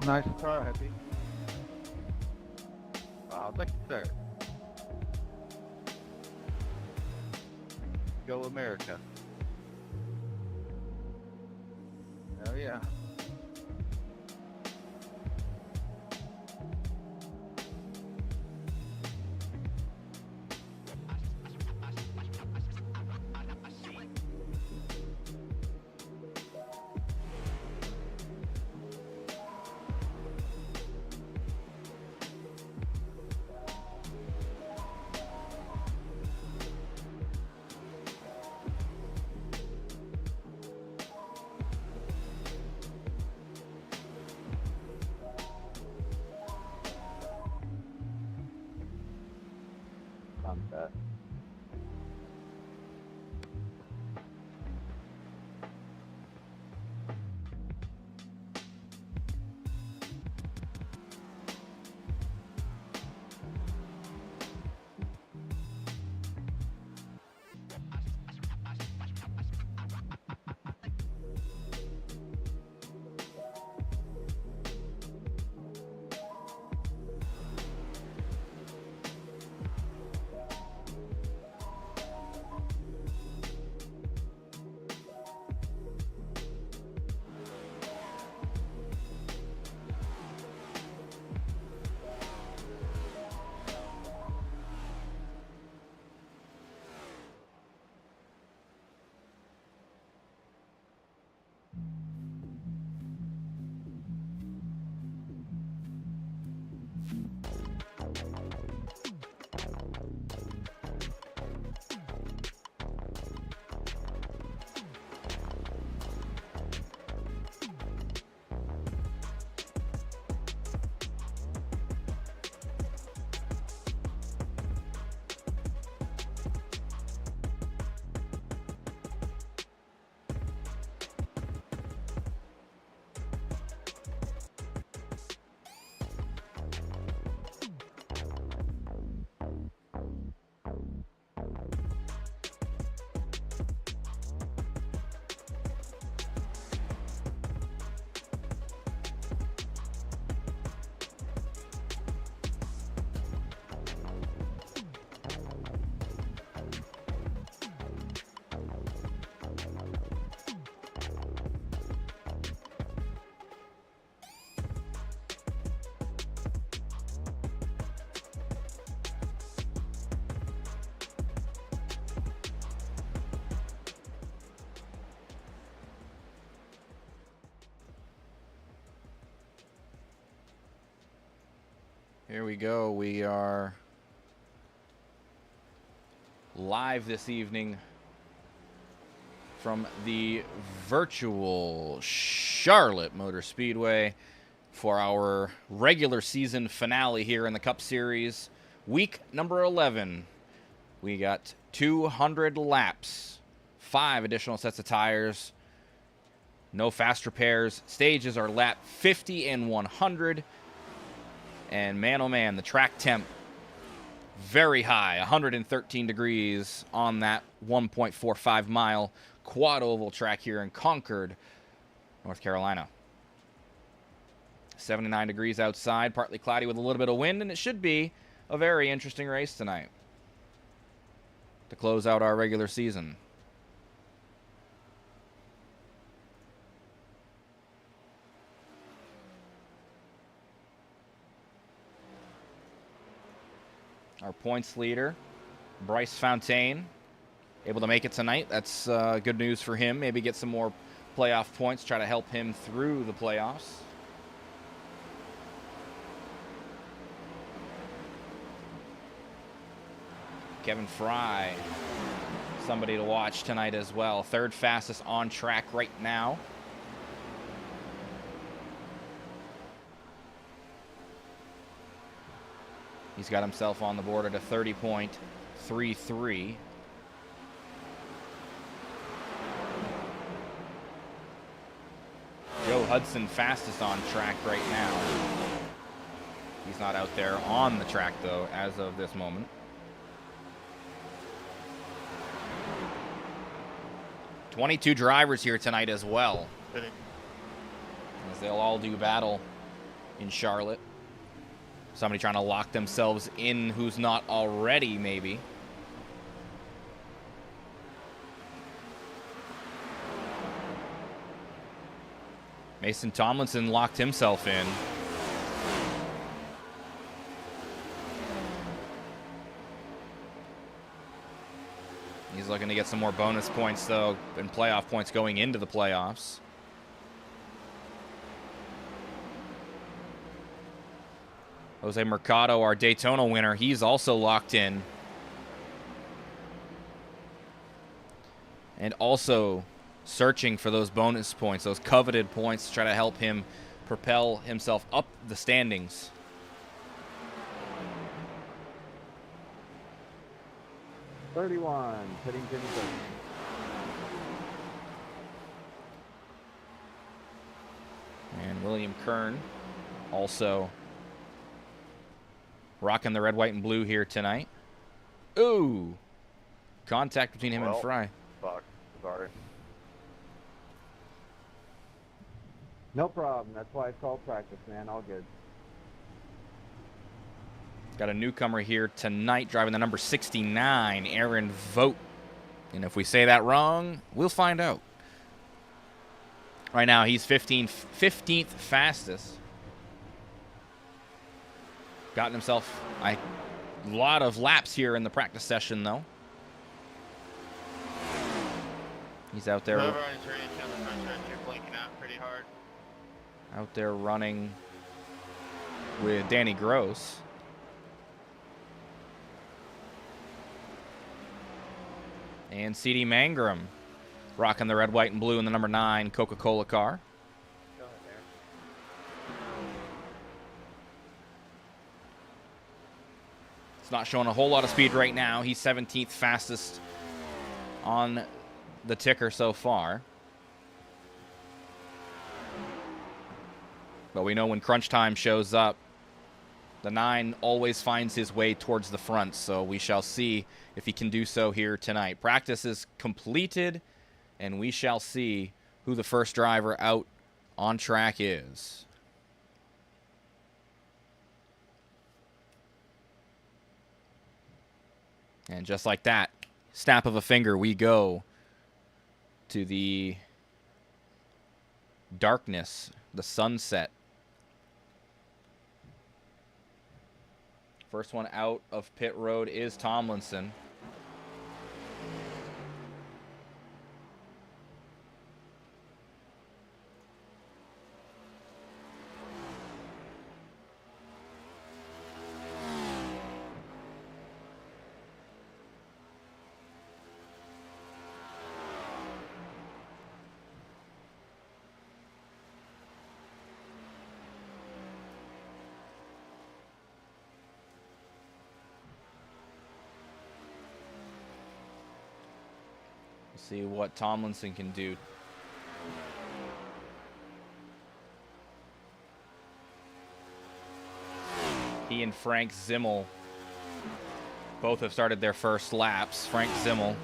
Nice car, Happy. Oh, thank you, sir. Go America. Oh, yeah. Not bad. Here we go. We are live this evening from the virtual Charlotte Motor Speedway for our regular season finale here in the Cup Series, week number 11. We got 200 laps, 5 additional sets of tires, no fast repairs. Stages are lap 50 and 100. And man, oh man, the track temp very high, 113 degrees on that 1.45 mile quad oval track here in Concord, North Carolina. 79 degrees outside, partly cloudy with a little bit of wind, and it should be a very interesting race tonight to close out our regular season. Our points leader, Bryce Fontaine, able to make it tonight. That's good news for him. Maybe get some more playoff points, try to help him through the playoffs. Kevin Fry, somebody to watch tonight as well. Third fastest on track right now. He's got himself on the board at a 30.33. Joe Hudson fastest on track right now. He's not out there on the track, though, as of this moment. $22 drivers here tonight as well, as they'll all do battle in Charlotte. Somebody trying to lock themselves in who's not already, maybe. Mason Tomlinson locked himself in. He's looking to get some more bonus points, though, and playoff points going into the playoffs. Jose Mercado, our Daytona winner, he's also locked in. And also searching for those bonus points, those coveted points to try to help him propel himself up the standings. .31, pitting Jimmy Burke. And William Kern also rocking the red, white, and blue here tonight. Ooh! Contact between him and Fry. Fuck. Sorry. No problem. That's why it's called practice, man. All good. Got a newcomer here tonight driving the number 69, Aaron Vogt. And if we say that wrong, we'll find out. Right now, he's 15th fastest. Gotten himself a lot of laps here in the practice session, though. He's out there. Whoever is ready to the front stretch, you're blinking out pretty hard. Out there running with Danny Gross. And C.D. Mangrum rocking the red, white, and blue in the number 9 Coca-Cola car. Go ahead there. It's not showing a whole lot of speed right now. He's 17th fastest on the ticker so far. But we know when crunch time shows up, the 9 always finds his way towards the front, so we shall see if he can do so here tonight. Practice is completed, and we shall see who the first driver out on track is. And just like that, snap of a finger, we go to the darkness, the sunset. First one out of pit road is Tomlinson. See what Tomlinson can do. He and Frank Zimmel both have started their first laps. Frank Zimmel.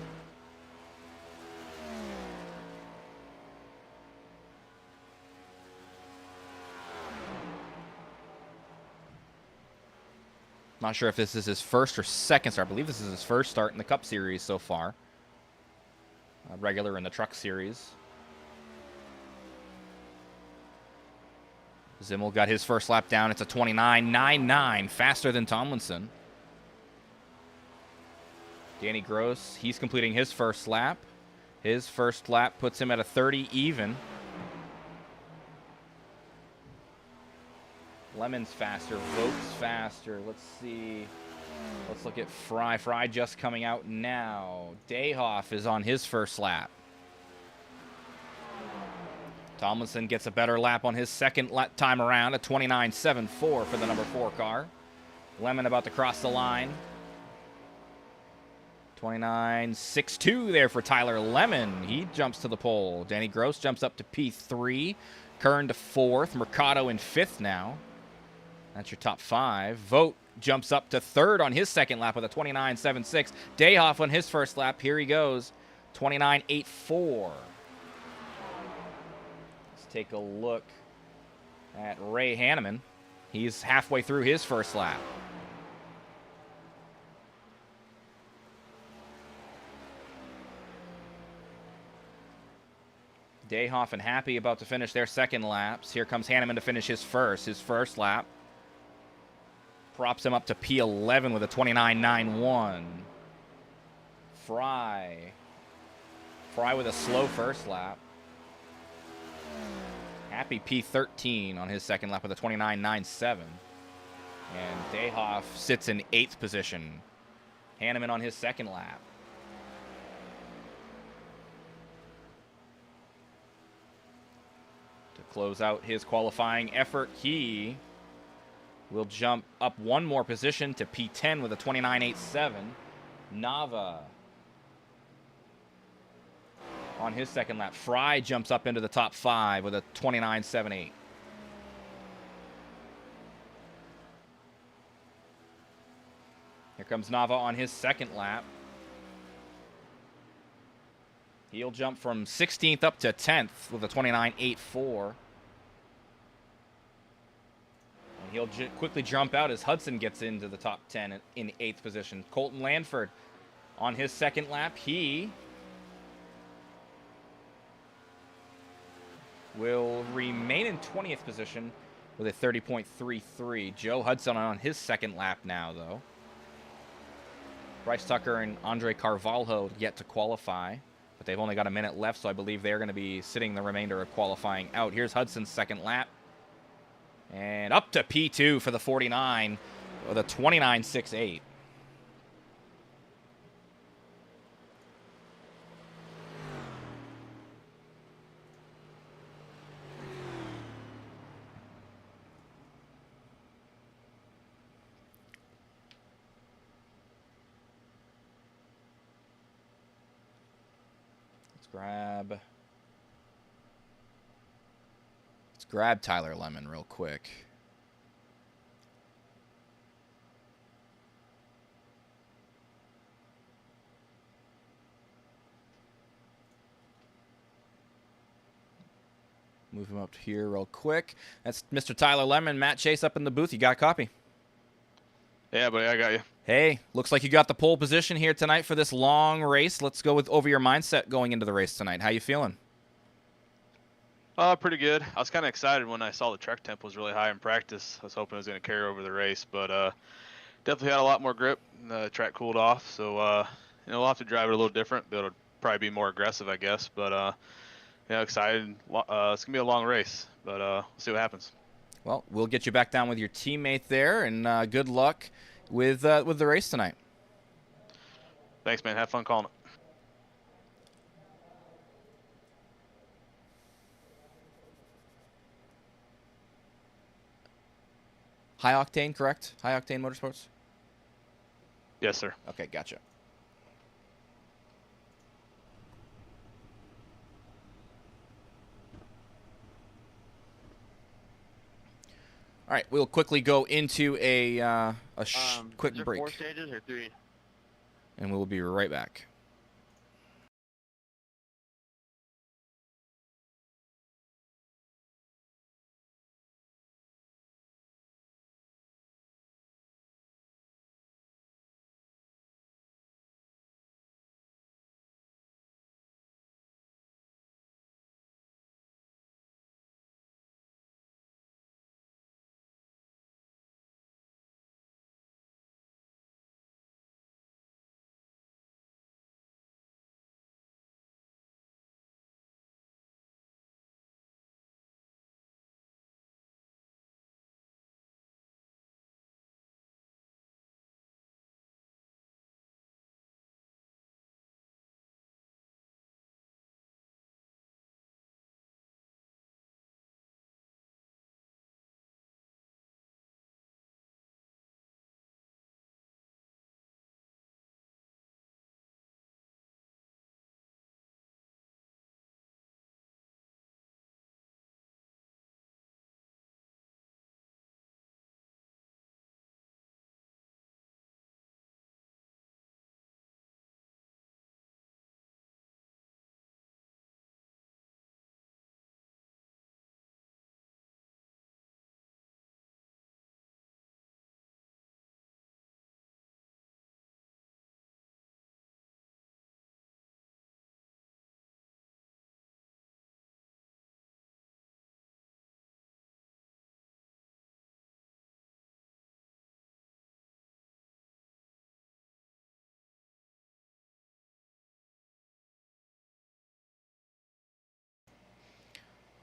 Not sure if this is his first or second start. I believe this is his first start in the Cup Series so far. Regular in the Truck Series. Zimmel got his first lap down. It's a 29.99, faster than Tomlinson. Danny Gross, he's completing his first lap. His first lap puts him at a 30 even. Lemon's faster, Vogt's faster. Let's see. Let's look at Fry. Fry just coming out now. Dayhoff is on his first lap. Tomlinson gets a better lap on his second time around, a 29.74 for the number 4 car. Lemon about to cross the line. 29.62 there for Tyler Lemon. He jumps to the pole. Danny Gross jumps up to P3. Kern to 4th. Mercado in 5th now. That's your top 5. Vogt jumps up to 3rd on his second lap with a 29.76. Dayhoff on his first lap. Here he goes. 29.84. Let's take a look at Ray Hanneman. He's halfway through his first lap. Dayhoff and Happy about to finish their second laps. Here comes Hanneman to finish his first lap. Props him up to P11 with a 29.91. Fry with a slow first lap. Happy P13 on his second lap with a 29.97. And Dayhoff sits in 8th position. Hanneman on his second lap. To close out his qualifying effort, he will jump up one more position to P10 with a 29.87. Nava on his second lap. Fry jumps up into the top 5 with a 29.78. Here comes Nava on his second lap. He'll jump from 16th up to 10th with a 29.84. And he'll quickly jump out as Hudson gets into the top 10 in 8th position. Colton Lanford on his second lap. He will remain in 20th position with a 30.33. Joe Hudson on his second lap now, though. Bryce Tucker and Andre Carvalho yet to qualify, but they've only got a minute left, so I believe they're going to be sitting the remainder of qualifying out. Here's Hudson's second lap. And up to P2 for the 49 with a 29.68. Let's grab Tyler Lemon real quick. Move him up here real quick. That's Mr. Tyler Lemon. Matt Chase up in the booth. You got a copy? Yeah, buddy, I got you. Hey, looks like you got the pole position here tonight for this long race. Let's go over your mindset going into the race tonight. How you feeling? Pretty good. I was kind of excited when I saw the truck temp was really high in practice. I was hoping it was going to carry over the race, but definitely had a lot more grip. And the track cooled off, so we'll have to drive it a little different. It'll probably be more aggressive, I guess. But excited. It's gonna be a long race, but we'll see what happens. Well, we'll get you back down with your teammate there, and good luck with the race tonight. Thanks, man. Have fun calling it. High Octane, correct? High Octane Motorsports? Yes, sir. Okay, gotcha. All right, we'll quickly go into a quick is there break. 4 stages or 3? And we'll be right back.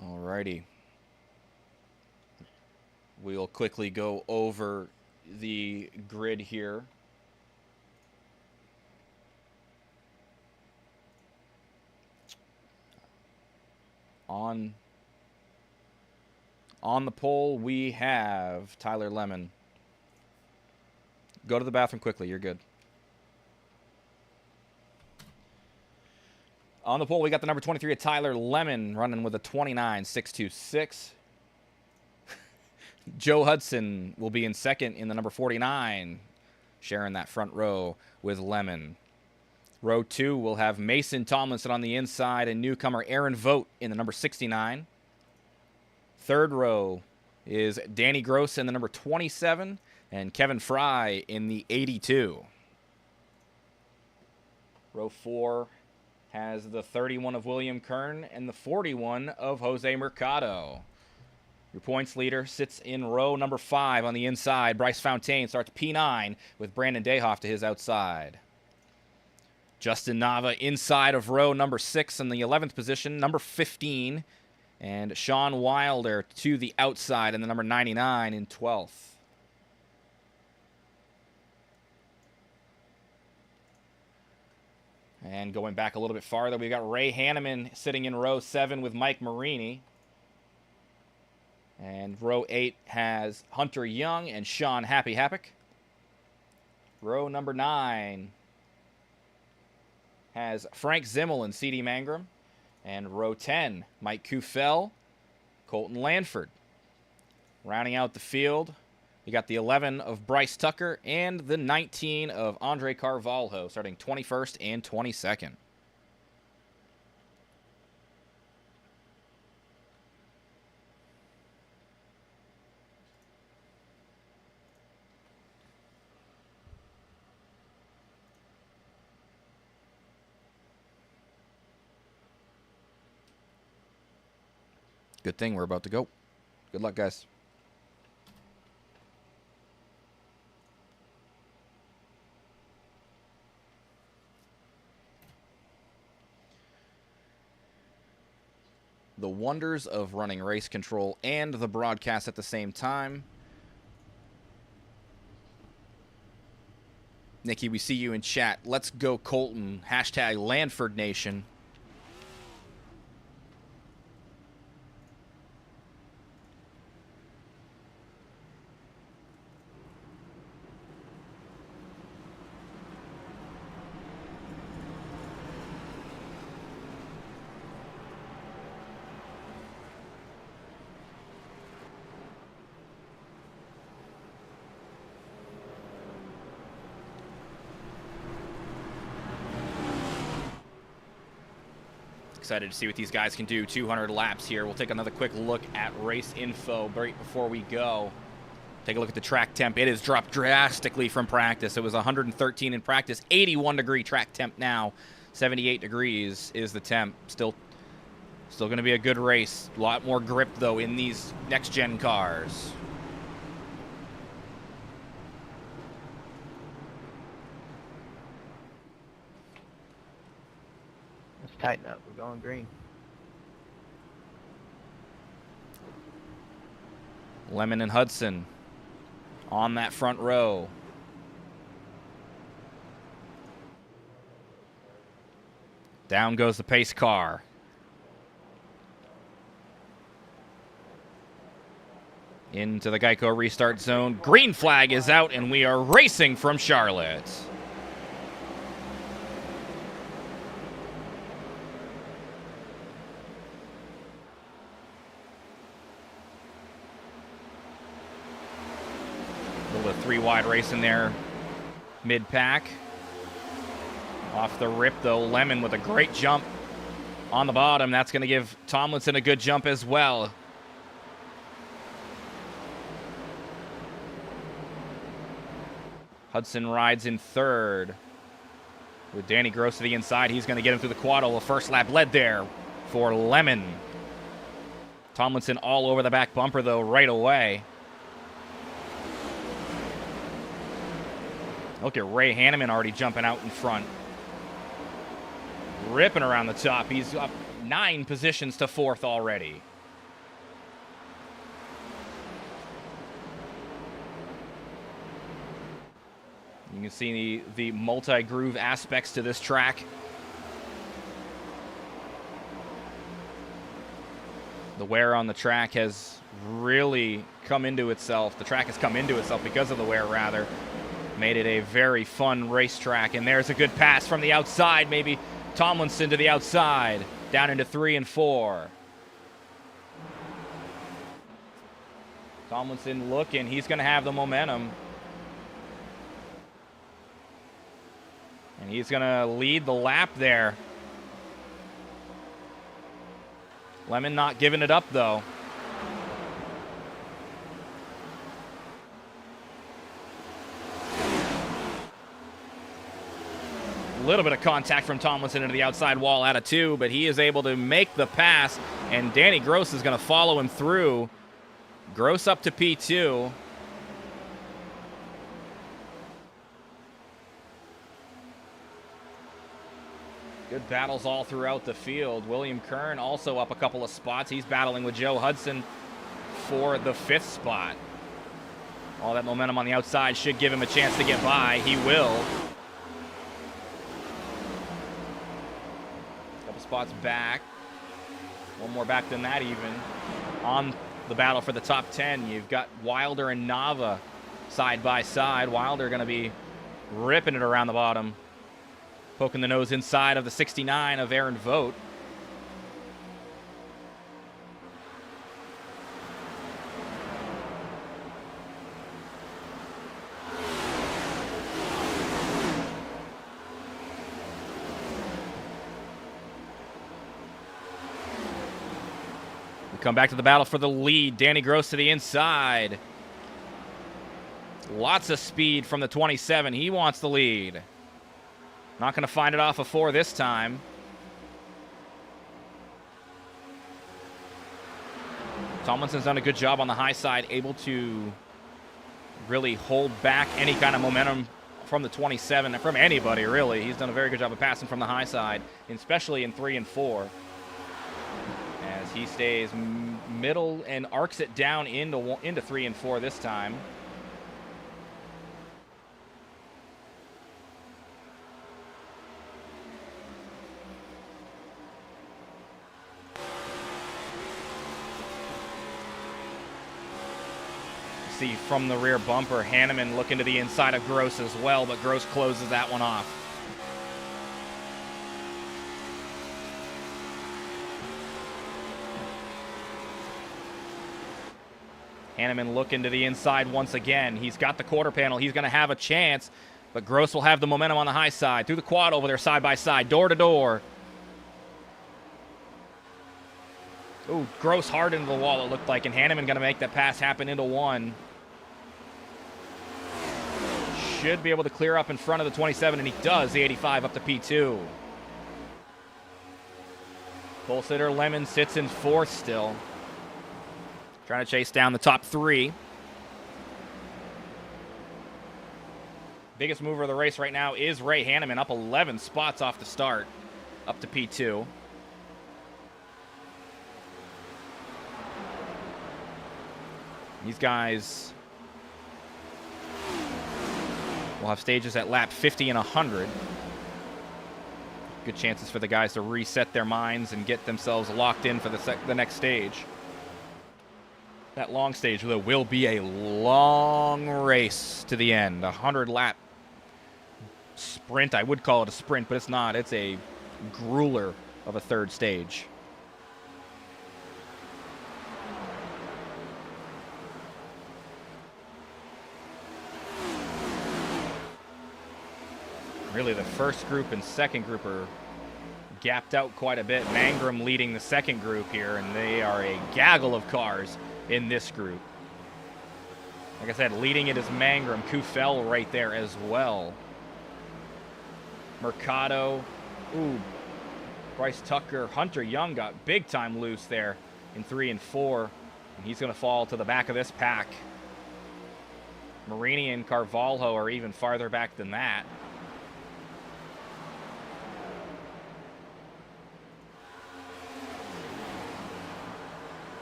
Alrighty. We'll quickly go over the grid here. On the pole, we have Tyler Lemon. Go to the bathroom quickly. You're good. On the pole, we got the number 23 of Tyler Lemon running with a 29.626. Joe Hudson will be in second in the number 49, sharing that front row with Lemon. Row 2 will have Mason Tomlinson on the inside and newcomer Aaron Vogt in the number 69. Third row is Danny Gross in the number 27 and Kevin Fry in the 82. Row 4 has the 31 of William Kern and the 41 of Jose Mercado. Your points leader sits in row number 5 on the inside. Bryce Fontaine starts P9 with Brandon Dayhoff to his outside. Justin Nava inside of row number 6 in the 11th position, number 15. And Sean Wilder to the outside in the number 99 in 12th. And going back a little bit farther, we got Ray Hanneman sitting in row 7 with Mike Marini. And row 8 has Hunter Young and Sean Happy Happick. Row number 9 has Frank Zimmel and C.D. Mangrum. And row 10, Mike Kufel, Colton Lanford. Rounding out the field, you got the 11 of Bryce Tucker and the 19 of Andre Carvalho, starting 21st and 22nd. Good thing we're about to go. Good luck, guys. The wonders of running race control and the broadcast at the same time. Nikki, we see you in chat. Let's go Colton. Hashtag Lanford Nation. Excited to see what these guys can do. 200 laps here. We'll take another quick look at race info right before we go. Take a look at the track temp. It has dropped drastically from practice. It was 113 in practice. 81 degree track temp now. 78 degrees is the temp. Still going to be a good race. A lot more grip, though, in these next-gen cars. Let's tighten up. We're going green. Lemon and Hudson on that front row. Down goes the pace car. Into the Geico restart zone. Green flag is out, and we are racing from Charlotte. A little 3-wide race in there, mid-pack. Off the rip, though, Lemon with a great jump on the bottom. That's going to give Tomlinson a good jump as well. Hudson rides in third. With Danny Gross to the inside, he's going to get him through the quaddle. The first lap led there for Lemon. Tomlinson all over the back bumper, though, right away. Look at Ray Hanneman already jumping out in front. Ripping around the top. He's up 9 positions to 4th already. You can see the multi-groove aspects to this track. The wear on the track has really come into itself. The track has come into itself because of the wear, rather. Made it a very fun racetrack. And there's a good pass from the outside. Maybe Tomlinson to the outside. Down into 3 and 4. Tomlinson looking. He's going to have the momentum. And he's going to lead the lap there. Lemon not giving it up, though. A little bit of contact from Tomlinson into the outside wall out of 2, but he is able to make the pass, and Danny Gross is going to follow him through. Gross up to P2. Good battles all throughout the field. William Kern also up a couple of spots. He's battling with Joe Hudson for the 5th spot. All that momentum on the outside should give him a chance to get by. He will. Couple spots back. One more back than that even. On the battle for the top 10, you've got Wilder and Nava side by side. Wilder going to be ripping it around the bottom. Poking the nose inside of the 69 of Aaron Vogt. We come back to the battle for the lead. Danny Gross to the inside. Lots of speed from the 27. He wants the lead. Not going to find it off of 4 this time. Tomlinson's done a good job on the high side, able to really hold back any kind of momentum from the 27, and from anybody, really. He's done a very good job of passing from the high side, especially in 3 and 4. As he stays middle and arcs it down into 3 and 4 this time. See from the rear bumper, Hanneman looking to the inside of Gross as well, but Gross closes that one off. Hanneman looking to the inside once again. He's got the quarter panel. He's going to have a chance, but Gross will have the momentum on the high side. Through the quad over there, side by side, door to door. Ooh, Gross hard into the wall, it looked like, and Hanneman going to make that pass happen into 1. Should be able to clear up in front of the 27, and he does, the 85 up to P2. Pole sitter Lemon sits in 4th still. Trying to chase down the top 3. Biggest mover of the race right now is Ray Hanneman, up 11 spots off the start, up to P2. These guys will have stages at lap 50 and 100. Good chances for the guys to reset their minds and get themselves locked in for the next stage. That long stage, though, will be a long race to the end. A 100-lap sprint. I would call it a sprint, but it's not. It's a grueler of a 3rd stage. Really, the first group and second group are gapped out quite a bit. Mangrum leading the second group here, and they are a gaggle of cars in this group. Like I said, leading it is Mangrum. Kufel right there as well. Mercado. Ooh. Bryce Tucker. Hunter Young got big time loose there in 3 and 4. And he's going to fall to the back of this pack. Marini and Carvalho are even farther back than that.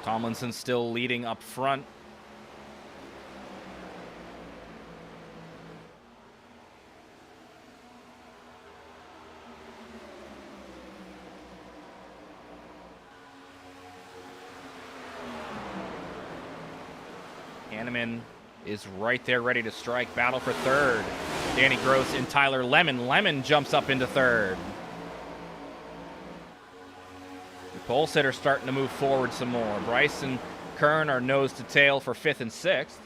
Tomlinson still leading up front. Hanneman is right there ready to strike. Battle for third. Danny Gross and Tyler Lemon. Lemon jumps up into third. The pole sitters starting to move forward some more. Bryce and Kern are nose to tail for 5th and 6th.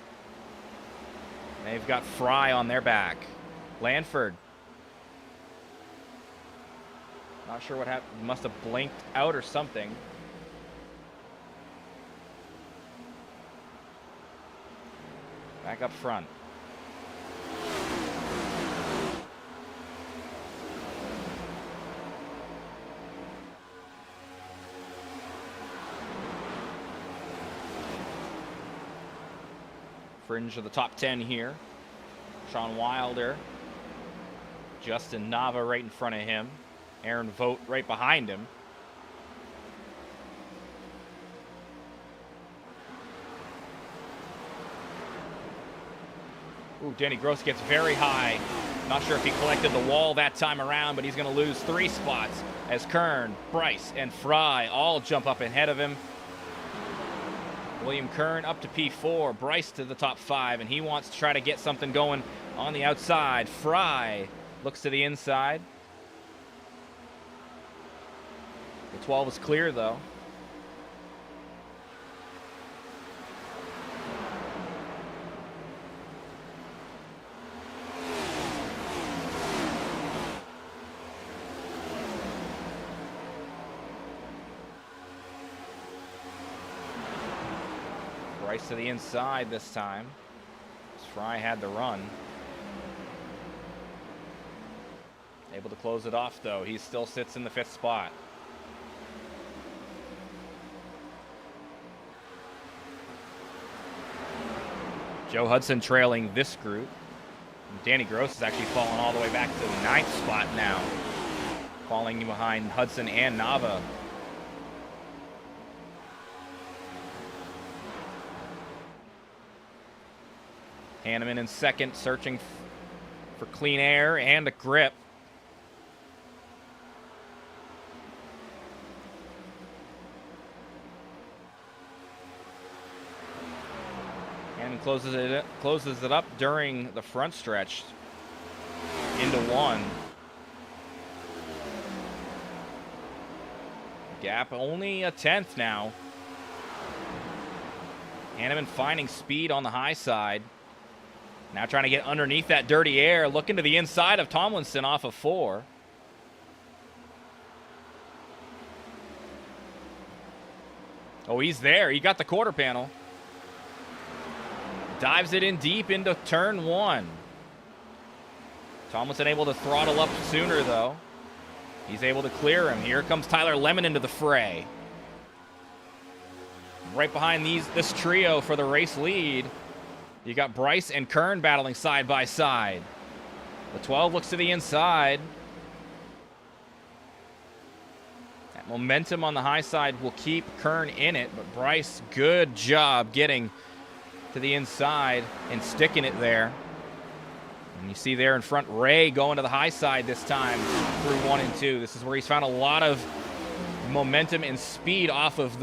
They've got Fry on their back. Lanford. Not sure what happened. Must have blinked out or something. Back up front. Fringe of the top 10 here. Sean Wilder. Justin Nava right in front of him. Aaron Vogt right behind him. Ooh, Danny Gross gets very high. Not sure if he collected the wall that time around, but he's going to lose 3 spots as Kern, Bryce, and Fry all jump up ahead of him. William Kern up to P4, Bryce to the top 5, and he wants to try to get something going on the outside. Fry looks to the inside. The 12 is clear, though. Bryce to the inside this time. Fry had the run. Able to close it off, though. He still sits in the 5th spot. Joe Hudson trailing this group. Danny Gross is actually falling all the way back to the 9th spot now. Falling behind Hudson and Nava. Hanneman in 2nd, searching for clean air and a grip. And closes it up during the front stretch into 1. Gap only a 10th now. Hanneman finding speed on the high side. Now trying to get underneath that dirty air. Looking to the inside of Tomlinson off of 4. Oh, he's there. He got the quarter panel. Dives it in deep into turn 1. Tomlinson able to throttle up sooner, though. He's able to clear him. Here comes Tyler Lemon into the fray. Right behind this trio for the race lead. You got Bryce and Kern battling side by side. The 12 looks to the inside. That momentum on the high side will keep Kern in it, but Bryce, good job getting to the inside and sticking it there. And you see there in front, Ray going to the high side this time through 1 and 2. This is where he's found a lot of momentum and speed off of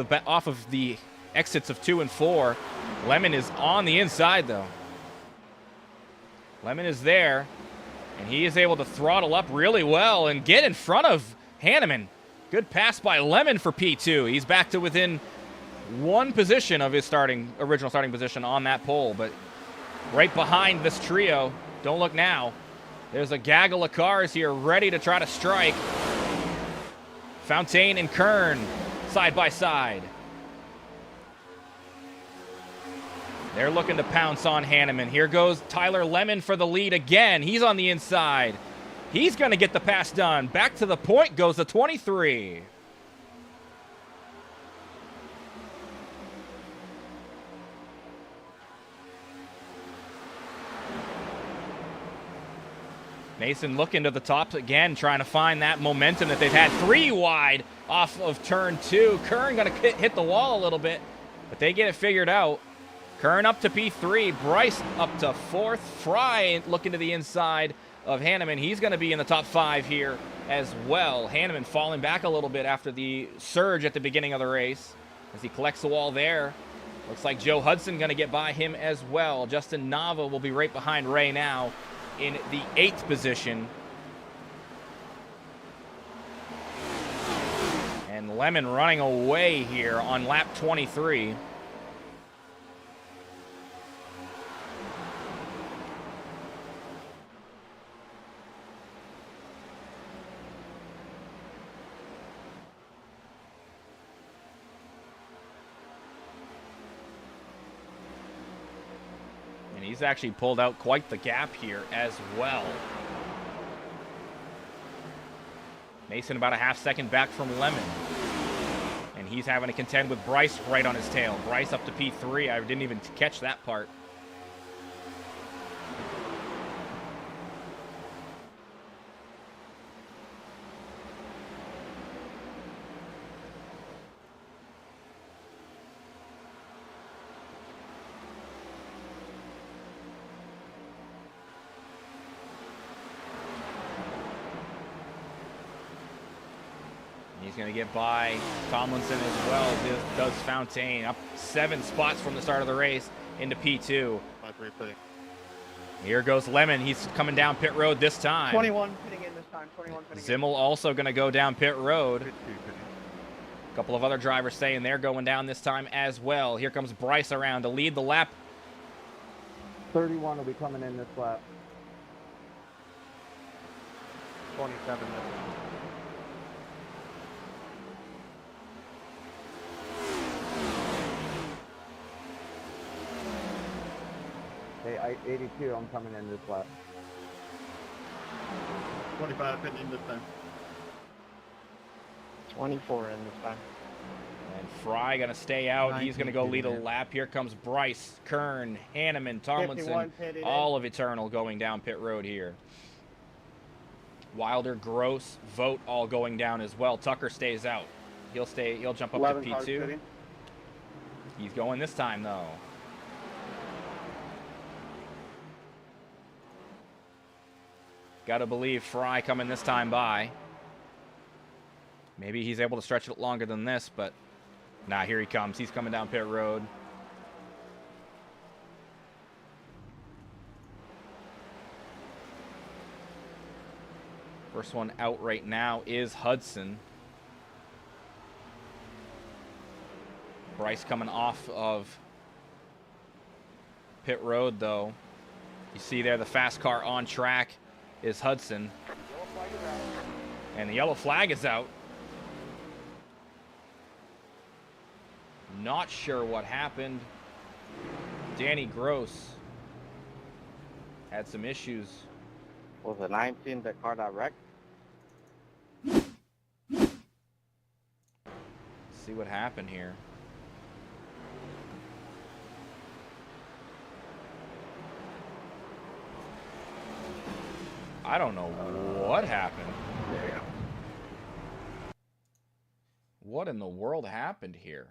the exits of 2 and 4. Lemon is on the inside, though. Lemon is there, and he is able to throttle up really well and get in front of Hanneman. Good pass by Lemon for P2. He's back to within 1 position of his original starting position on that pole, but right behind this trio, don't look now, there's a gaggle of cars here ready to try to strike. Fontaine and Kern side by side. They're looking to pounce on Hanneman. Here goes Tyler Lemon for the lead again. He's on the inside. He's going to get the pass done. Back to the point goes the 23. Mason looking to the top again, trying to find that momentum that they've had. 3 wide off of turn 2. Kern going to hit the wall a little bit, but they get it figured out. Kern up to P3. Bryce up to 4th. Fry looking to the inside of Hanneman. He's going to be in the top 5 here as well. Hanneman falling back a little bit after the surge at the beginning of the race as he collects the wall there. Looks like Joe Hudson going to get by him as well. Justin Nava will be right behind Ray now in the 8th position. And Lemon running away here on lap 23. He's actually pulled out quite the gap here as well. Mason about a half second back from Lemon. And he's having to contend with Bryce right on his tail. Bryce up to P3. I didn't even catch that part. He's going to get by Tomlinson as well, does Fontaine. Up 7 spots from the start of the race into P2. Here goes Lemon. He's coming down pit road this time. 21 pitting in this time. 21 pitting in. Zimmel also going to go down pit road. A couple of other drivers saying they're going down this time as well. Here comes Bryce around to lead the lap. 31 will be coming in this lap. 27. Hey, 82, I'm coming in this lap. 25 pitting in this time. 24 in this time. And Fry going to stay out. He's going to go lead a lap. Here comes Bryce, Kern, Hanneman, Tomlinson, all of Eternal going down pit road here. Wilder, Gross, Vogt all going down as well. Tucker stays out. He'll jump up to P2. He's going this time though. Gotta believe Fry coming this time by. Maybe he's able to stretch it longer than this, but nah, here he comes. He's coming down pit road. First one out right now is Hudson. Bryce coming off of pit road though. You see there the fast car on track is Hudson. And the yellow flag is out. Not sure what happened. Danny Gross had some issues. Was it 19 the car that wrecked? See what happened here. I don't know what happened. What in the world happened here?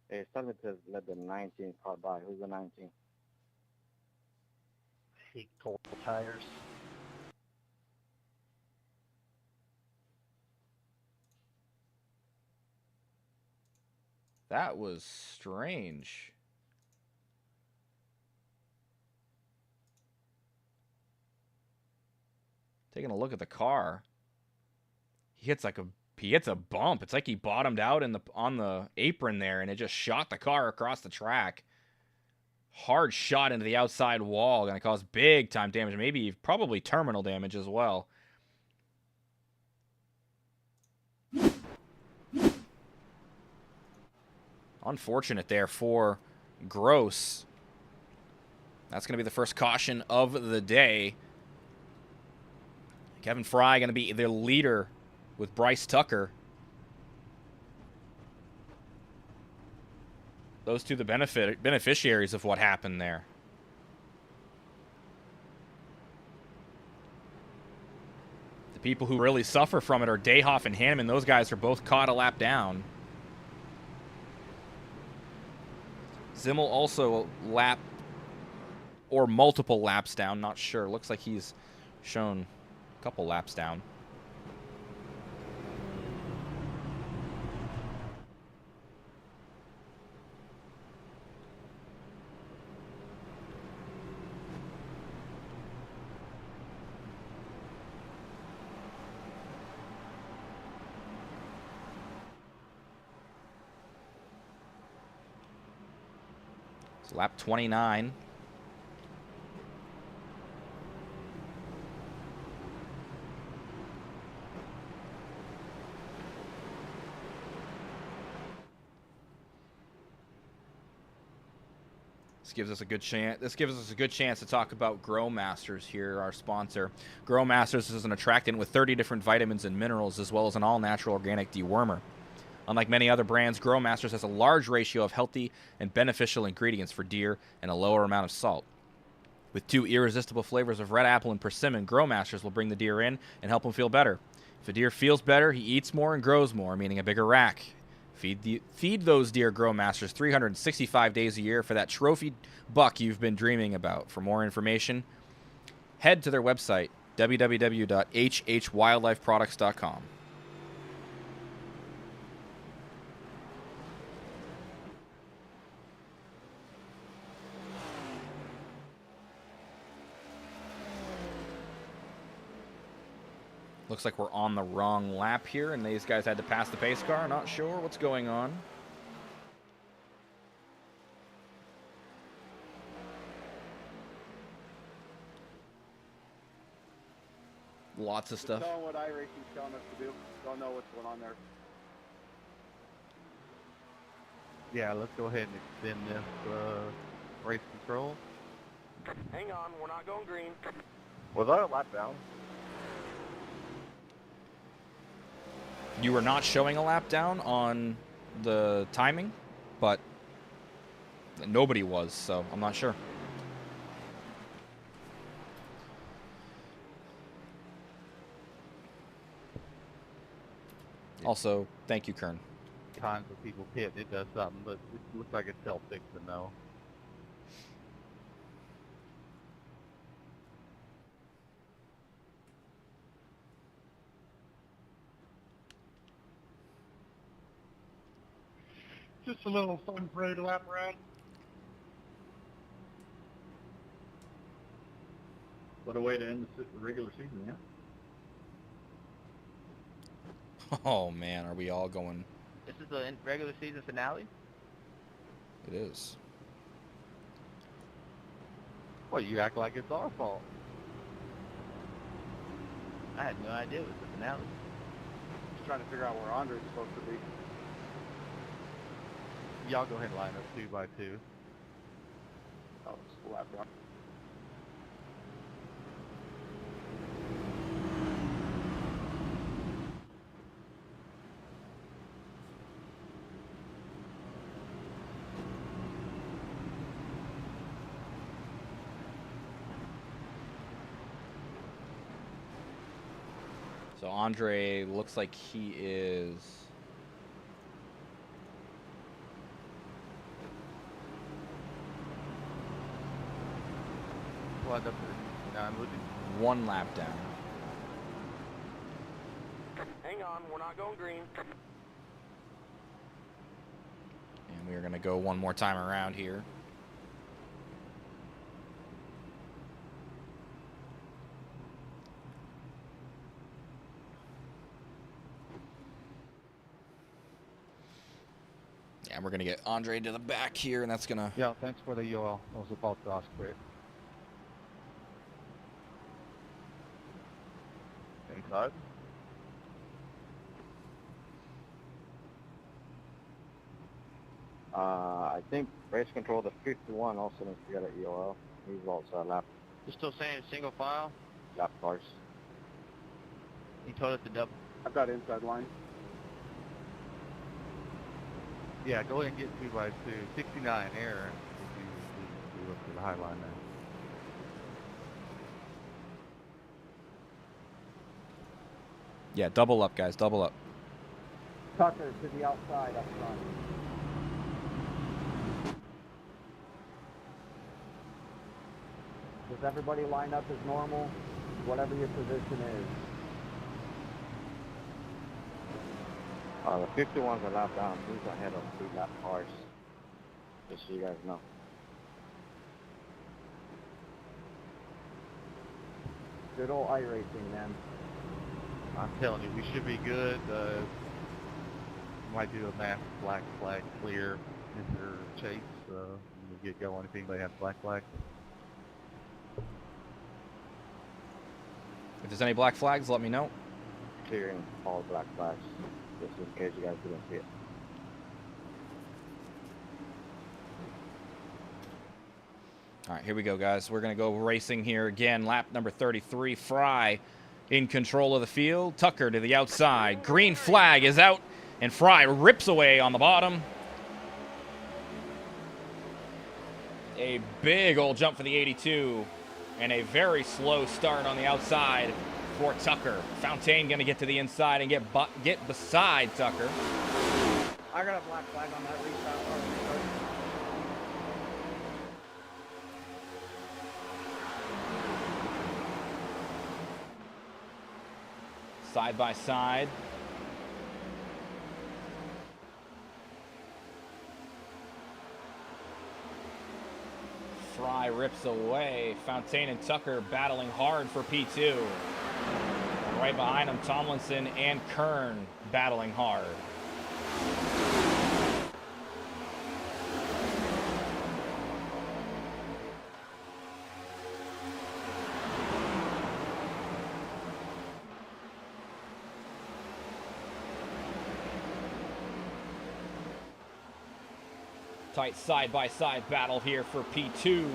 Hey, something to let the 19 car by. Who's the 19? He cold tires. That was strange. Taking a look at the car. He hits a bump. It's like he bottomed out on the apron there and it just shot the car across the track. Hard shot into the outside wall. Going to cause big time damage. Maybe probably terminal damage as well. Unfortunate there for Gross. That's going to be the first caution of the day. Kevin Fry going to be their leader with Bryce Tucker. Those two the beneficiaries of what happened there. The people who really suffer from it are Dayhoff and Hanneman. Those guys are both caught a lap down. Zimmel also lap or multiple laps down. Not sure. Looks like he's shown a couple laps down. Lap 29. This gives us a good chance. This gives us a good chance to talk about Grow Masters here, our sponsor. Grow Masters is an attractant with 30 different vitamins and minerals, as well as an all-natural organic dewormer. Unlike many other brands, Grow Masters has a large ratio of healthy and beneficial ingredients for deer and a lower amount of salt. With 2 irresistible flavors of red apple and persimmon, Grow Masters will bring the deer in and help him feel better. If a deer feels better, he eats more and grows more, meaning a bigger rack. Feed those deer Grow Masters 365 days a year for that trophy buck you've been dreaming about. For more information, head to their website, www.hhwildlifeproducts.com. Looks like we're on the wrong lap here, and these guys had to pass the pace car. Not sure what's going on. Lots of stuff. Don't know what iRacing's telling us to do. Don't know what's going on there. Yeah, let's go ahead and extend this race control. Hang on, we're not going green. Was I a lap down? You were not showing a lap down on the timing, but nobody was, so I'm not sure. Also, thank you, Kern. Times when people pit, it does something, but it looks like it's self-fixing though. Just a little fun parade lap around. What a way to end the regular season, yeah? Oh man, are we all going? This is the regular season finale? It is. Well, you act like it's our fault. I had no idea it was the finale. Just trying to figure out where Andre's supposed to be. Y'all go ahead and line up 2 by 2. Oh, it's a lap down. So Andre looks like he is. Lined up to 9 looking. 1 lap down. Hang on, we're not going green. And we're going to go one more time around here. Yeah, and we're going to get Andre to the back here, and that's going to... Yeah, thanks for the UL. I was about to ask for it. Inside. I think race control, the 51 also needs to get an EOL. He's also a lap You're still saying single file? cars. He told us to double. I've got inside line. Yeah, go ahead and get 2 by 2. 69 Aaron. If you look to the high line there. Yeah, double up, guys, double up. Tucker to the outside up front. Does everybody line up as normal? Whatever your position is. The 51's a lap down. He's ahead of 3 lap cars. Just so you guys know. Good old iRacing, man. I'm telling you, we should be good. Might do a mass black flag clear Mr. Chase. get going if anybody has black flag. If there's any black flags, let me know. Clearing all black flags, just in case you guys didn't see it. All right, here we go, guys. We're going to go racing here again. Lap number 33. Fry in control of the field. Tucker to the outside. Green flag is out, and Fry rips away on the bottom. A big old jump for the 82, and a very slow start on the outside for Tucker. Fontaine going to get to the inside and get beside Tucker. I got a black flag on that restart. Side by side. Fry rips away. Fontaine and Tucker battling hard for P2. And right behind them, Tomlinson and Kern battling hard. Tight side-by-side battle here for P2,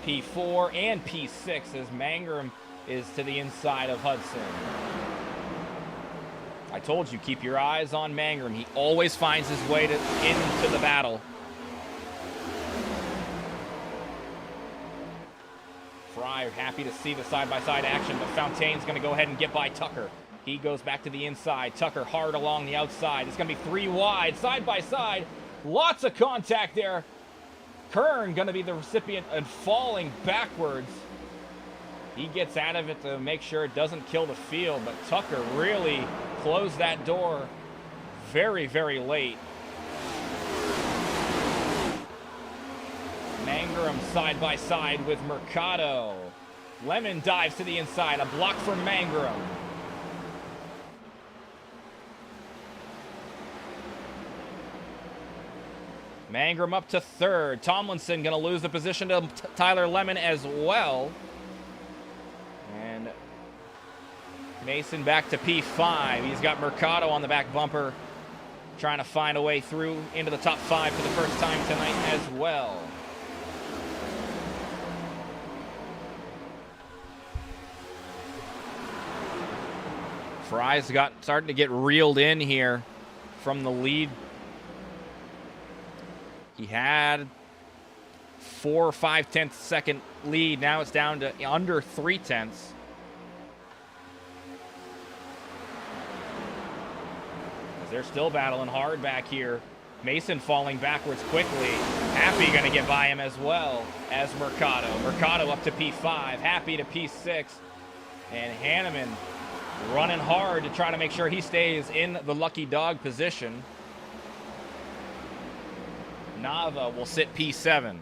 P4, and P6 as Mangrum is to the inside of Hudson. I told you, keep your eyes on Mangrum. He always finds his way into the battle. Fry happy to see the side-by-side action, but Fontaine's going to go ahead and get by Tucker. He goes back to the inside. Tucker hard along the outside. It's going to be 3 wide, side-by-side. Lots of contact there. Kern going to be the recipient and falling backwards. He gets out of it to make sure it doesn't kill the field, but Tucker really closed that door very, very late. Mangrum side by side with Mercado. Lemon dives to the inside. A block for Mangrum. Mangrum up to third. Tomlinson going to lose the position to Tyler Lemon as well. And Mason back to P5. He's got Mercado on the back bumper, trying to find a way through into the top 5 for the first time tonight as well. Fry's starting to get reeled in here from the lead. He had 4 or 5/10 second lead. Now it's down to under 3/10. They're still battling hard back here. Mason falling backwards quickly. Happy going to get by him as well as Mercado. Mercado up to P5. Happy to P6. And Hanneman running hard to try to make sure he stays in the lucky dog position. Nava will sit P7.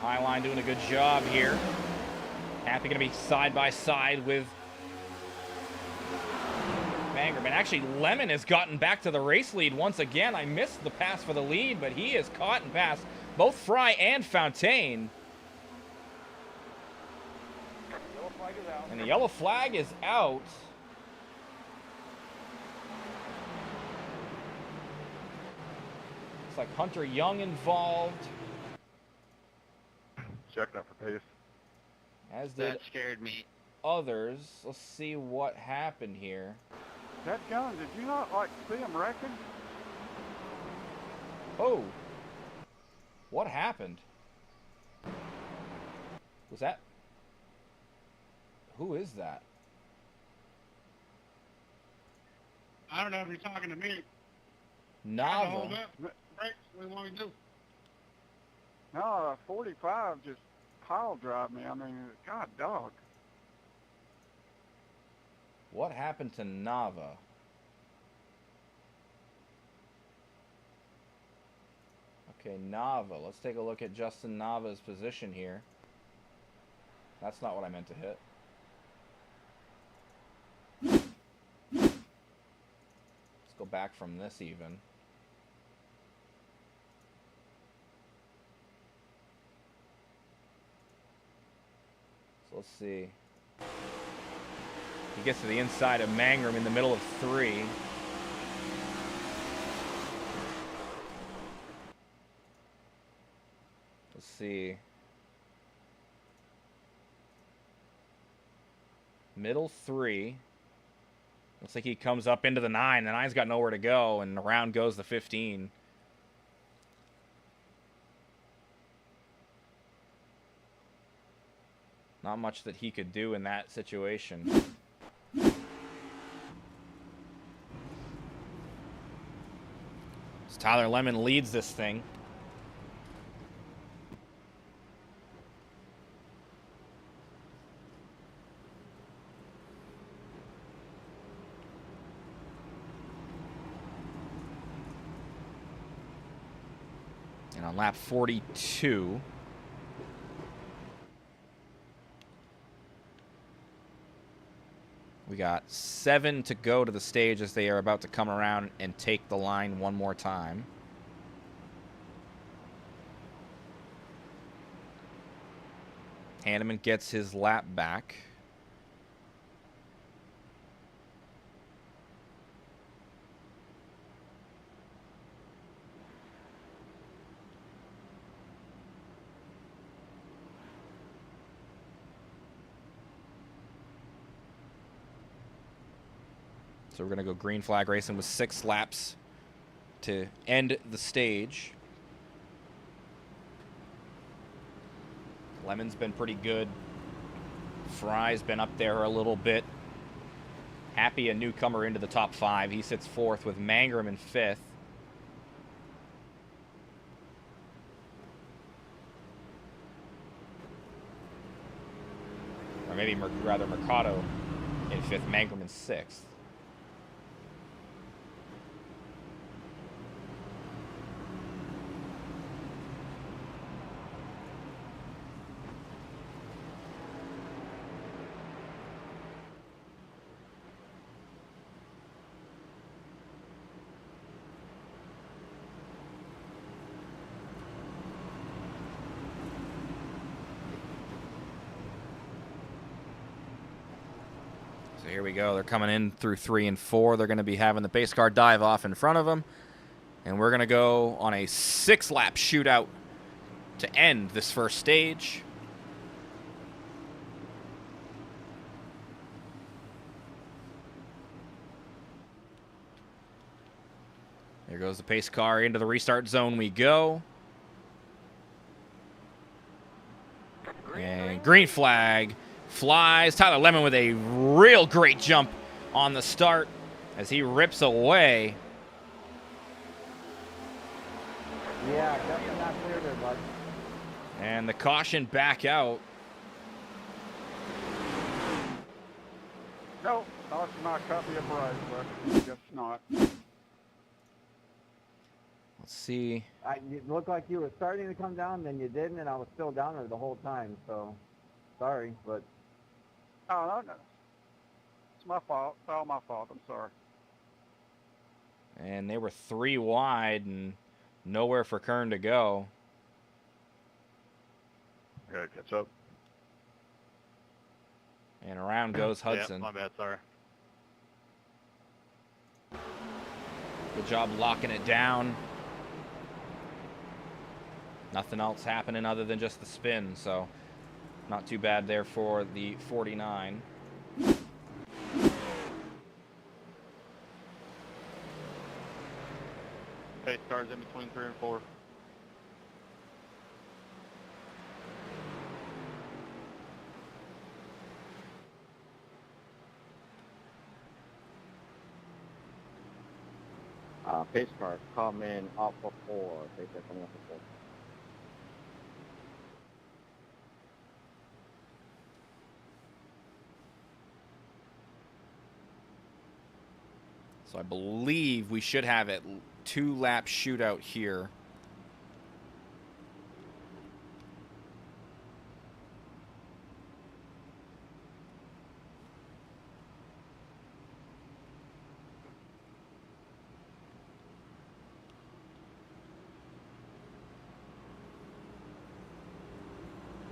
Highline doing a good job here. Happy going to be side by side with Mangrum. And actually, Lemon has gotten back to the race lead once again. I missed the pass for the lead, but he has caught and passed both Fry and Fontaine. And the yellow flag is out. Looks like Hunter Young involved. Checking up for pace. As did That scared me. others. Let's see what happened here. That gun, did you not see him wrecking? Oh. What happened? Was that? Who is that? I don't know if you're talking to me. Nava. Brakes, what do you want me to do? No, 45 just pile drive me. I mean, God, dog. What happened to Nava? Okay, Nava. Let's take a look at Justin Nava's position here. That's not what I meant to hit. Let's go back from this even. So let's see. He gets to the inside of Mangrum in the middle of 3. Let's see. Middle 3. Looks like he comes up into the 9. The 9's got nowhere to go, and around goes the 15. Not much that he could do in that situation. So Tyler Lemon leads this thing. And on lap 42, we got 7 to go to the stage as they are about to come around and take the line one more time. Hanneman gets his lap back. So we're going to go green flag racing with 6 laps to end the stage. Lemon's been pretty good. Fry's been up there a little bit. Happy, a newcomer into the top 5. He sits 4th with Mangrum in 5th. Or maybe rather Mercado in 5th, Mangrum in 6th. So here we go. They're coming in through 3 and 4. They're going to be having the pace car dive off in front of them. And we're going to go on a 6-lap shootout to end this first stage. There goes the pace car. Into the restart zone we go. And green flag flies. Tyler Lemon with a real great jump on the start as he rips away. Yeah, definitely not clear there, bud. And the caution back out. No, that's not cut me a prize, but guess not. Let's see. It looked like you were starting to come down, then you didn't, and I was still down there the whole time, so sorry, but... Oh, no. It's my fault. It's all my fault. I'm sorry. And they were 3 wide and nowhere for Kern to go. Gotta catch up. And around goes Hudson. Yeah, my bad, sorry. Good job locking it down. Nothing else happening other than just the spin, so not too bad there for the 49. Pace cars in between 3 and 4. Pace car coming off of 4. Pace car coming off of 4. So I believe we should have a 2-lap shootout here.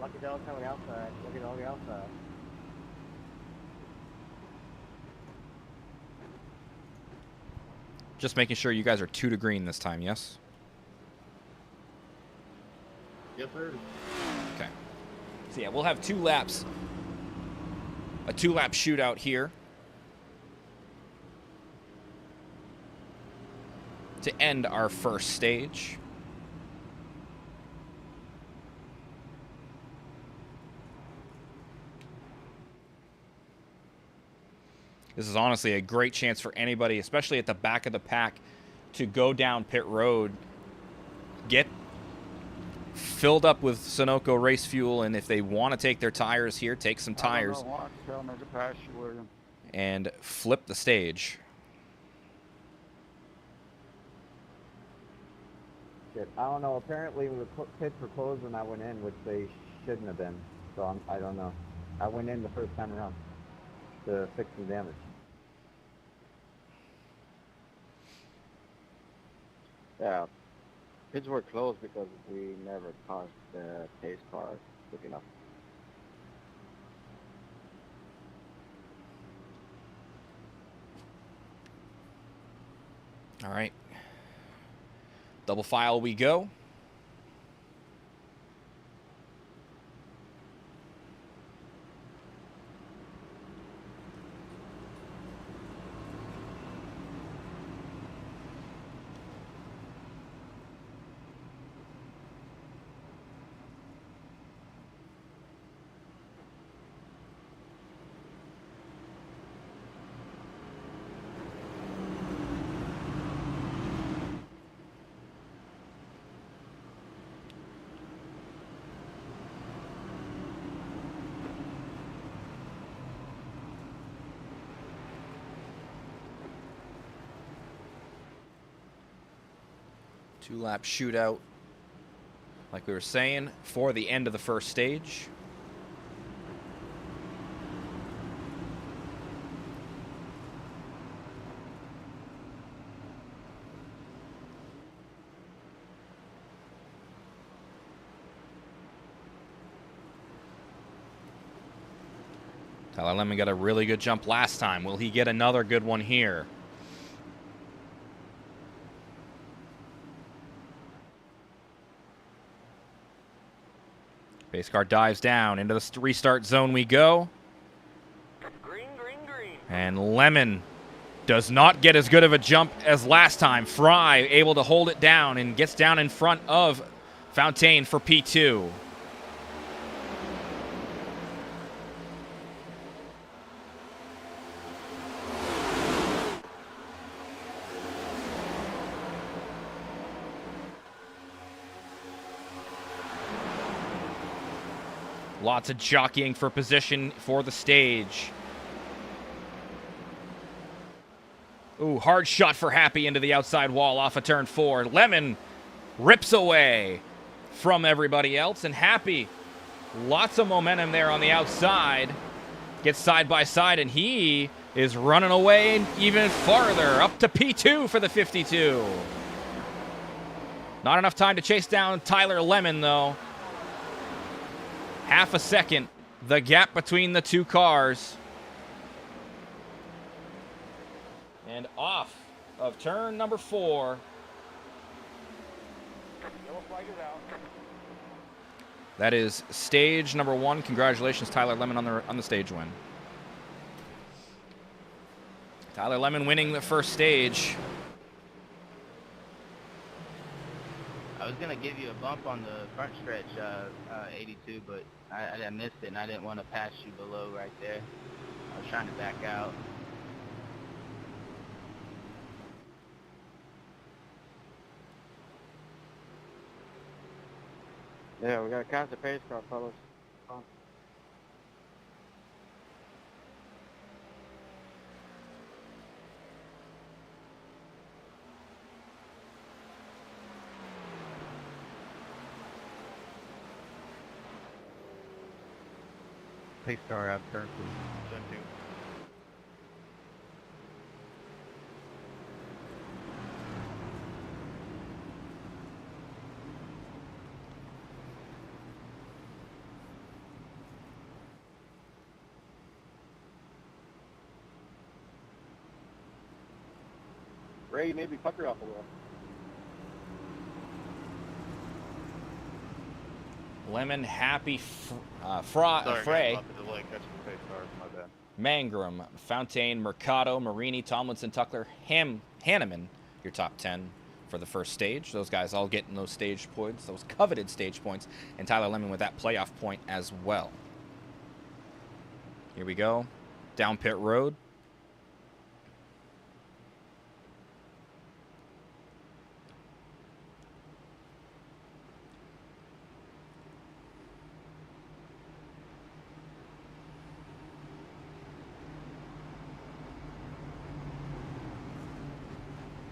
Lucky dog coming outside. Lucky dog outside. Just making sure you guys are 2 to green this time, yes? Yes, sir. Okay. So yeah, we'll have 2 laps. A 2-lap shootout here. To end our first stage. This is honestly a great chance for anybody, especially at the back of the pack, to go down pit road, get filled up with Sunoco race fuel, and if they want to take their tires here, take some tires. I don't know why. Tell me to pass you, William. And flip the stage. Shit, I don't know. Apparently the pits were closed when I went in, which they shouldn't have been. So I don't know. I went in the first time around to fix the damage. Yeah, pits were closed because we never passed the pace car quick enough. All right. Double file we go. Two-lap shootout, like we were saying, for the end of the first stage. Tyler Lemon got a really good jump last time. Will he get another good one here? Pace car dives down. Into the restart zone we go. Green, green, green. And Lemon does not get as good of a jump as last time. Fry able to hold it down and gets down in front of Fontaine for P2. Lots of jockeying for position for the stage. Ooh, hard shot for Happy into the outside wall off of turn 4. Lemon rips away from everybody else, and Happy, lots of momentum there on the outside. Gets side by side, and he is running away even farther, up to P2 for the 52. Not enough time to chase down Tyler Lemon, though. Half a second, the gap between the two cars. And off of turn number 4. Yellow flag is out. That is stage number 1. Congratulations, Tyler Lemon, on the stage win. Tyler Lemon winning the first stage. I was gonna give you a bump on the front stretch, 82, but I missed it, and I didn't want to pass you below right there. I was trying to back out. Yeah, we gotta catch the pace car, fellas. Come on. Pace car out turn 2. Turn 2. Ray, maybe pucker off a little. Lemon, Happy, Sorry, Frey, guys, about the delay catching the pace cars. My bad. Mangrum, Fontaine, Mercado, Marini, Tomlinson, Tuckler, Hanneman, your top 10 for the first stage. Those guys all getting those stage points, those coveted stage points, and Tyler Lemon with that playoff point as well. Here we go. Down pit road.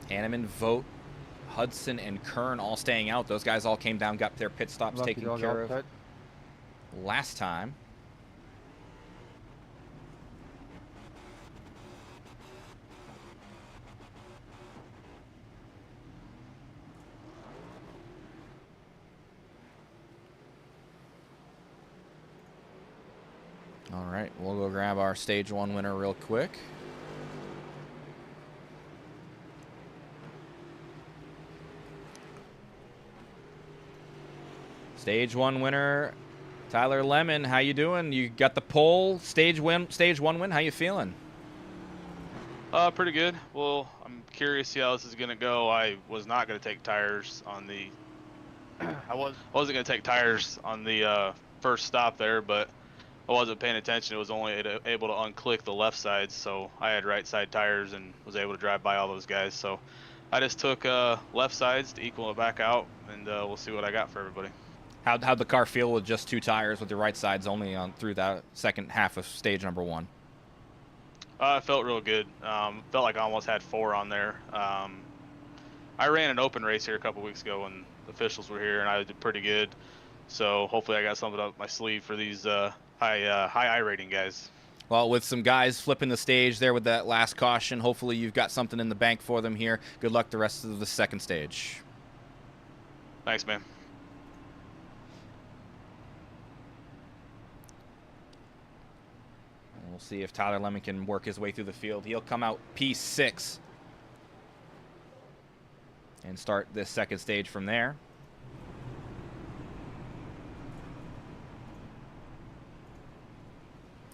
Hanneman, Vogt, Hudson, and Kern all staying out. Those guys all came down, got their pit stops Lucky taken dog care of outside. last time. All right, we'll go grab our stage 1 winner real quick. Stage 1 winner, Tyler Lemon. How you doing? You got the pole, stage 1 win. How you feeling? Pretty good. Well, I'm curious to see how this is gonna go. I was not gonna take tires on the. I wasn't gonna take tires on the first stop there, but I wasn't paying attention. It was only able to unclick the left side, so I had right side tires and was able to drive by all those guys. So I just took left sides to equal it back out, and we'll see what I got for everybody. How'd the car feel with just 2 tires with the right sides only on through that second half of stage number 1? It felt real good. Felt like I almost had 4 on there. I ran an open race here a couple weeks ago when the officials were here, and I did pretty good. So hopefully I got something up my sleeve for these high I rating guys. Well, with some guys flipping the stage there with that last caution, hopefully you've got something in the bank for them here. Good luck the rest of the second stage. Thanks, man. We'll see if Tyler Lemon can work his way through the field. He'll come out P6 and start this second stage from there.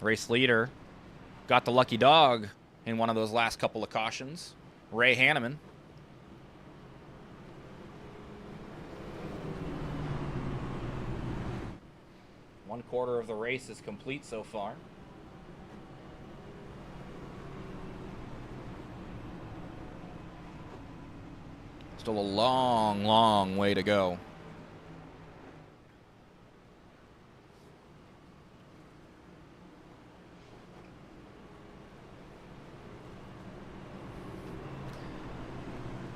Race leader got the lucky dog in one of those last couple of cautions. Ray Hanneman. One quarter of the race is complete so far. Still a long, long way to go.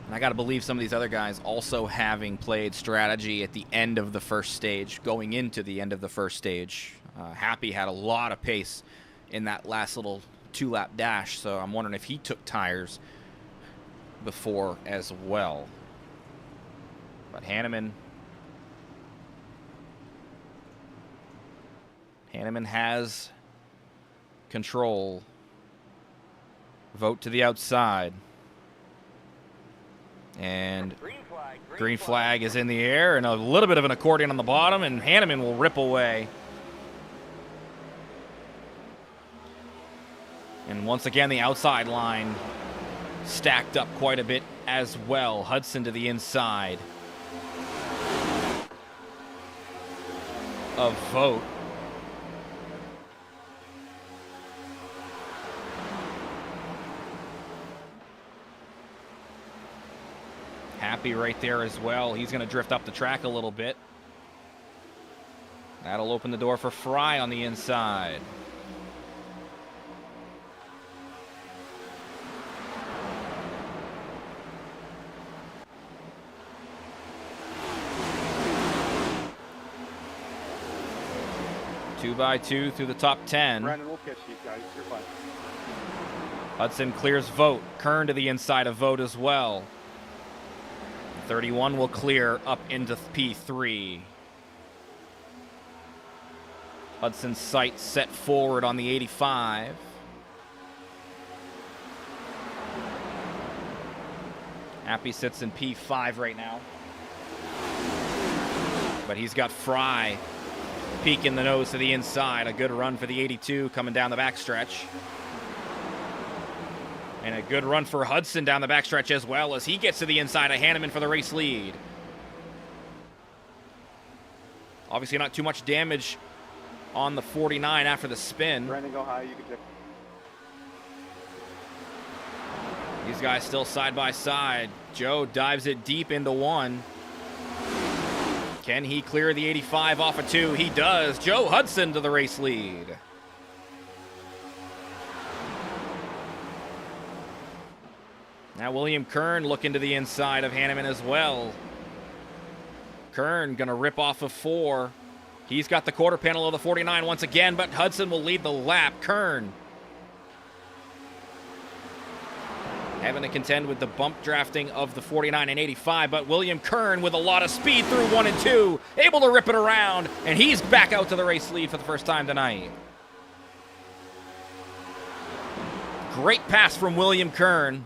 And I got to believe some of these other guys also having played strategy at the end of the first stage, going into the end of the first stage. Happy had a lot of pace in that last little 2-lap dash, so I'm wondering if he took tires before as well. But Hanneman has control. Vote to the outside. And green flag is in the air, and a little bit of an accordion on the bottom, and Hanneman will rip away. And once again, the outside line stacked up quite a bit as well. Hudson to the inside of Vogt. Happy right there as well. He's going to drift up the track a little bit. That'll open the door for Fry on the inside. Two by two through the top 10. Brandon, we'll catch these guys. You're fine. Hudson clears Vogt. Kern to the inside of Vogt as well. 31 will clear up into P3. Hudson's sight set forward on the 85. Happy sits in P5 right now. But he's got Fry peeking the nose to the inside. A good run for the 82 coming down the backstretch. And a good run for Hudson down the backstretch as well as he gets to the inside of Hanneman for the race lead. Obviously not too much damage on the 49 after the spin. Brandon, go high. You can check. These guys still side by side. Joe dives it deep into one. Can he clear the 85 off of 2? He does. Joe Hudson to the race lead. Now William Kern looking to the inside of Hanneman as well. Kern gonna rip off of 4. He's got the quarter panel of the 49 once again, but Hudson will lead the lap. Kern having to contend with the bump drafting of the 49 and 85, but William Kern with a lot of speed through 1 and 2, able to rip it around, and he's back out to the race lead for the first time tonight. Great pass from William Kern.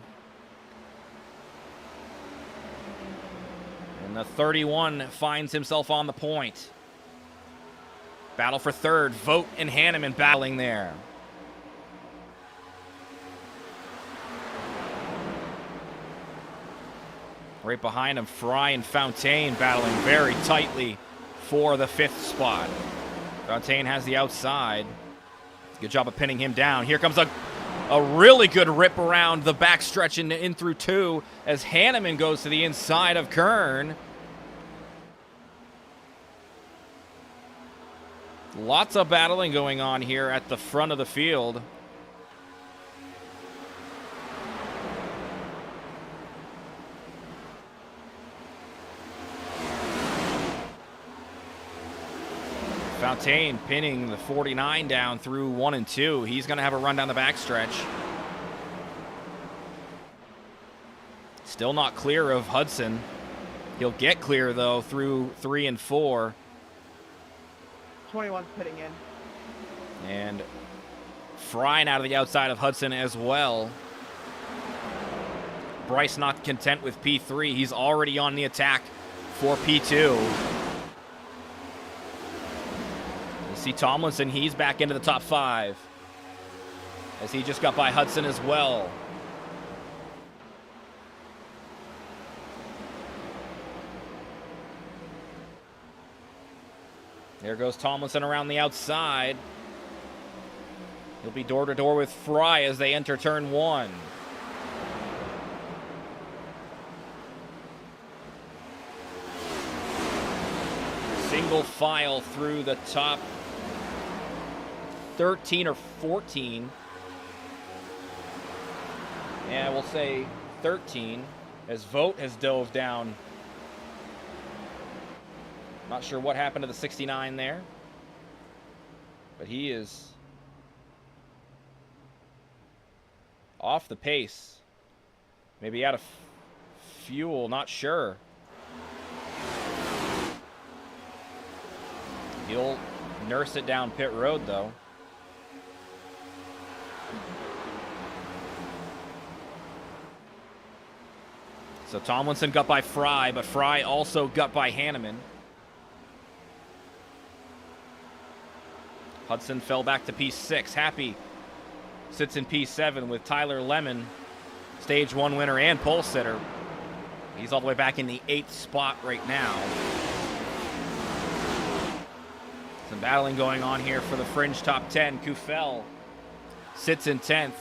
And the 31 finds himself on the point. Battle for third, Vogt and Hanneman battling there. Right behind him, Fry and Fontaine battling very tightly for the 5th spot. Fontaine has the outside. Good job of pinning him down. Here comes a really good rip around the backstretch in through 2 as Hanneman goes to the inside of Kern. Lots of battling going on here at the front of the field. Fontaine pinning the 49 down through 1 and 2. He's going to have a run down the backstretch. Still not clear of Hudson. He'll get clear, though, through 3 and 4. 21's pitting in. And Frying out of the outside of Hudson as well. Bryce not content with P3. He's already on the attack for P2. See Tomlinson, he's back into the top 5 as he just got by Hudson as well. There goes Tomlinson around the outside. He'll be door to door with Fry as they enter turn 1. Single file through the top 13 or 14. Yeah, we'll say 13 as Vogt has dove down. Not sure what happened to the 69 there, but he is off the pace. Maybe out of fuel, not sure. He'll nurse it down pit road, though. So Tomlinson got by Fry, but Fry also got by Hanneman. Hudson fell back to P6. Happy sits in P7 with Tyler Lemon, Stage 1 winner and pole sitter. He's all the way back in the 8th spot right now. Some battling going on here for the fringe top 10. Kufel sits in 10th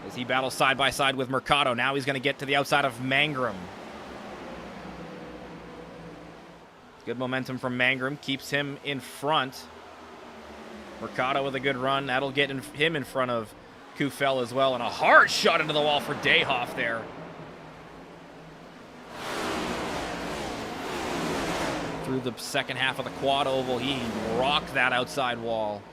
as he battles side by side with Mercado. Now he's going to get to the outside of Mangrum. Good momentum from Mangrum, keeps him in front. Mercado with a good run. That'll get him in front of Kufel as well. And a hard shot into the wall for Dayhoff there. Through the second half of the quad oval, he rocked that outside wall.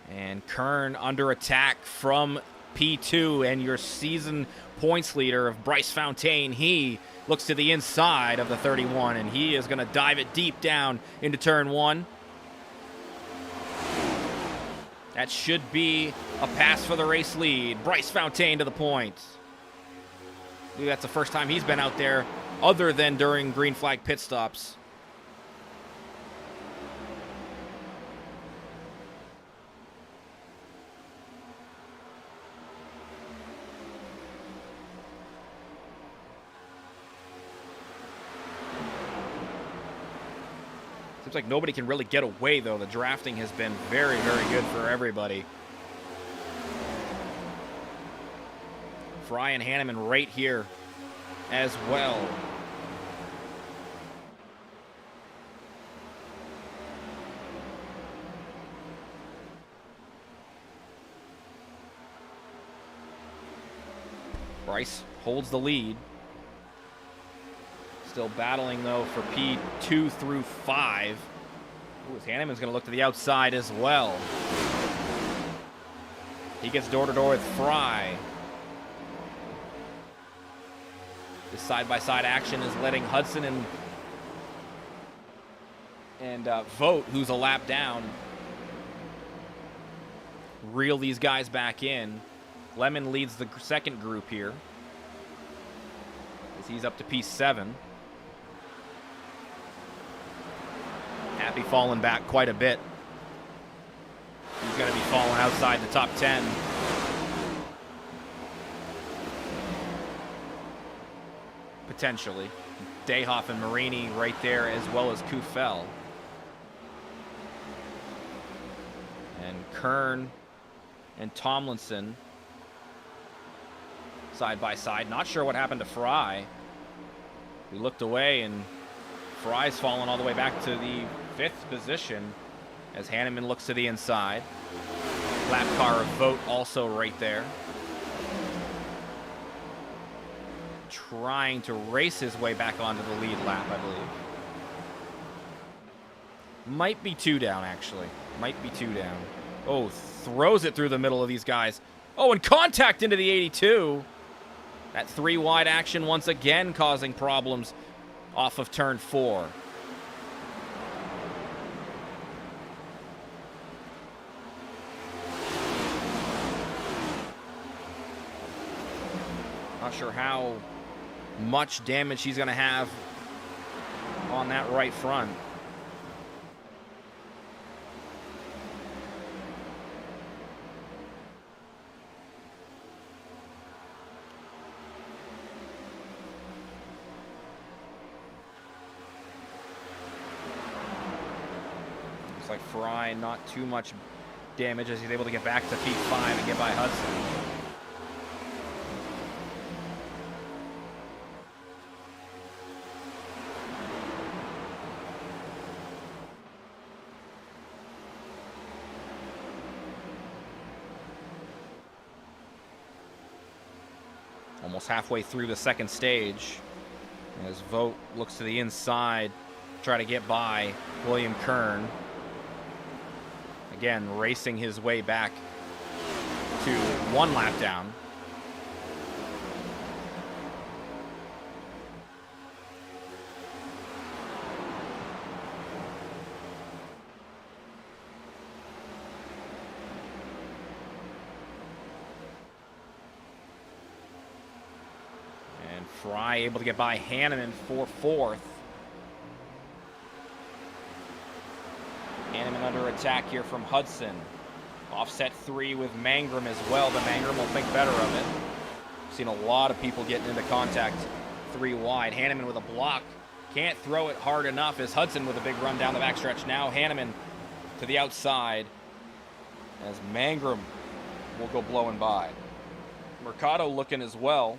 And Kern under attack from P2, and your season points leader of Bryce Fontaine. He looks to the inside of the 31, and he is going to dive it deep down into turn 1. That should be a pass for the race lead. Bryce Fontaine to the point. I believe that's the first time he's been out there other than during green flag pit stops. Seems like nobody can really get away, though. The drafting has been very, very good for everybody. Fry and Hanneman right here as well. Bryce holds the lead. Still battling, though, for P2 through 5. Ooh, Hanneman's going to look to the outside as well. He gets door-to-door with Fry. This side-by-side action is letting Hudson and Vogt, who's a lap down, reel these guys back in. Lemon leads the second group here, as he's up to P7. Happy falling back quite a bit. He's going to be falling outside the top 10. Potentially. Dayhoff and Marini right there, as well as Kufel. And Kern and Tomlinson side by side. Not sure what happened to Fry. We looked away, and Fry's fallen all the way back to the 5th position as Hanneman looks to the inside. Lap car of Vogt also right there. Trying to race his way back onto the lead lap, I believe. Might be 2 down, actually. Might be 2 down. Oh, throws it through the middle of these guys. Oh, and contact into the 82. That 3 wide action once again causing problems off of turn 4. Not sure how much damage he's going to have on that right front. Looks like Fry not too much damage as he's able to get back to P5 and get by Hudson. Almost halfway through the second stage as Vogt looks to the inside, try to get by William Kern. Again, racing his way back to 1 lap down. Fry able to get by Hanneman for 4th. Hanneman under attack here from Hudson. Offset 3 with Mangrum as well, but Mangrum will think better of it. Seen a lot of people getting into contact 3 wide. Hanneman with a block. Can't throw it hard enough as Hudson with a big run down the backstretch. Now Hanneman to the outside as Mangrum will go blowing by. Mercado looking as well.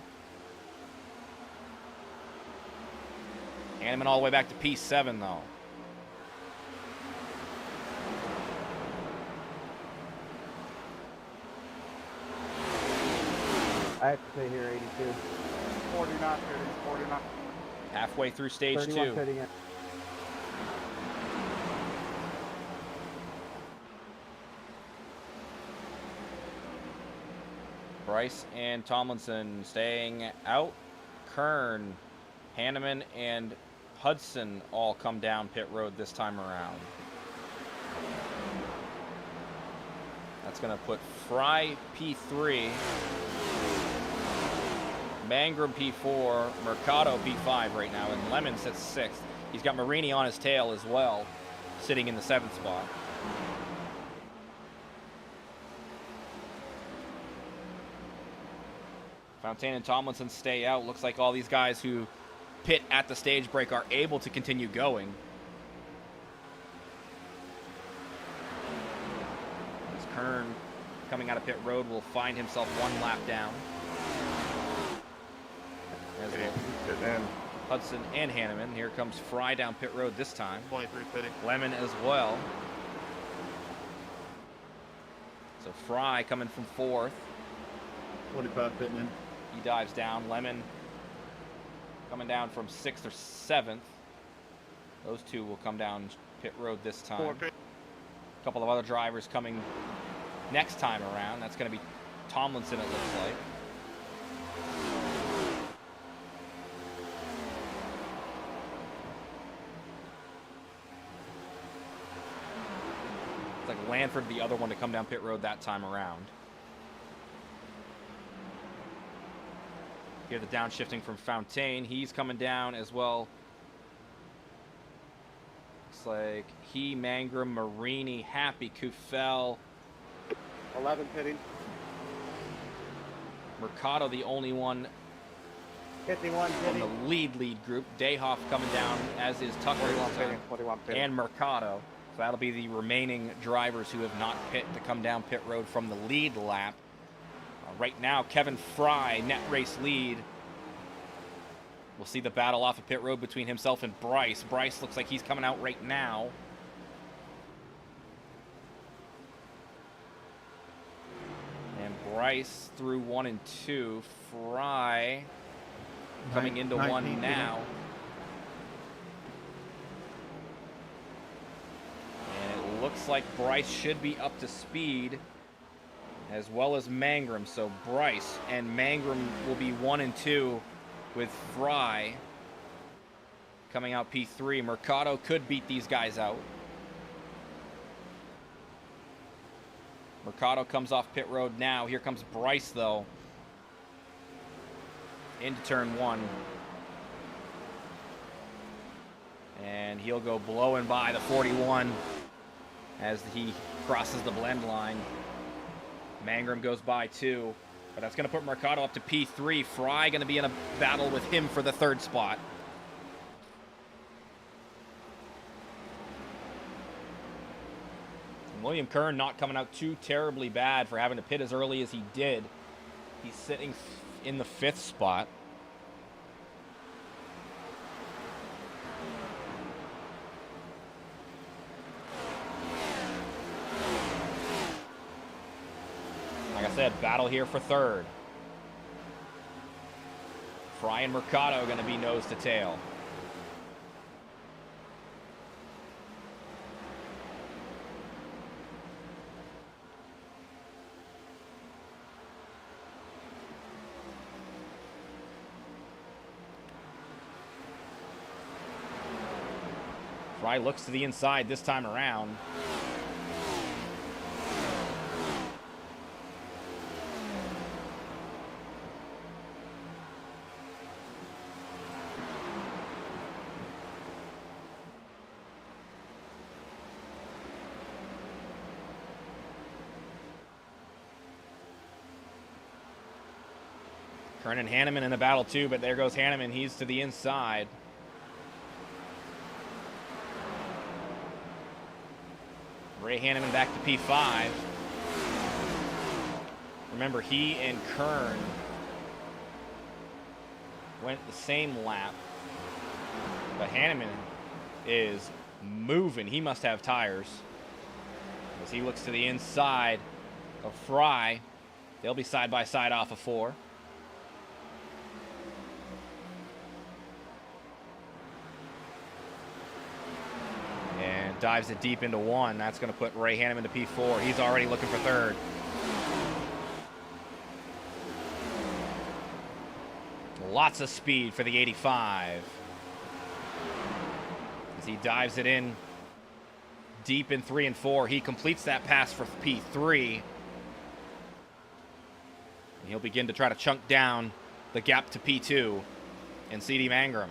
Hanneman all the way back to P7, though. I have to say here, 82. 49, 49. Halfway through stage 2. 31 in. Bryce and Tomlinson staying out. Kern Hanneman and Hudson all come down pit road this time around. That's going to put Fry P3, Mangrum P4, Mercado P5 right now, and Lemon sits 6th. He's got Marini on his tail as well, sitting in the 7th spot. Fontaine and Tomlinson stay out. Looks like all these guys who pit at the stage break are able to continue going. As Kern, coming out of pit road, will find himself 1 lap down. As well, Hudson and Hanneman. Here comes Fry down pit road this time. 23 pitting. Lemon as well. So Fry coming from 4th. 45 pitting in. He dives down. Lemon coming down from 6th or 7th. Those two will come down pit road this time. A couple of other drivers coming next time around. That's going to be Tomlinson, it looks like. It's like Lanford, the other one to come down pit road that time around. Here the downshifting from Fontaine. He's coming down as well. Looks like he, Mangrum, Marini, Happy, Kufel. 11 pitting. Mercado, the only one 51 from pitting. the lead group. Dayhoff coming down, as is Tucker 41 pitting. 41 pitting. and Mercado. So that'll be the remaining drivers who have not pit to come down pit road from the lead lap. Right now, Kevin Fry, net race lead. We'll see the battle off of pit road between himself and Bryce. Bryce looks like he's coming out right now. And Bryce through 1 and 2. Fry coming into 1 now. And it looks like Bryce should be up to speed, as well as Mangrum. So Bryce and Mangrum will be 1 and 2 with Fry coming out P3. Mercado could beat these guys out. Mercado comes off pit road now. Here comes Bryce, though, into turn 1. And he'll go blowing by the 41 as he crosses the blend line. Mangrum goes by 2, but that's going to put Mercado up to P3. Fry going to be in a battle with him for the 3rd spot. And William Kern not coming out too terribly bad for having to pit as early as he did. He's sitting in the 5th spot. Like I said, battle here for 3rd. Fry and Mercado are going to be nose to tail. Fry looks to the inside this time around. Kern and Hanneman in the battle too, but there goes Hanneman. He's to the inside. Ray Hanneman back to P5. Remember, he and Kern went the same lap, but Hanneman is moving. He must have tires as he looks to the inside of Fry. They'll be side by side off of 4. And dives it deep into 1. That's going to put Ray Hanneman to P4. He's already looking for 3rd. Lots of speed for the 85. As he dives it in deep in 3 and 4, he completes that pass for P3. And he'll begin to try to chunk down the gap to P2 and CD Mangrum.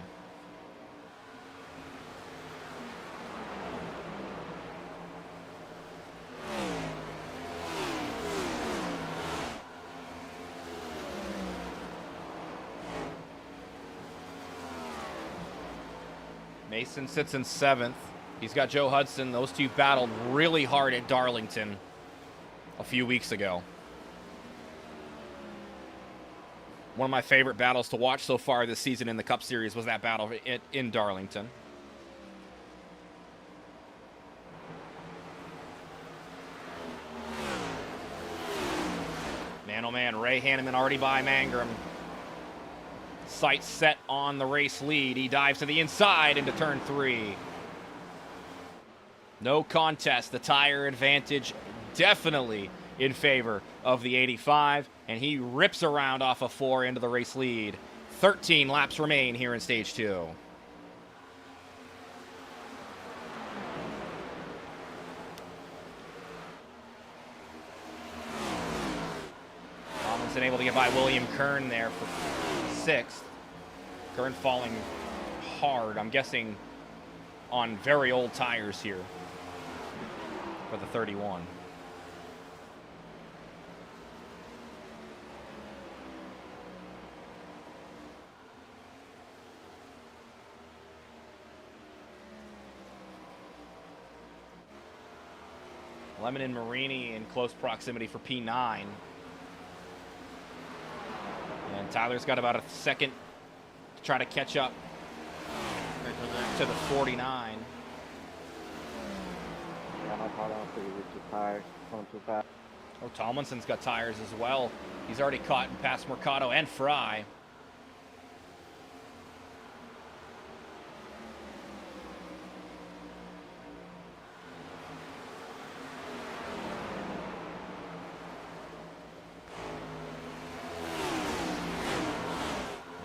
Mason sits in 7th. He's got Joe Hudson. Those two battled really hard at Darlington a few weeks ago. One of my favorite battles to watch so far this season in the Cup Series was that battle in Darlington. Man, oh man, Ray Hanneman already by Mangrum. Sights set on the race lead. He dives to the inside into turn 3. No contest. The tire advantage definitely in favor of the 85, and he rips around off of 4 into the race lead. 13 laps remain here in stage 2. Tomlinson able to get by William Kern there for 6th. Kern falling hard, I'm guessing on very old tires here for the 31. Lemon and Marini in close proximity for P9. And Tyler's got about a second to try to catch up to the 49. Yeah, no problem. So you get your tires going too fast. Oh, Tomlinson's got tires as well. He's already caught and passed Mercado and Fry.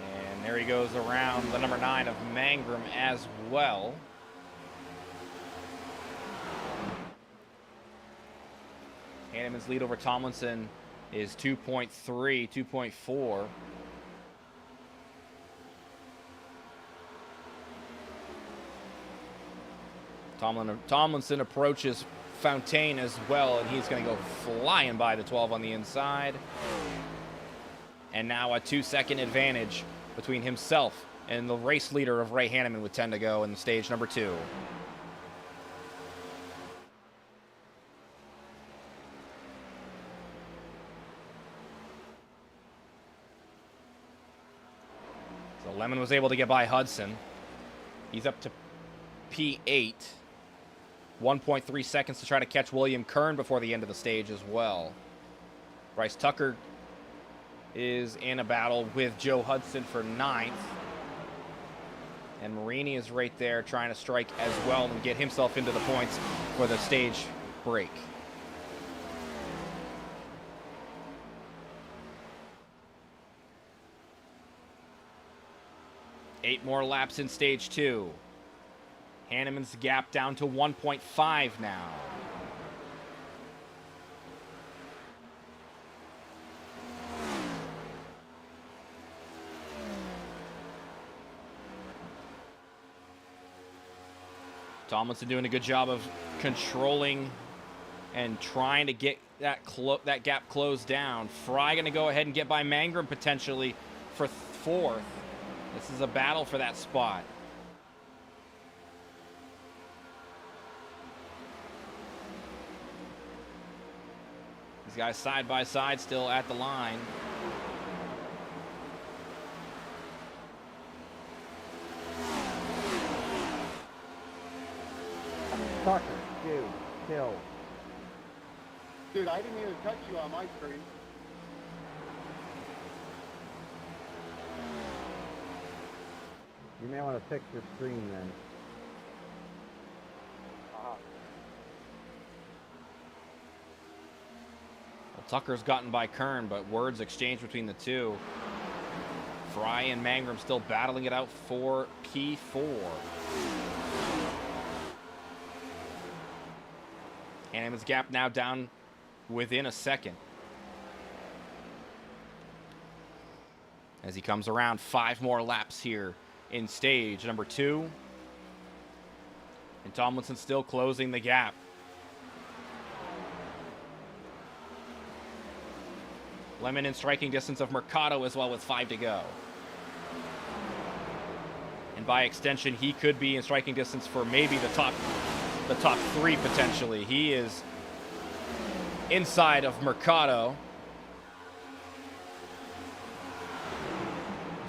And there he goes around the number 9 of Mangrum as well. Hanneman's lead over Tomlinson is 2.3, 2.4. Tomlinson approaches Fontaine as well, and he's going to go flying by the 12 on the inside. And now a 2-second advantage between himself and the race leader of Ray Hanneman with 10 to go in stage number 2. So Lemon was able to get by Hudson. He's up to P8. 1.3 seconds to try to catch William Kern before the end of the stage as well. Bryce Tucker is in a battle with Joe Hudson for 9th. And Marini is right there trying to strike as well and get himself into the points for the stage break. Eight more laps in stage 2. Hanneman's gap down to 1.5 now. Tomlinson doing a good job of controlling and trying to get that gap closed down. Fry going to go ahead and get by Mangrum potentially for 4th. This is a battle for that spot. These guys side by side still at the line. Tucker, dude, kill. Dude, I didn't even touch you on my screen. You may want to fix your screen then. Well, Tucker's gotten by Kern, but words exchanged between the two. Fry and Mangrum still battling it out for P4. Hanneman's gap now down within a second. As he comes around, 5 more laps here in stage number 2. And Tomlinson still closing the gap. Lemon in striking distance of Mercado as well with 5 to go. And by extension, he could be in striking distance for maybe the top 3 potentially. He is inside of Mercado.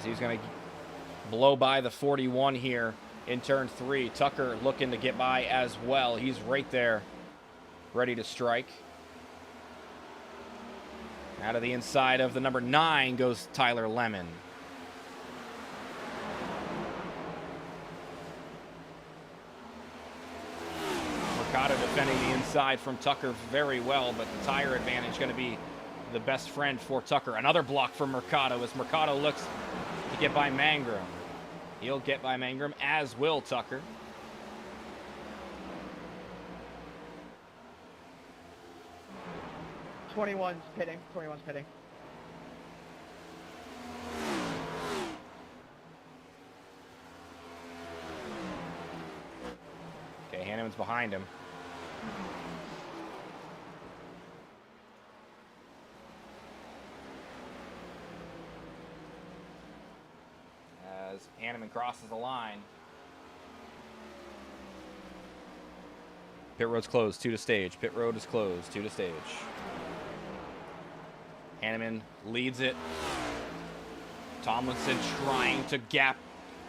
He's going to blow by the 41 here in turn 3. Tucker looking to get by as well. He's right there, ready to strike. Out of the inside of the number 9 goes Tyler Lemon. Mercado defending the inside from Tucker very well, but the tire advantage going to be the best friend for Tucker. Another block from Mercado as Mercado looks to get by Mangrum. He'll get by Mangrum, as will Tucker. '21's pitting. 21's pitting. Okay, Hanneman's behind him. As Hanneman crosses the line. Pit road's closed, 2 to stage. Pit road is closed, 2 to stage. Hanneman leads it. Tomlinson trying to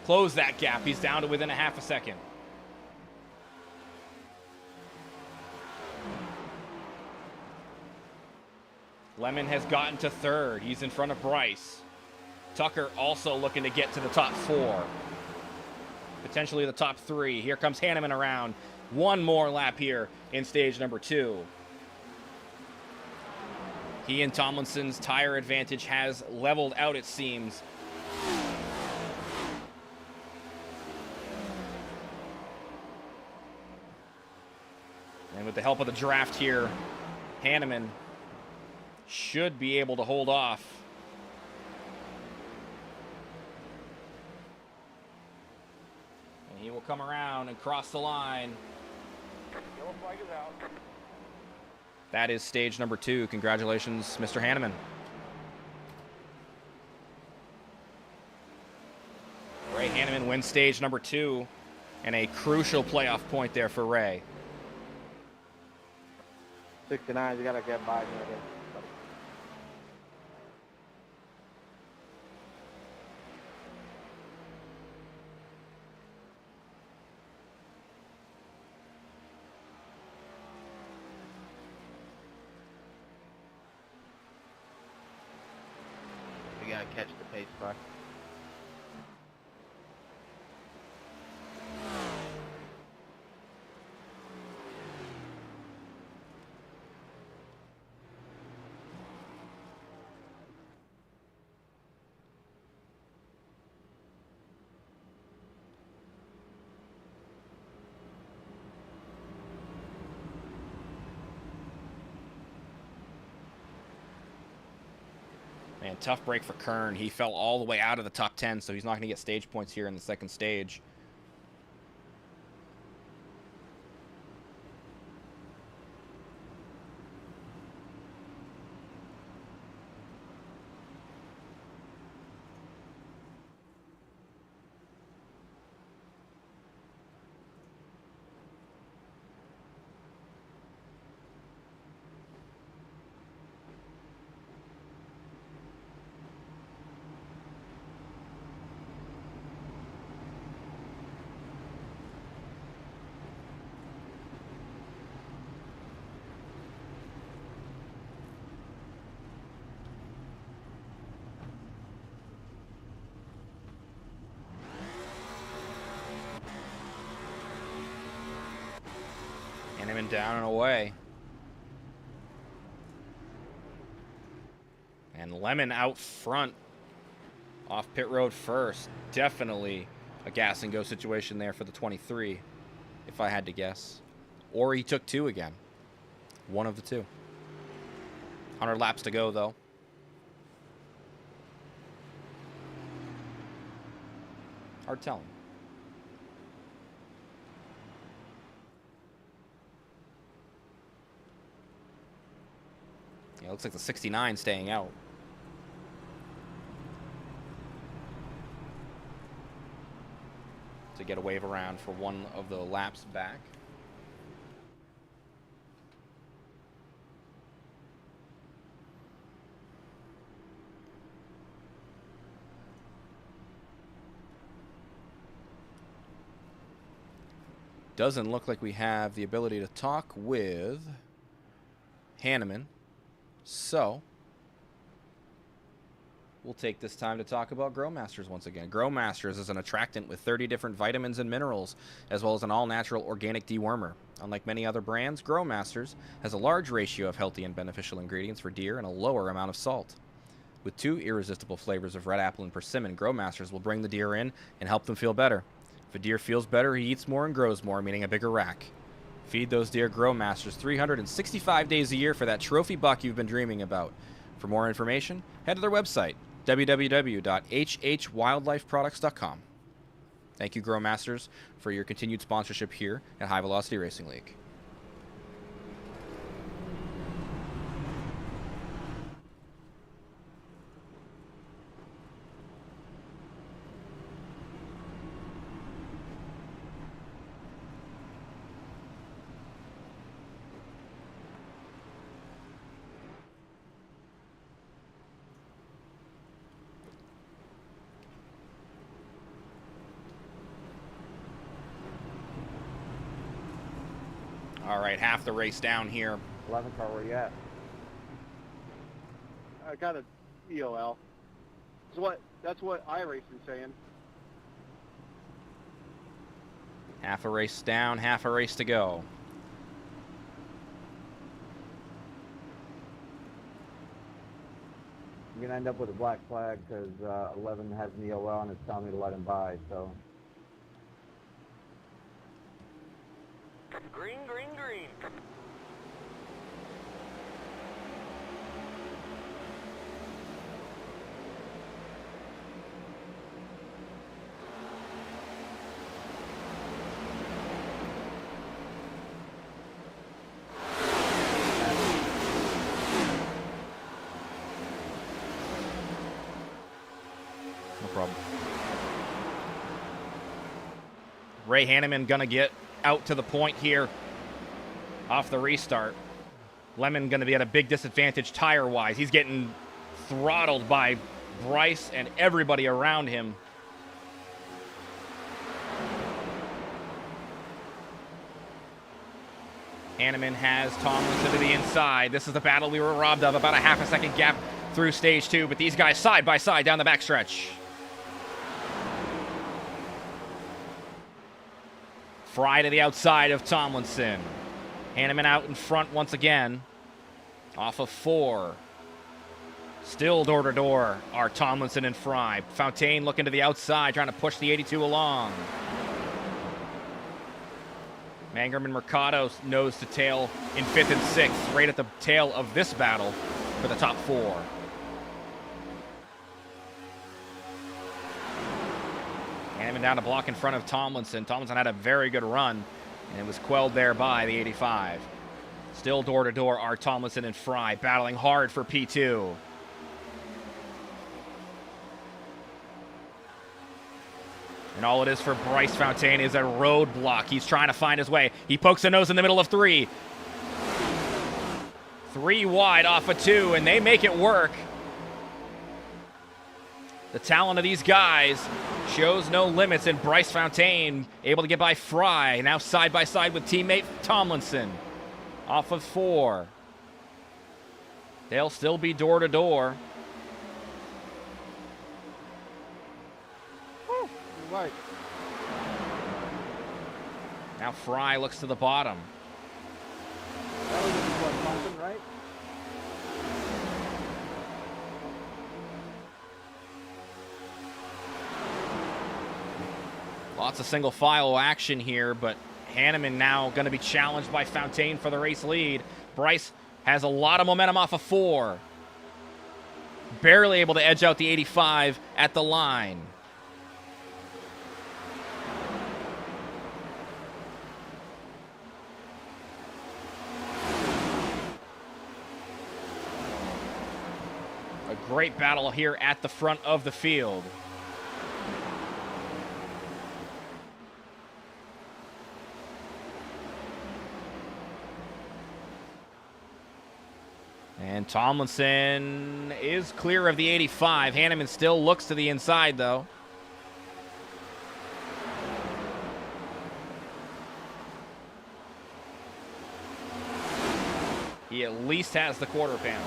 close that gap. He's down to within a half a second. Lemon has gotten to 3rd. He's in front of Bryce. Tucker also looking to get to the top 4. Potentially the top 3. Here comes Hanneman around. 1 more lap here in stage number 2. He and Tomlinson's tire advantage has leveled out, it seems. And with the help of the draft here, Hanneman should be able to hold off. And he will come around and cross the line. Yellow flag is out. That is stage number 2. Congratulations, Mr. Hanneman. Ray Hanneman wins stage number 2, and a crucial playoff point there for Ray. 69, you gotta get by me again. We gotta catch the pace car. Man, tough break for Kern. He fell all the way out of the top 10, so he's not going to get stage points here in the second stage. Hanneman down and away. And Lemon out front. Off pit road first. Definitely a gas and go situation there for the 23, if I had to guess. Or he took 2 again. One of the 2. 100 laps to go, though. Hard telling. Yeah, looks like the 69 staying out. To get a wave around for one of the laps back. Doesn't look like we have the ability to talk with Hanneman. So, we'll take this time to talk about Growmasters once again. Growmasters is an attractant with 30 different vitamins and minerals, as well as an all-natural organic dewormer. Unlike many other brands, Growmasters has a large ratio of healthy and beneficial ingredients for deer and a lower amount of salt. With 2 irresistible flavors of red apple and persimmon, Growmasters will bring the deer in and help them feel better. If a deer feels better, he eats more and grows more, meaning a bigger rack. Feed those deer Growmasters 365 days a year for that trophy buck you've been dreaming about. For more information, head to their website, www.hhwildlifeproducts.com. Thank you, Growmasters, for your continued sponsorship here at High Velocity Racing League. All right, half the race down here. 11 car, where you at? I got a EOL. That's what iRacing's saying. Half a race down, half a race to go. I'm going to end up with a black flag because 11 has an EOL and it's telling me to let him by, so. Green, green, green. No problem. Ray Hanneman gonna get out to the point here off the restart. Lemon gonna be at a big disadvantage tire-wise. He's getting throttled by Bryce and everybody around him. Hanneman has Tomlinson to the inside. This is the battle we were robbed of. About a half a second gap through stage 2, but these guys side by side down the backstretch. Fry to the outside of Tomlinson. Hanneman out in front once again. Off of 4. Still door to door are Tomlinson and Fry. Fontaine looking to the outside, trying to push the 82 along. Mangrum and Mercado nose to tail in 5th and 6th, right at the tail of this battle for the top 4. Hanneman down a block in front of Tomlinson. Tomlinson had a very good run, and it was quelled there by the 85. Still door to door are Tomlinson and Fry, battling hard for P2. And all it is for Bryce Fontaine is a roadblock. He's trying to find his way. He pokes a nose in the middle of 3. 3 wide off of 2, and they make it work. The talent of these guys shows no limits, and Bryce Fontaine able to get by Fry. Now side by side with teammate Tomlinson. Off of 4. They'll still be door to door. Right. Now Fry looks to the bottom. That was what, Thompson, right? Lots of single file action here, but Hanneman now going to be challenged by Fontaine for the race lead. Bryce has a lot of momentum off of 4. Barely able to edge out the 85 at the line. A great battle here at the front of the field. And Tomlinson is clear of the 85. Hanneman still looks to the inside, though. He at least has the quarter panel.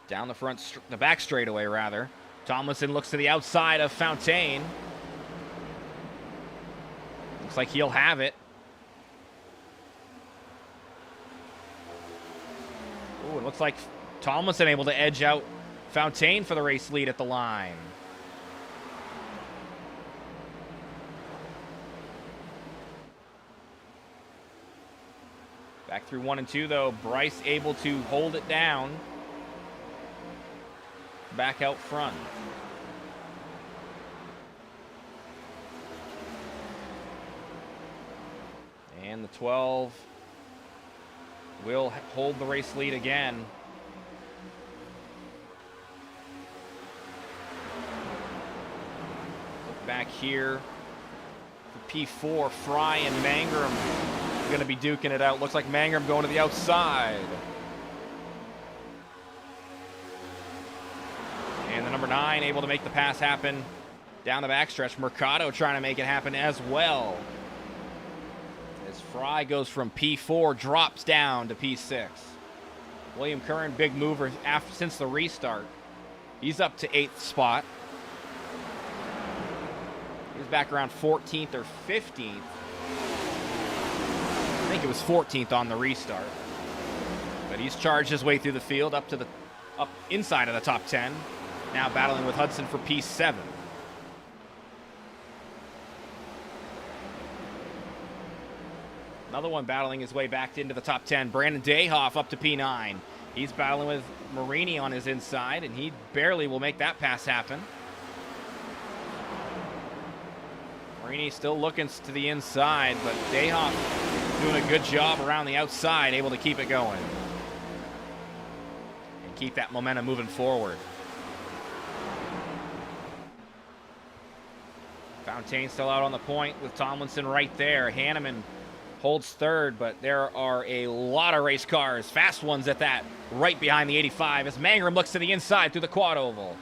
Down the front, the back straightaway, rather. Tomlinson looks to the outside of Fontaine. Looks like he'll have it. Ooh, it looks like Tomlinson able to edge out Fontaine for the race lead at the line. Back through 1 and 2, though. Bryce able to hold it down. Back out front. And the 12 will hold the race lead again. Look back here for P4. Fry and Mangrum going to be duking it out. Looks like Mangrum going to the outside. And the number 9 able to make the pass happen down the backstretch. Mercado trying to make it happen as well. As Fry goes from P4, drops down to P6. William Curran, big mover since the restart. He's up to 8th spot. He's back around 14th or 15th. I think it was 14th on the restart. But he's charged his way through the field up inside of the top 10. Now battling with Hudson for P7. Another one battling his way back into the top 10. Brandon Dayhoff up to P9. He's battling with Marini on his inside, and he barely will make that pass happen. Marini still looking to the inside, but Dayhoff doing a good job around the outside, able to keep it going. And keep that momentum moving forward. Fontaine still out on the point with Tomlinson right there. Hanneman holds third, but there are a lot of race cars, fast ones at that, right behind the 85 as Mangrum looks to the inside through the quad oval.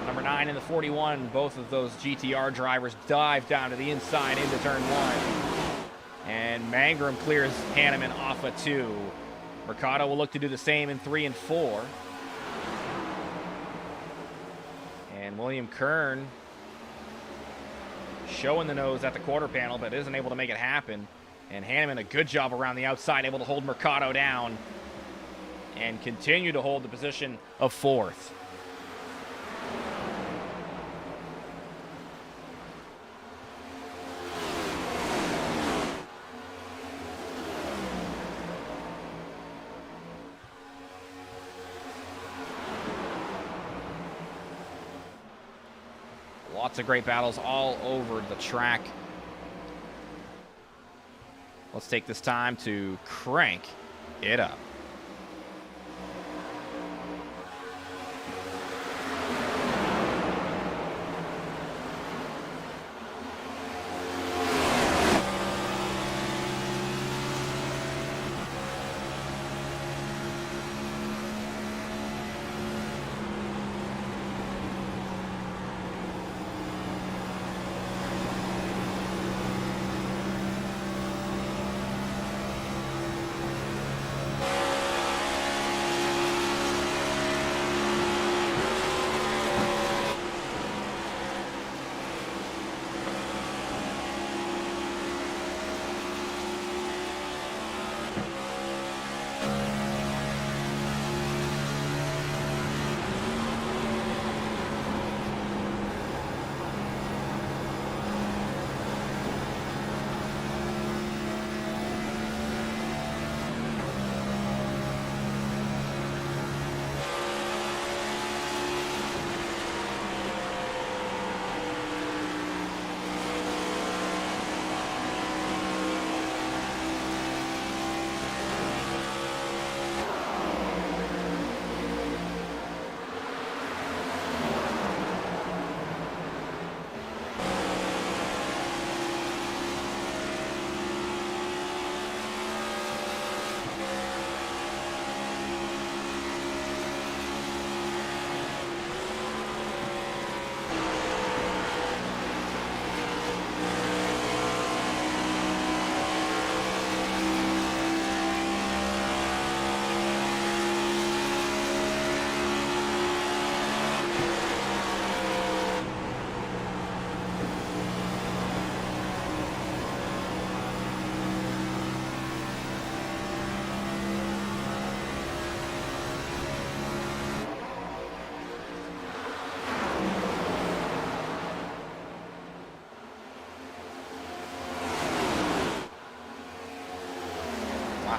Number 9 and the 41, both of those GTR drivers dive down to the inside into turn 1. And Mangrum clears Hanneman off a 2. Mercado will look to do the same in 3 and 4. And William Kern showing the nose at the quarter panel, but isn't able to make it happen. And Hanneman, a good job around the outside, able to hold Mercado down and continue to hold the position of 4th. Lots of great battles all over the track. Let's take this time to crank it up.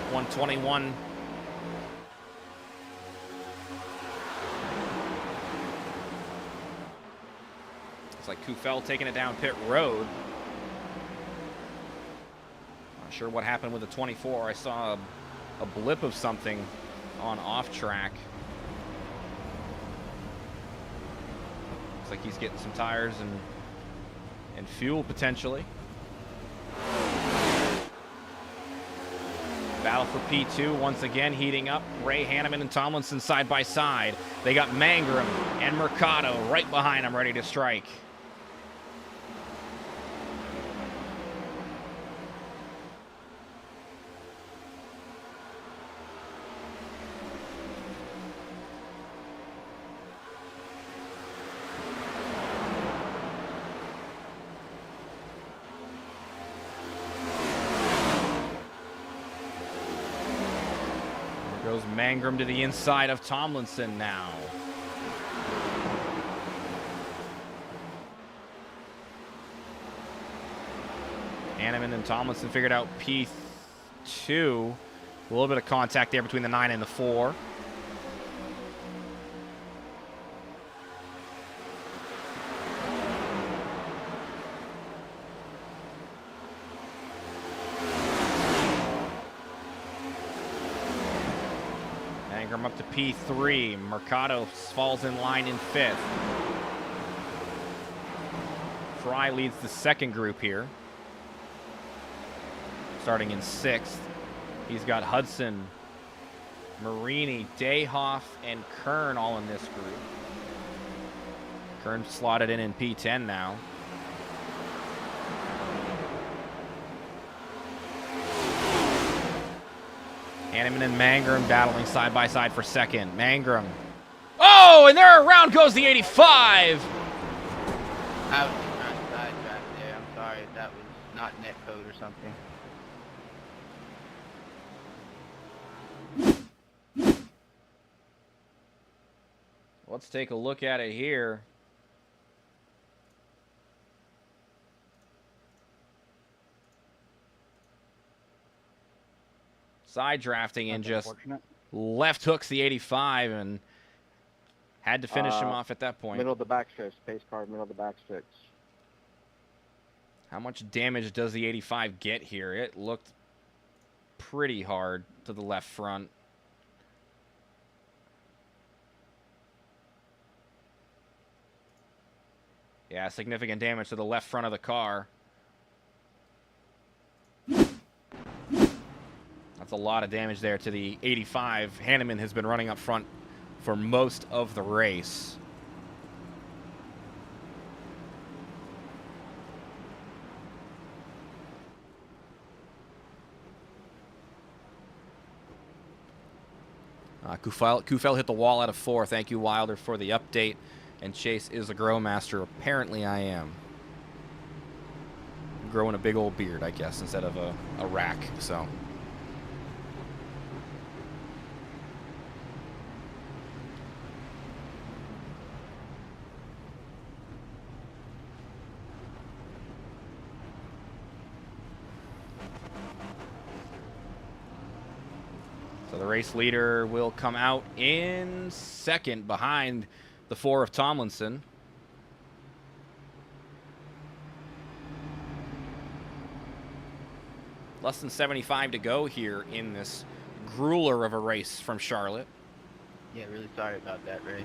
Lap 121. It's like Kufel taking it down pit road. Not sure what happened with the 24. I saw a blip of something on off track. Looks like he's getting some tires and fuel potentially. Battle for P2 once again heating up. Ray Hanneman and Tomlinson side by side. They got Mangrum and Mercado right behind them ready to strike. Goes Mangrum to the inside of Tomlinson now. Hanneman and Tomlinson figured out P2. A little bit of contact there between the 9 and the 4. Up to P3. Mercado falls in line in 5th. Fry leads the second group here. Starting in 6th. He's got Hudson, Marini, Dayhoff, and Kern all in this group. Kern slotted in P10 now. Hanneman and Mangrum battling side by side for second. Mangrum. Oh, and there around goes the 85. I was just trying to sidetrack there. I'm sorry if that was not net code or something. Let's take a look at it here. Side drafting and just left hooks the 85 and had to finish him off at that point. Middle of the backstretch, pace car, middle of the backstretch. How much damage does the 85 get here? It looked pretty hard to the left front. Yeah, significant damage to the left front of the car. That's a lot of damage there to the 85. Hanneman has been running up front for most of the race. Kufel hit the wall out of 4. Thank you, Wilder, for the update. And Chase is a grow master. Apparently I am. Growing a big old beard, I guess, instead of a rack, so. So the race leader will come out in second behind the 4 of Tomlinson. Less than 75 to go here in this grueler of a race from Charlotte. Yeah, really sorry about that, Ray.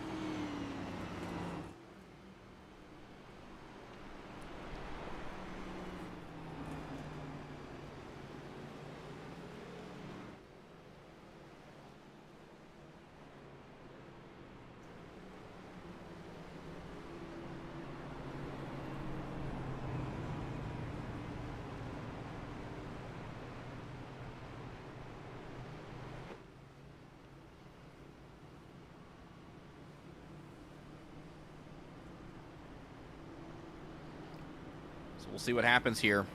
We'll see what happens here.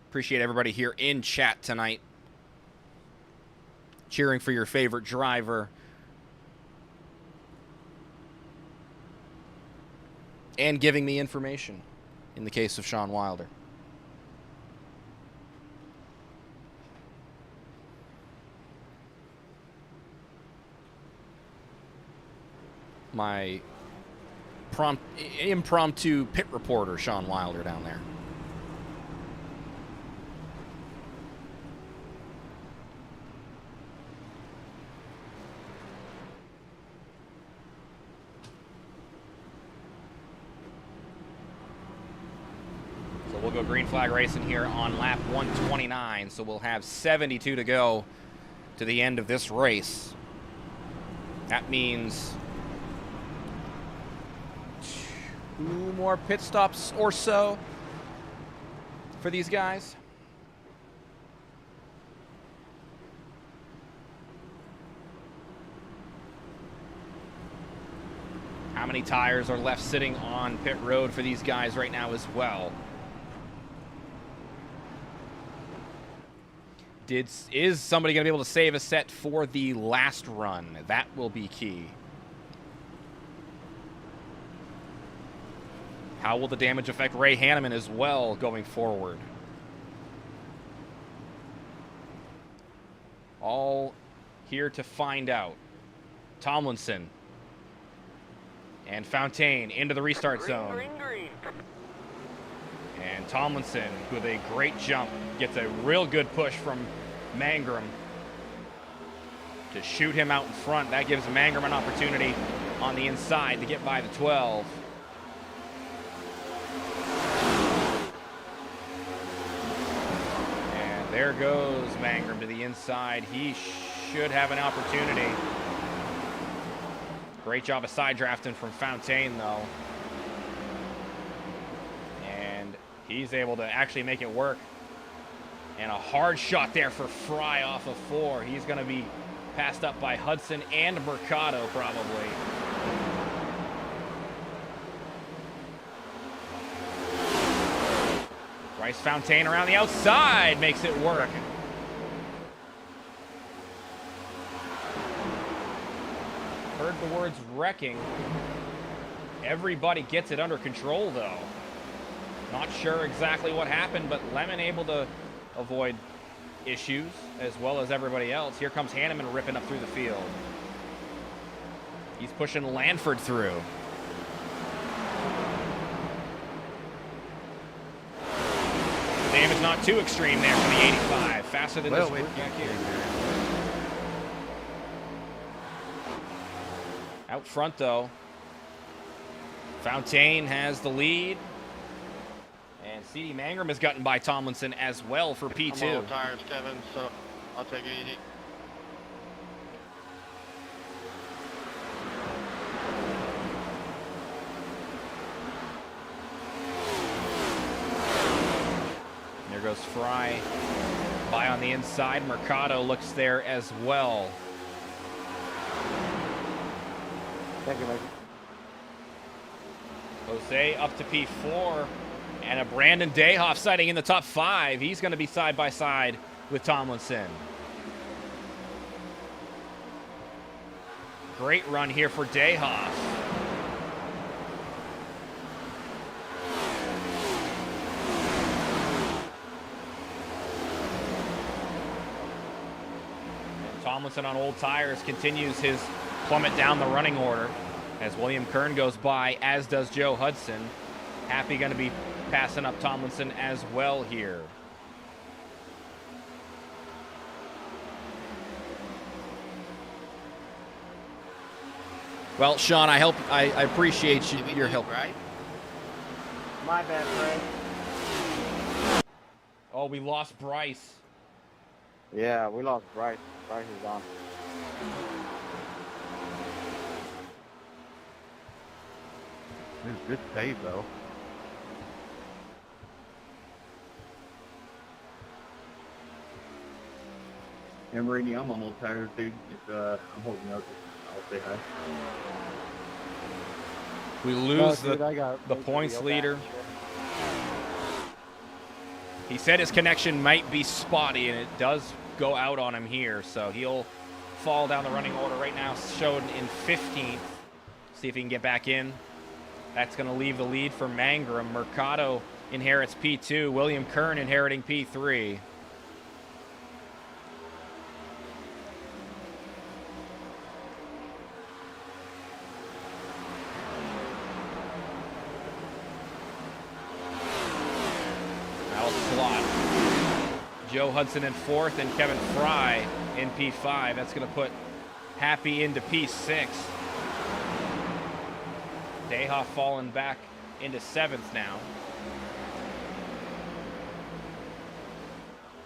Appreciate everybody here in chat tonight, cheering for your favorite driver. and giving me information in the case of Sean Wilder. My impromptu pit reporter, Sean Wilder, down there. So we'll go green flag racing here on lap 129. So we'll have 72 to go to the end of this race. That means 2 more pit stops or so for these guys. How many tires are left sitting on pit road for these guys right now as well? Is somebody going to be able to save a set for the last run? That will be key. How will the damage affect Ray Hanneman as well going forward? All here to find out. Tomlinson and Fontaine into the restart zone. Green, green. And Tomlinson, with a great jump, gets a real good push from Mangrum to shoot him out in front. That gives Mangrum an opportunity on the inside to get by the 12. And there goes Mangrum to the inside. He should have an opportunity. Great job of side drafting from Fontaine, though. And he's able to actually make it work. And a hard shot there for Fry off of 4. He's going to be passed up by Hudson and Mercado, probably. Bryce Fontaine around the outside makes it work. Heard the words wrecking. Everybody gets it under control, though. Not sure exactly what happened, but Lemon able to avoid issues as well as everybody else. Here comes Hanneman ripping up through the field. He's pushing Lanford through. Damage not too extreme there for the 85. Faster than this group back here. Out front, though, Fontaine has the lead. And C.D. Mangrum has gotten by Tomlinson as well for P2. I'm on tires, Kevin, so I'll take it easy. There goes Fry by on the inside. Mercado looks there as well. Thank you, mate. Jose up to P4. And a Brandon Dayhoff sighting in the top 5. He's going to be side by side with Tomlinson. Great run here for Dayhoff. And Tomlinson on old tires continues his plummet down the running order as William Kern goes by, as does Joe Hudson. Happy going to be passing up Tomlinson as well here. Well, Sean, I appreciate your help. Right? My bad, Fred. Oh, we lost Bryce. Yeah, we lost Bryce. Bryce is gone. This is good save, though. And Rainey, I'm on old tires, dude. I'm holding up. I'll say hi. We lose No, dude, the points leader. He said his connection might be spotty, and it does go out on him here, so he'll fall down the running order right now, showed in 15th. See if he can get back in. That's going to leave the lead for Mangrum. Mercado inherits P2. William Kern inheriting P3. Joe Hudson in 4th and Kevin Fry in P5. That's going to put Happy into P6. Dayhoff falling back into 7th now.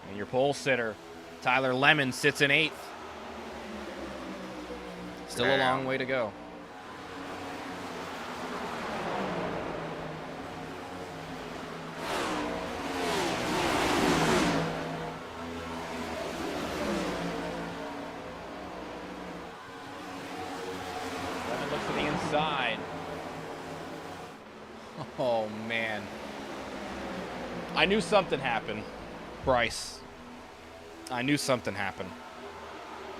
And your pole sitter, Tyler Lemon, sits in 8th. Still a long way to go. Oh, man. I knew something happened, Bryce. I knew something happened.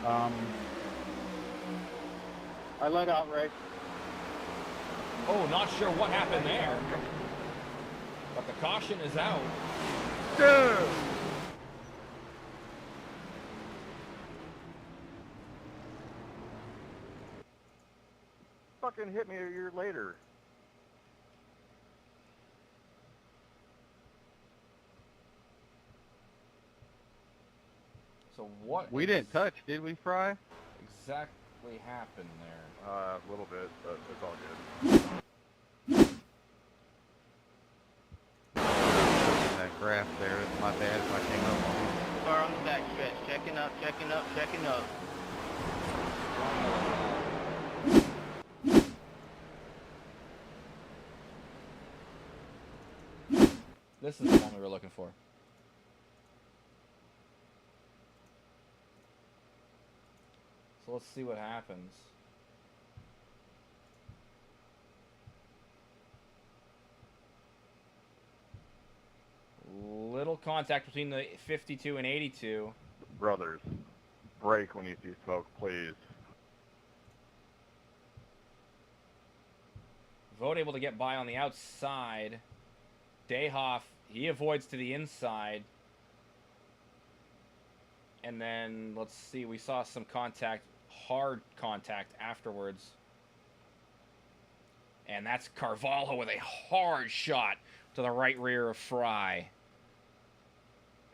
I let out Ray. Oh, not sure what happened there. But the caution is out. Dude! Fucking hit me a year later. So what? We didn't touch, did we, Fry? Exactly happened there. A little bit, but it's all good. That graph there, it's my bad if I came up on you. Car on the back stretch, checking up, checking up, checking up. This is the one we were looking for. So let's see what happens. Little contact between the 52 and 82. Brothers, brake when you see smoke, please. Vogt able to get by on the outside. Dayhoff, he avoids to the inside. And then, let's see, we saw some contact, hard contact afterwards. And that's Carvalho with a hard shot to the right rear of Fry.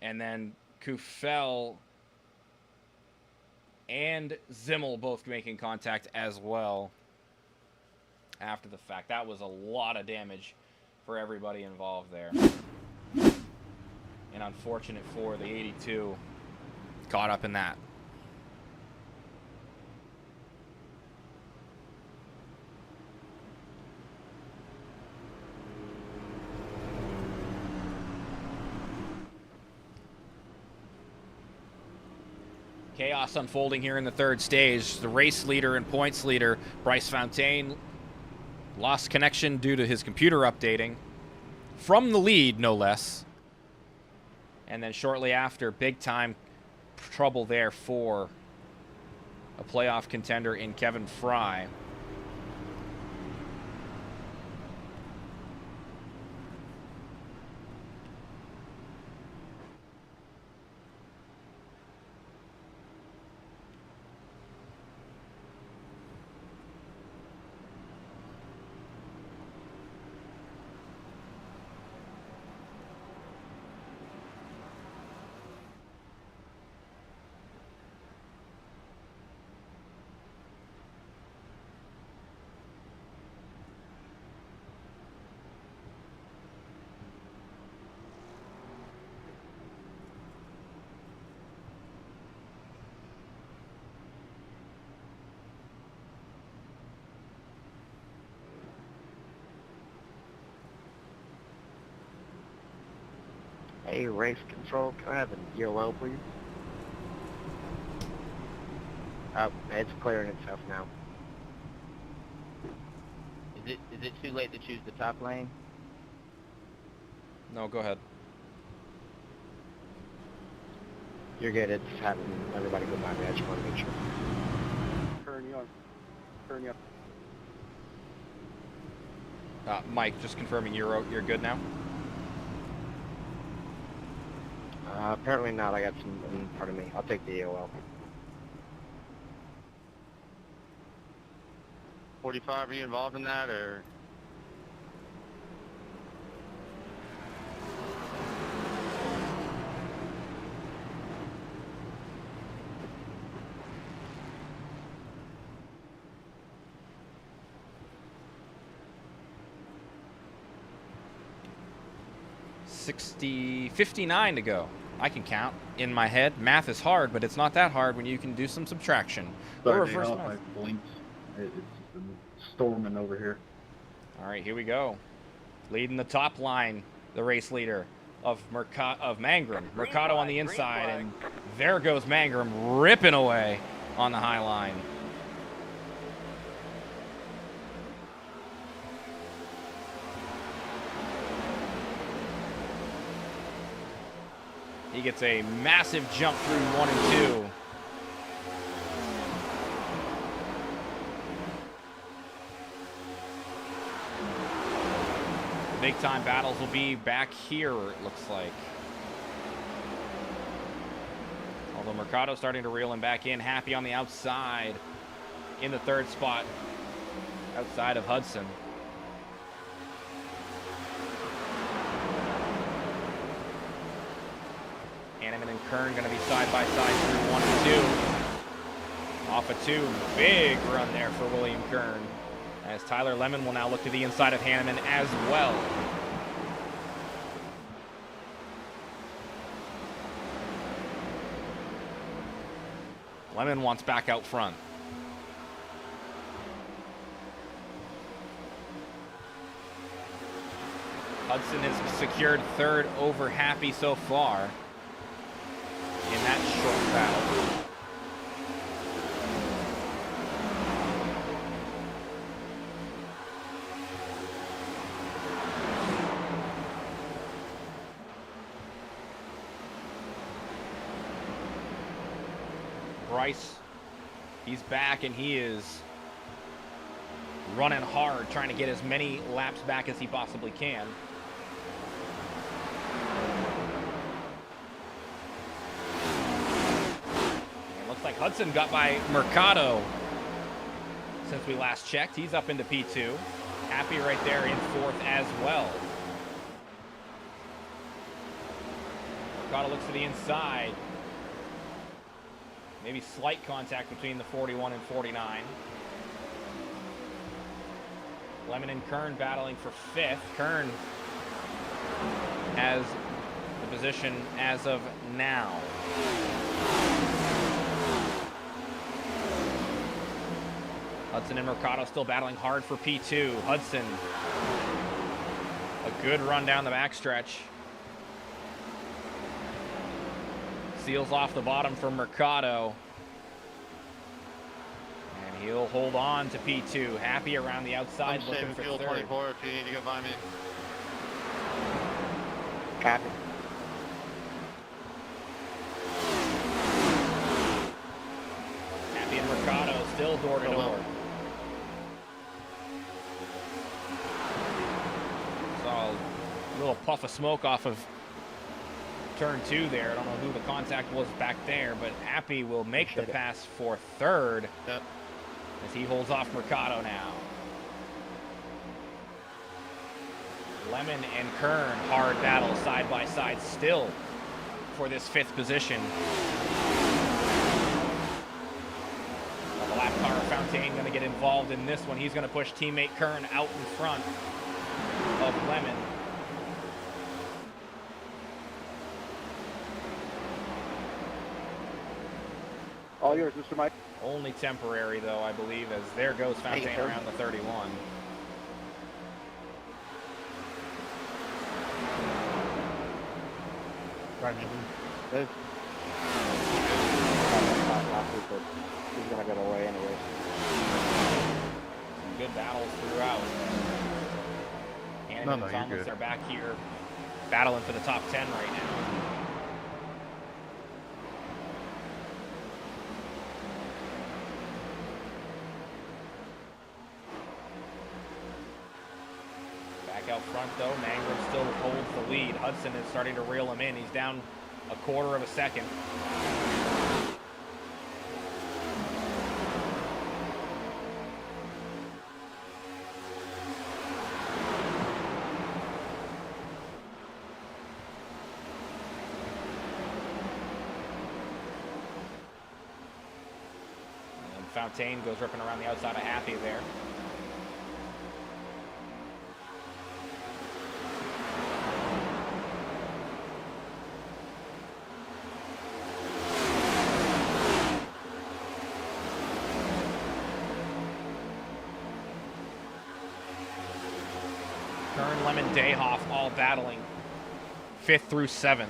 And then Kufel and Zimmel both making contact as well after the fact. That was a lot of damage for everybody involved there. And unfortunate for the 82 caught up in that. Chaos unfolding here in the third stage. The race leader and points leader, Bryce Fontaine, lost connection due to his computer updating. From the lead, no less. And then shortly after, big time trouble there for a playoff contender in Kevin Fry. Hey, race control, can I have a yellow, please? Oh, it's clearing itself now. Is it too late to choose the top lane? No, go ahead. You're good, it's having everybody go by me, I just want to make sure. Turn you on. Turn you up. Mike, just confirming you're good now. Apparently not. I got some in front of me. I'll take the AOL. 45, are you involved in that, or? $60, $59 to go. I can count in my head. Math is hard, but it's not that hard when you can do some subtraction. Or Sorry, reverse Dale, math. I blinked. It's just been storming over here. All right, here we go. Leading the top line, the race leader of Mangrum. Mercado on the inside, and there goes Mangrum ripping away on the high line. He gets a massive jump through 1 and 2. Big time battles will be back here, it looks like. Although Mercado starting to reel him back in. Happy on the outside in the 3rd spot outside of Hudson. Hanneman and Kern going to be side by side through 1 and 2. Off of 2, big run there for William Kern. As Tyler Lemon will now look to the inside of Hanneman as well. Lemon wants back out front. Hudson has secured 3rd over Happy so far in that short battle. Bryce, he's back and he is running hard, trying to get as many laps back as he possibly can. And it looks like Hudson got by Mercado since we last checked. He's up into P2. Happy right there in 4th as well. Mercado looks to the inside. Maybe slight contact between the 41 and 49. Lemon and Kern battling for 5th. Kern has the position as of now. Hudson and Mercado still battling hard for P2. Hudson, a good run down the backstretch. Seals off the bottom for Mercado. And he'll hold on to P2. Happy around the outside, looking for 3rd. 24 if you need to go find me. Copy. Happy and Mercado still door to door. Saw a little puff of smoke off of turn 2 there. I don't know who the contact was back there, but Happy will make the pass for 3rd as he holds off Mercado now. Lemon and Kern, hard battle side by side still for this 5th position. The lap car Fontaine going to get involved in this one. He's going to push teammate Kern out in front of Lemon. All yours, Mr. Mike. Only temporary, though, I believe, as there goes Fontaine around the 31. Right, He's gonna get away anyway. Some good battles throughout. Hanneman and Thomas are back here battling for the top 10 right now. out front, though. Mangrum still holds the lead. Hudson is starting to reel him in. He's down a quarter of a second. Fontaine goes ripping around the outside of Happy there. Kern, Lemon, Dayhoff all battling 5th through 7th.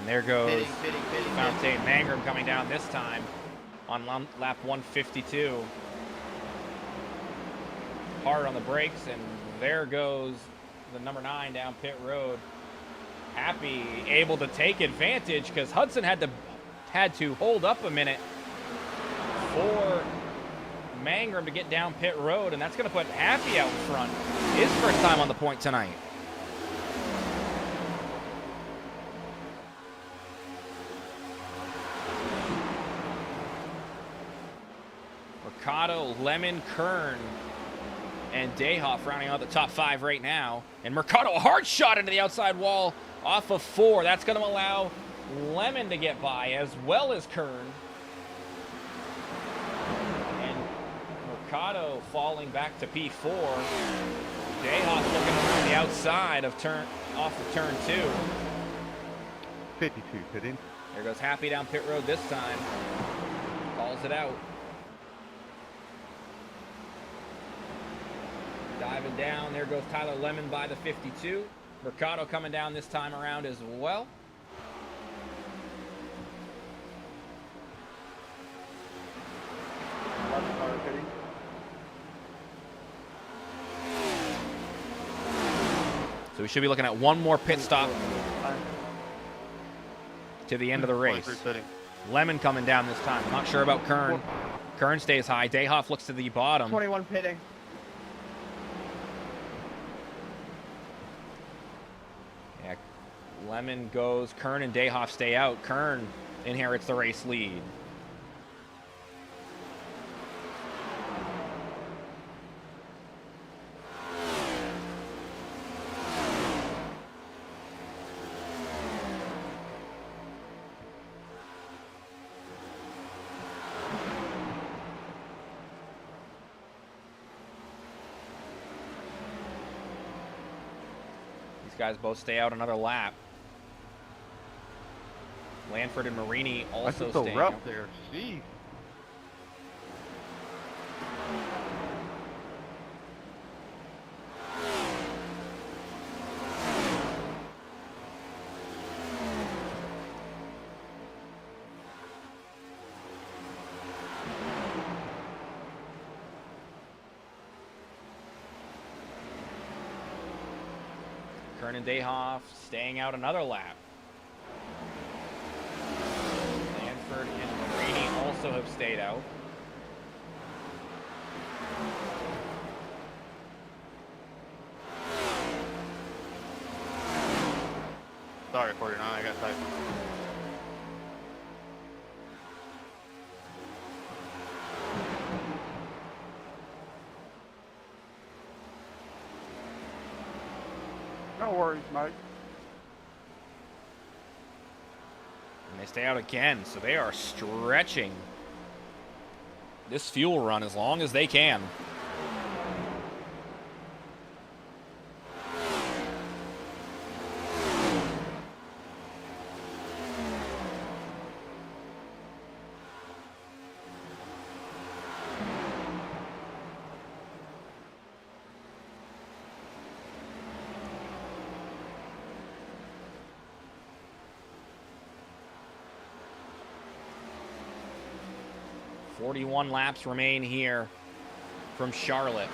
There goes Fontaine. Mangrum coming down this time on lap 152. Hard on the brakes, and there goes the number 9 down pit road. Happy able to take advantage because Hudson had to hold up a minute for Mangrum to get down pit road, and that's going to put Happy out in front. His first time on the point tonight. Mercado, Lemon, Kern, and Dayhoff rounding out the top 5 right now. And Mercado, a hard shot into the outside wall off of 4. That's going to allow Lemon to get by as well as Kern. And Mercado falling back to P4. Dayhoff looking around the outside of off of turn 2. 52 pitting. There goes Happy down pit road this time. Calls it out. Diving down, there goes Tyler Lemon by the 52. Mercado coming down this time around as well. So we should be looking at one more pit stop to the end of the race. Lemon coming down this time. Not sure about Kern. Kern stays high. Dayhoff looks to the bottom. 21 pitting. Yeah, Lemon goes. Kern and Dayhoff stay out. Kern inherits the race lead. Guys both stay out another lap. Lanford and Marini also staying out. There. Jeez. Kern and Dayhoff staying out another lap. Lanford and Marini also have stayed out. Sorry, 49, I got typed. No worries, mate. And they stay out again, so they are stretching this fuel run as long as they can. 41 laps remain here from Charlotte.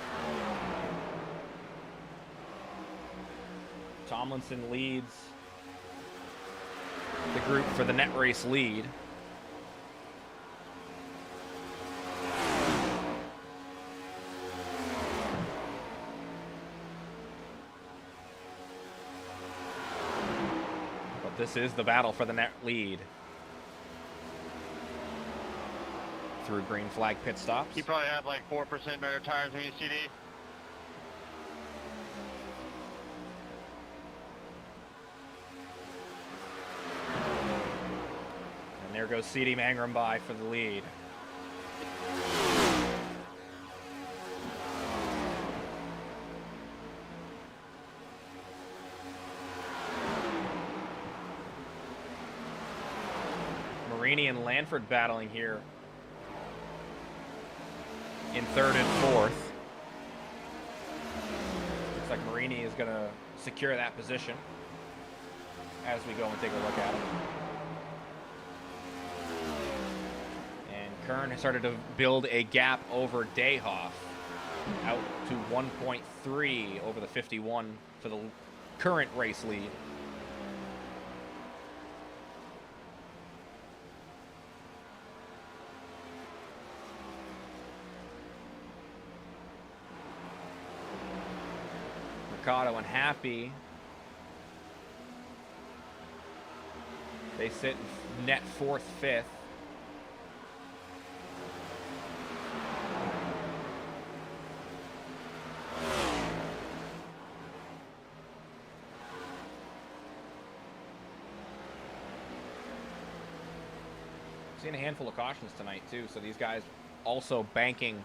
Tomlinson leads the group for the net race lead. But this is the battle for the net lead. Through green flag pit stops. You probably have like 4% better tires than you CD. And there goes CD Mangrum by for the lead. Marini and Lanford battling here in third and fourth. Looks like Marini is going to secure that position as we go and take a look at him. And Kern has started to build a gap over Dayhoff, out to 1.3 over the 51 for the current race lead. Mercado and Happy, they sit net fourth, fifth. Seen a handful of cautions tonight too, so these guys also banking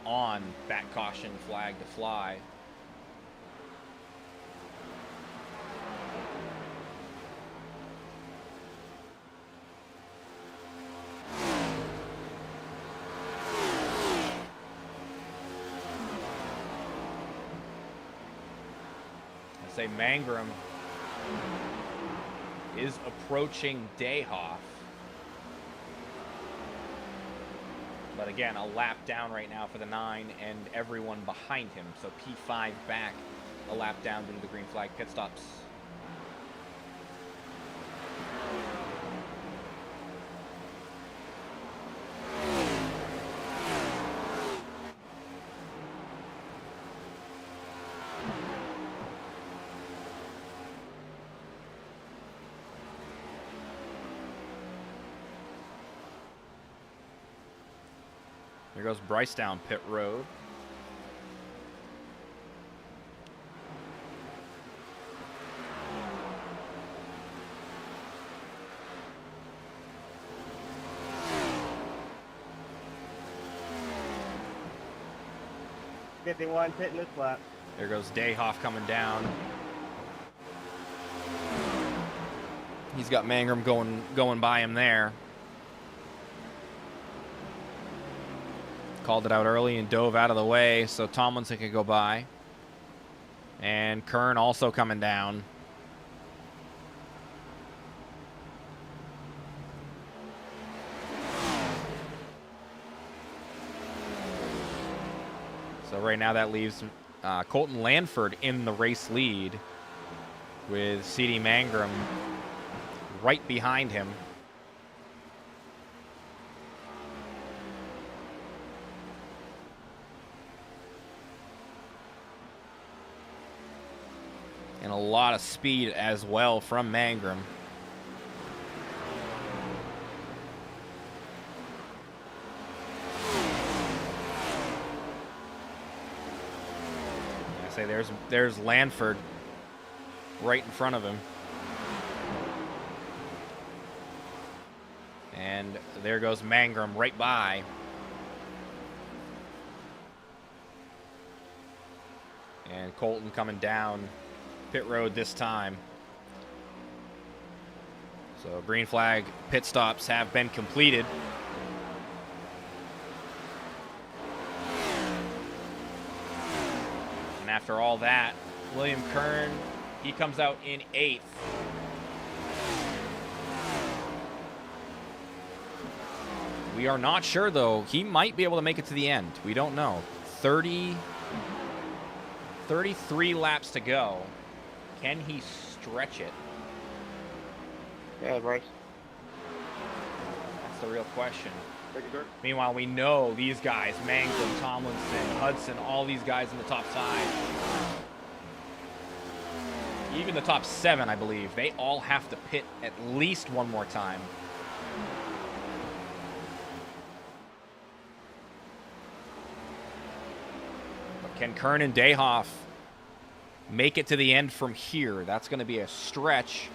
on that caution flag to fly. Say Mangrum is approaching Dayhoff. But again, a lap down right now for the 9 and everyone behind him. So P5 back a lap down due to the green flag pit stops. There goes Bryce down pit road. '51 pitting this lap. There goes Dayhoff coming down. He's got Mangrum going by him there. Called it out early and dove out of the way so Tomlinson could go by. And Kern also coming down. So right now that leaves Colton Lanford in the race lead with CD Mangrum right behind him. And a lot of speed as well from Mangrum. I say there's Lanford right in front of him. And there goes Mangrum right by. And Colton coming down pit road this time. So green flag pit stops have been completed. And after all that, William Kern, he comes out in 8th. We are not sure, though. He might be able to make it to the end. We don't know. 33 laps to go. Can he stretch it? Yeah, Bryce. That's the real question. Thank you, sir. Meanwhile, we know these guys, Mangrum, Tomlinson, Hudson, all these guys in the top 5. Even the top 7, I believe. They all have to pit at least one more time. But can Kern and Dayhoff make it to the end from here? That's going to be a stretch.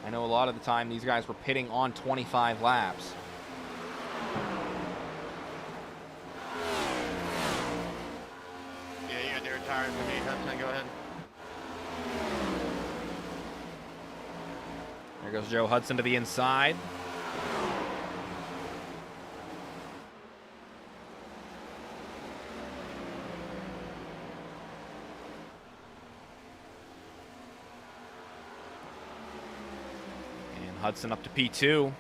I know a lot of the time these guys were pitting on 25 laps. Yeah, you got their tires for me. Hudson, go ahead. There goes Joe Hudson to the inside. And Hudson up to P2.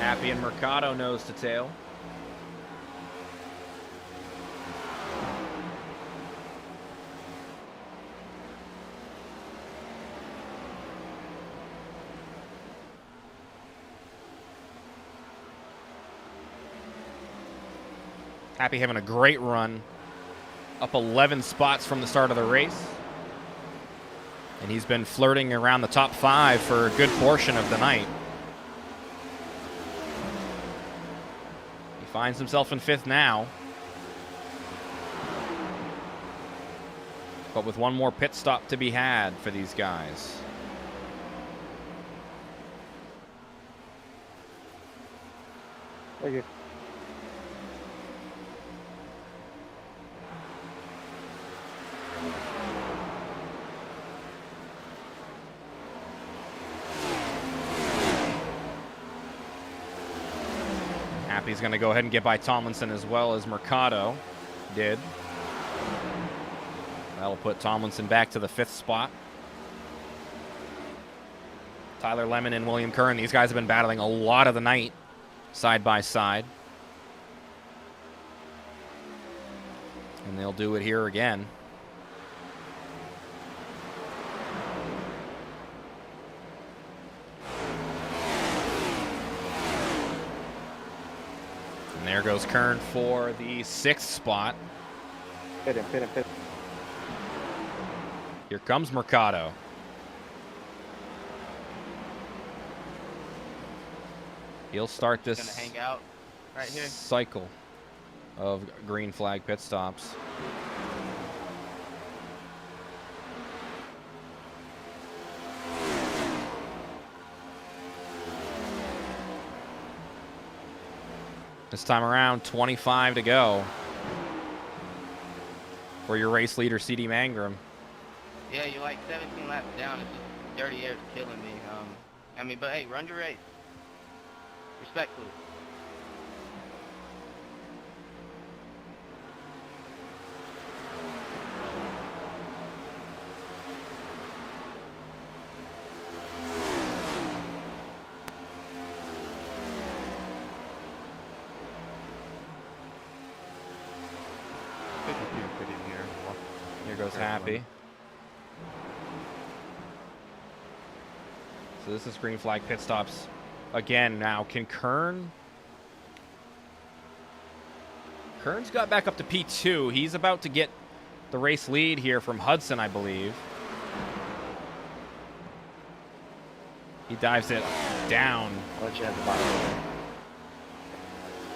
Happy and Mercado nose to tail. Happy having a great run. Up 11 spots from the start of the race. And he's been flirting around the top 5 for a good portion of the night. Finds himself in 5th now. But with one more pit stop to be had for these guys. Thank you. Happy's going to go ahead and get by Tomlinson as well as Mercado did. That'll put Tomlinson back to the 5th spot. Tyler Lemon and William Kern, these guys have been battling a lot of the night, side by side. And they'll do it here again. And there goes Kern for the 6th spot. Hit him, hit him, hit him. Here comes Mercado. He'll start this Gonna hang out right here. cycle of green flag pit stops. This time around, 25 to go for your race leader, CD Mangrum. Yeah, you're like 17 laps down. It's just dirty air's killing me. But hey, run your race. Respectfully. Here goes Happy. So this is green flag pit stops again now. Can Kern? Kern's got back up to P2. He's about to get the race lead here from Hudson, I believe. He dives it down. Let you have the bottom.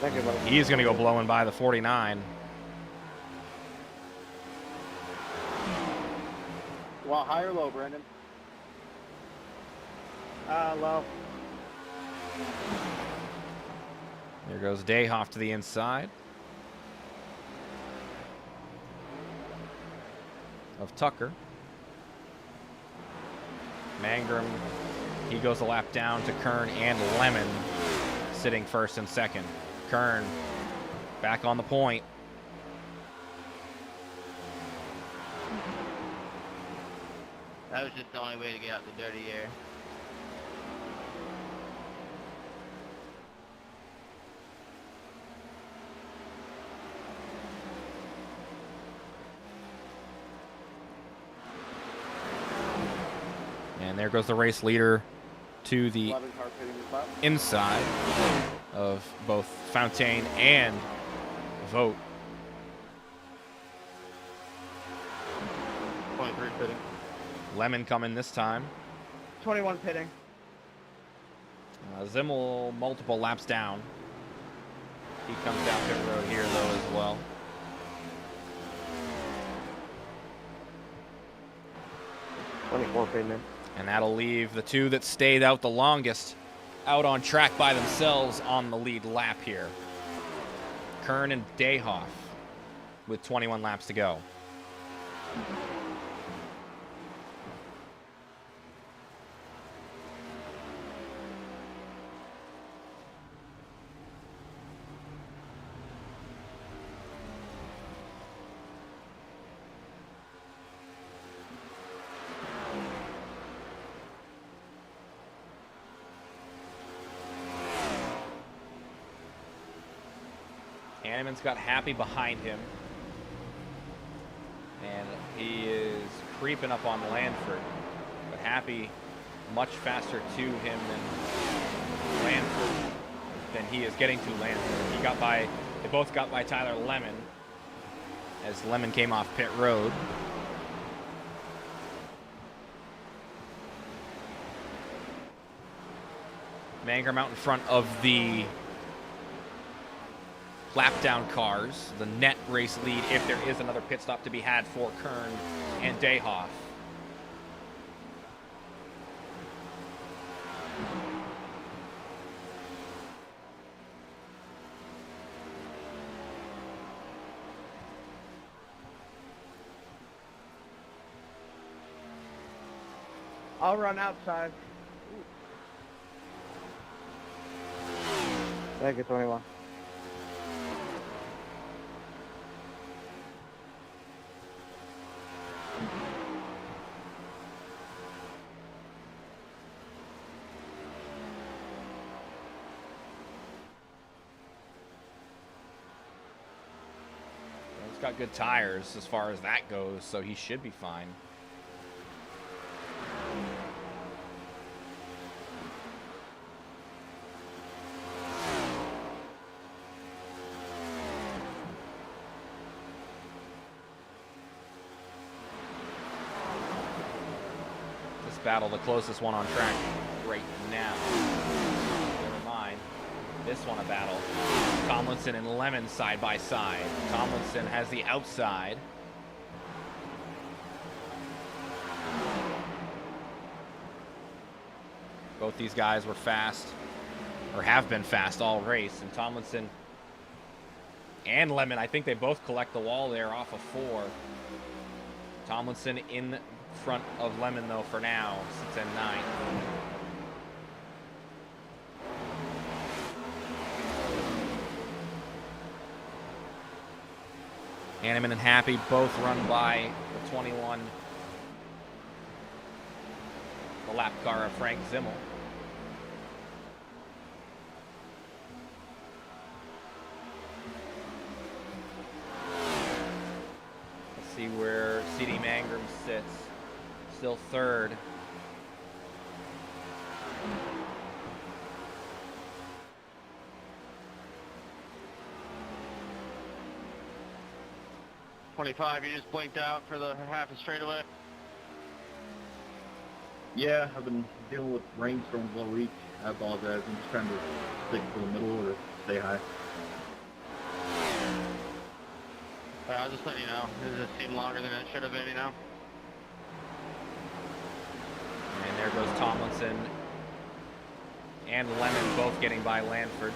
Thank you, buddy. He's going to go blowing by the 49. Well, high or low, Brandon? Low. There goes Dayhoff to the inside of Tucker. Mangrum, he goes a lap down to Kern and Lemon, sitting 1st and 2nd. Kern back on the point. That was just the only way to get out the dirty air. And there goes the race leader to the 11 car pitting the spot. inside of both Fontaine and Vogt. 23 pitting. Lemon coming this time. 21 pitting. Zimmel multiple laps down. He comes down pit road here though as well. And that'll leave the two that stayed out the longest out on track by themselves on the lead lap here. Kern and Dayhoff with 21 laps to go. Hanneman's got Happy behind him. And he is creeping up on Lanford. But Happy much faster to him than Lanford, than he is getting to Lanford. They both got by Tyler Lemon as Lemon came off pit road. Mangrum out in front of the lap down cars, the net race lead if there is another pit stop to be had for Kern and Dayhoff. I'll run outside. Thank you, 21. He's got good tires as far as that goes, so he should be fine. This battle, the closest one on track right now. Never mind. This one a battle. Tomlinson and Lemon side by side. Tomlinson has the outside. Both these guys were fast, or have been fast all race. And Tomlinson and Lemon, I think they both collect the wall there off of 4. Tomlinson in front of Lemon though for now, sits at 9. Hanneman and Happy both run by the 21, the lap car of Frank Zimmel. Let's see where C.D. Mangrum sits. Still third. You just blinked out for the half a straightaway. Yeah, I've been dealing with rainstorms all week. I apologize. I'm just trying to stick to the middle or stay high. I'll just let you know. This just seemed longer than it should have been, you know? And there goes Tomlinson and Lemon both getting by Lanford.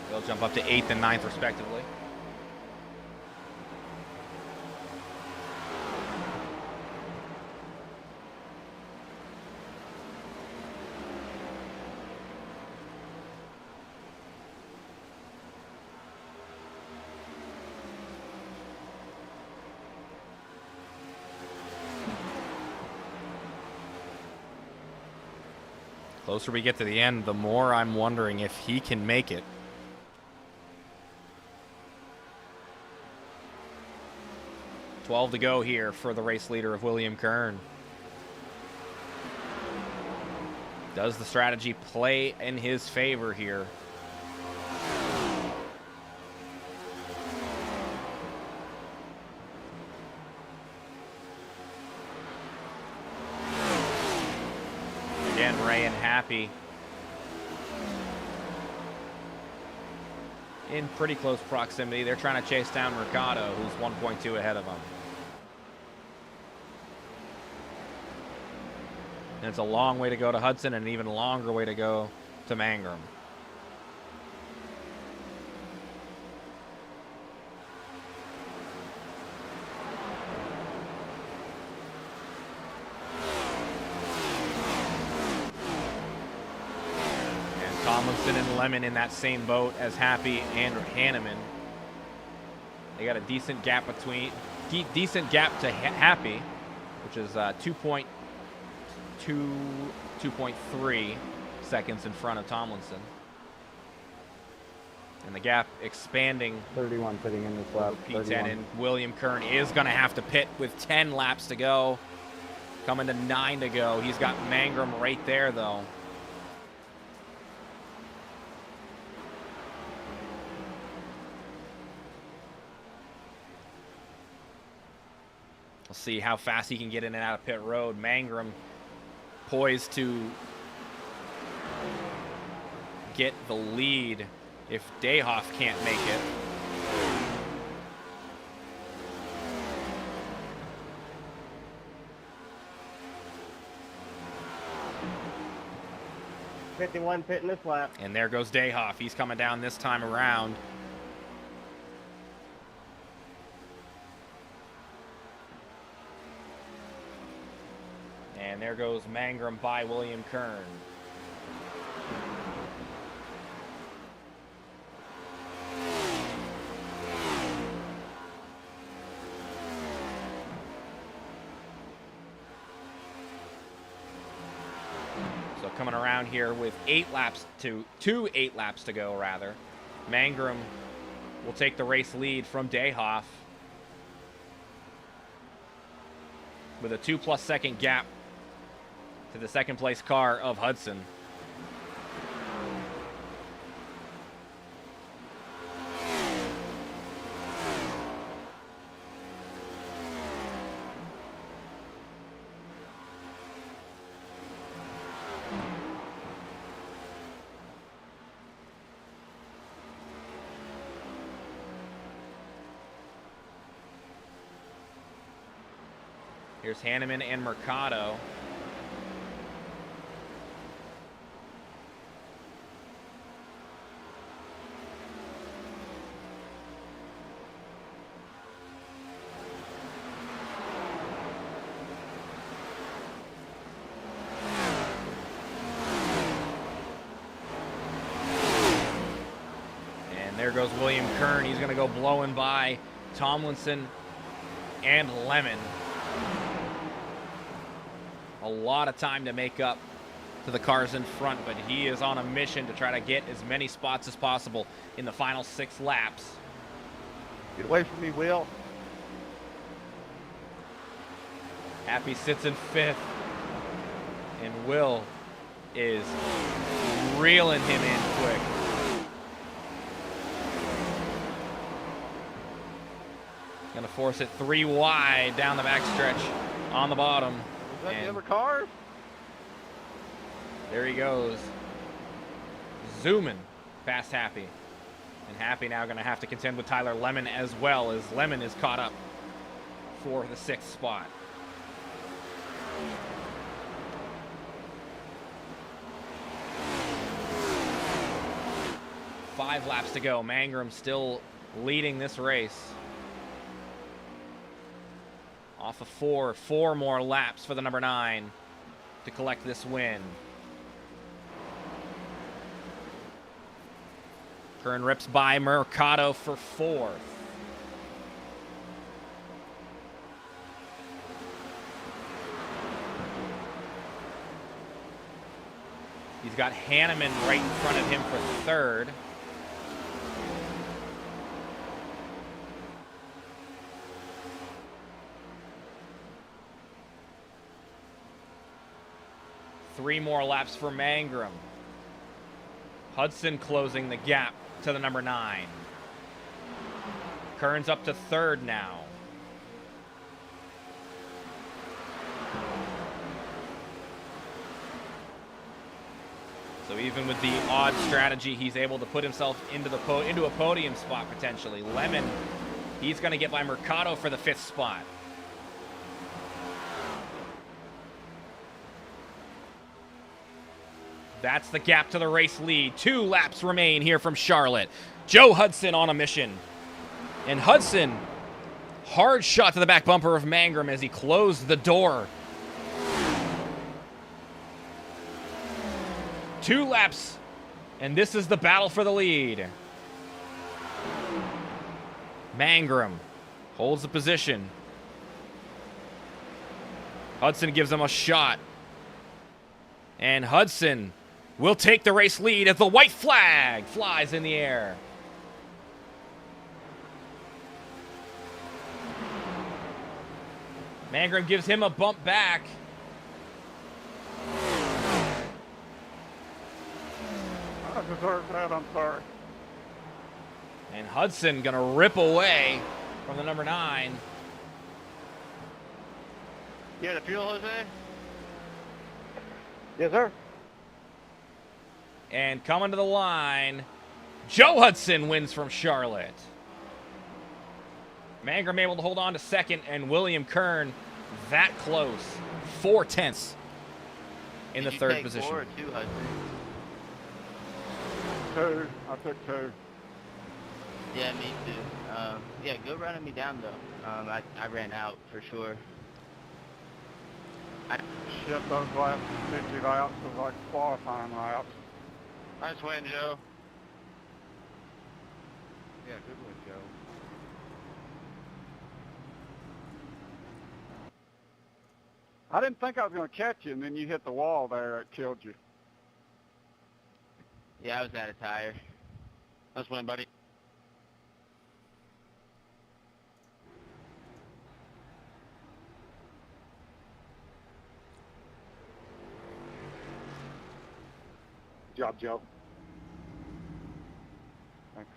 They'll jump up to 8th and 9th respectively. Closer we get to the end, the more I'm wondering if he can make it. $12 to go here for the race leader of William Kern. Does the strategy play in his favor here? Again, Ray and Happy in pretty close proximity. They're trying to chase down Mercado, who's 1.2 ahead of them. And it's a long way to go to Hudson and an even longer way to go to Mangrum. And Tomlinson and Lemon in that same boat as Happy and Hanneman. They got a decent gap between, decent gap to Happy, which is 2.3 seconds in front of Tomlinson. And the gap expanding. 31 pitting in this lap. P10 31. and William Kern is going to have to pit with 10 laps to go. Coming to 9 to go. He's got Mangrum right there, though. We'll see how fast he can get in and out of pit road. Mangrum poised to get the lead if Dayhoff can't make it. '51 pitting this lap. And there goes Dayhoff. He's coming down this time around. And there goes Mangrum by William Kern. So coming around here with 2 8 laps to go, rather. Mangrum will take the race lead from Dayhoff with a 2+ second gap to the second place car of Hudson. Here's Hanneman and Mercado. And there goes William Kern. He's going to go blowing by Tomlinson and Lemon. A lot of time to make up to the cars in front, but he is on a mission to try to get as many spots as possible in the final 6 laps. Get away from me, Will. Happy sits in 5th, and Will is reeling him in quick. Gonna force it 3 wide down the backstretch on the bottom. Is that the And other car? there he goes. Zooming past Happy. And Happy now going to have to contend with Tyler Lemon as well, as Lemon is caught up for the 6th spot. Five laps to go. Mangrum still leading this race. Off of 4 more laps for the number 9 to collect this win. Kern rips by Mercado for 4th. He's got Hanneman right in front of him for third. Three more laps for Mangrum. Hudson closing the gap to the number 9. Kern's up to third now. So even with the odd strategy, he's able to put himself into a podium spot potentially. Lemon, he's going to get by Mercado for the 5th spot. That's the gap to the race lead. 2 laps remain here from Charlotte. Joe Hudson on a mission. And Hudson, hard shot to the back bumper of Mangrum as he closed the door. 2 laps, and this is the battle for the lead. Mangrum holds the position. Hudson gives him a shot. And Hudson will take the race lead as the white flag flies in the air. Mangrum gives him a bump back. I deserve that, I'm sorry. And Hudson gonna rip away from the number 9. You had a fuel, Jose? Yes, sir. And coming to the line, Joe Hudson wins from Charlotte. Mangrum able to hold on to second, and William Kern that close. 4/10 in the third position. 4 or 2, Hudson? 2. I took 2. Yeah, me too. Yeah, good running me down though. I ran out for sure. Shit, those last 50 laps was like qualifying laps. Nice win, Joe. Yeah, good one, Joe. I didn't think I was going to catch you, and then you hit the wall there. It killed you. Yeah, I was out of tire. Nice win, buddy. Good job, Joe. Thanks.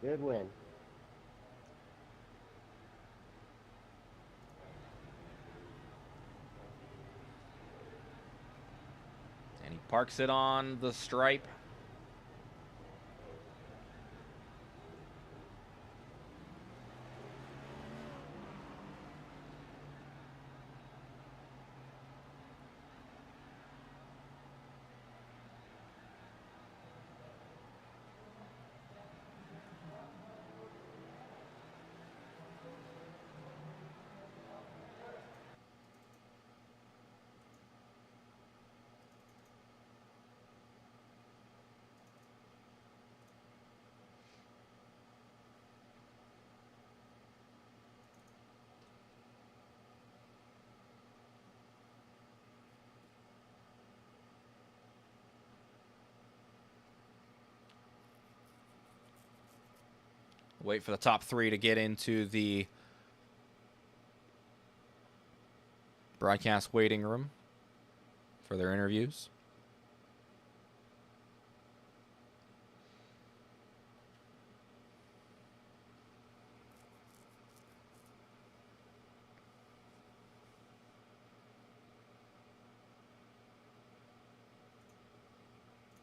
Good win. And he parks it on the stripe. Wait for the top 3 to get into the broadcast waiting room for their interviews.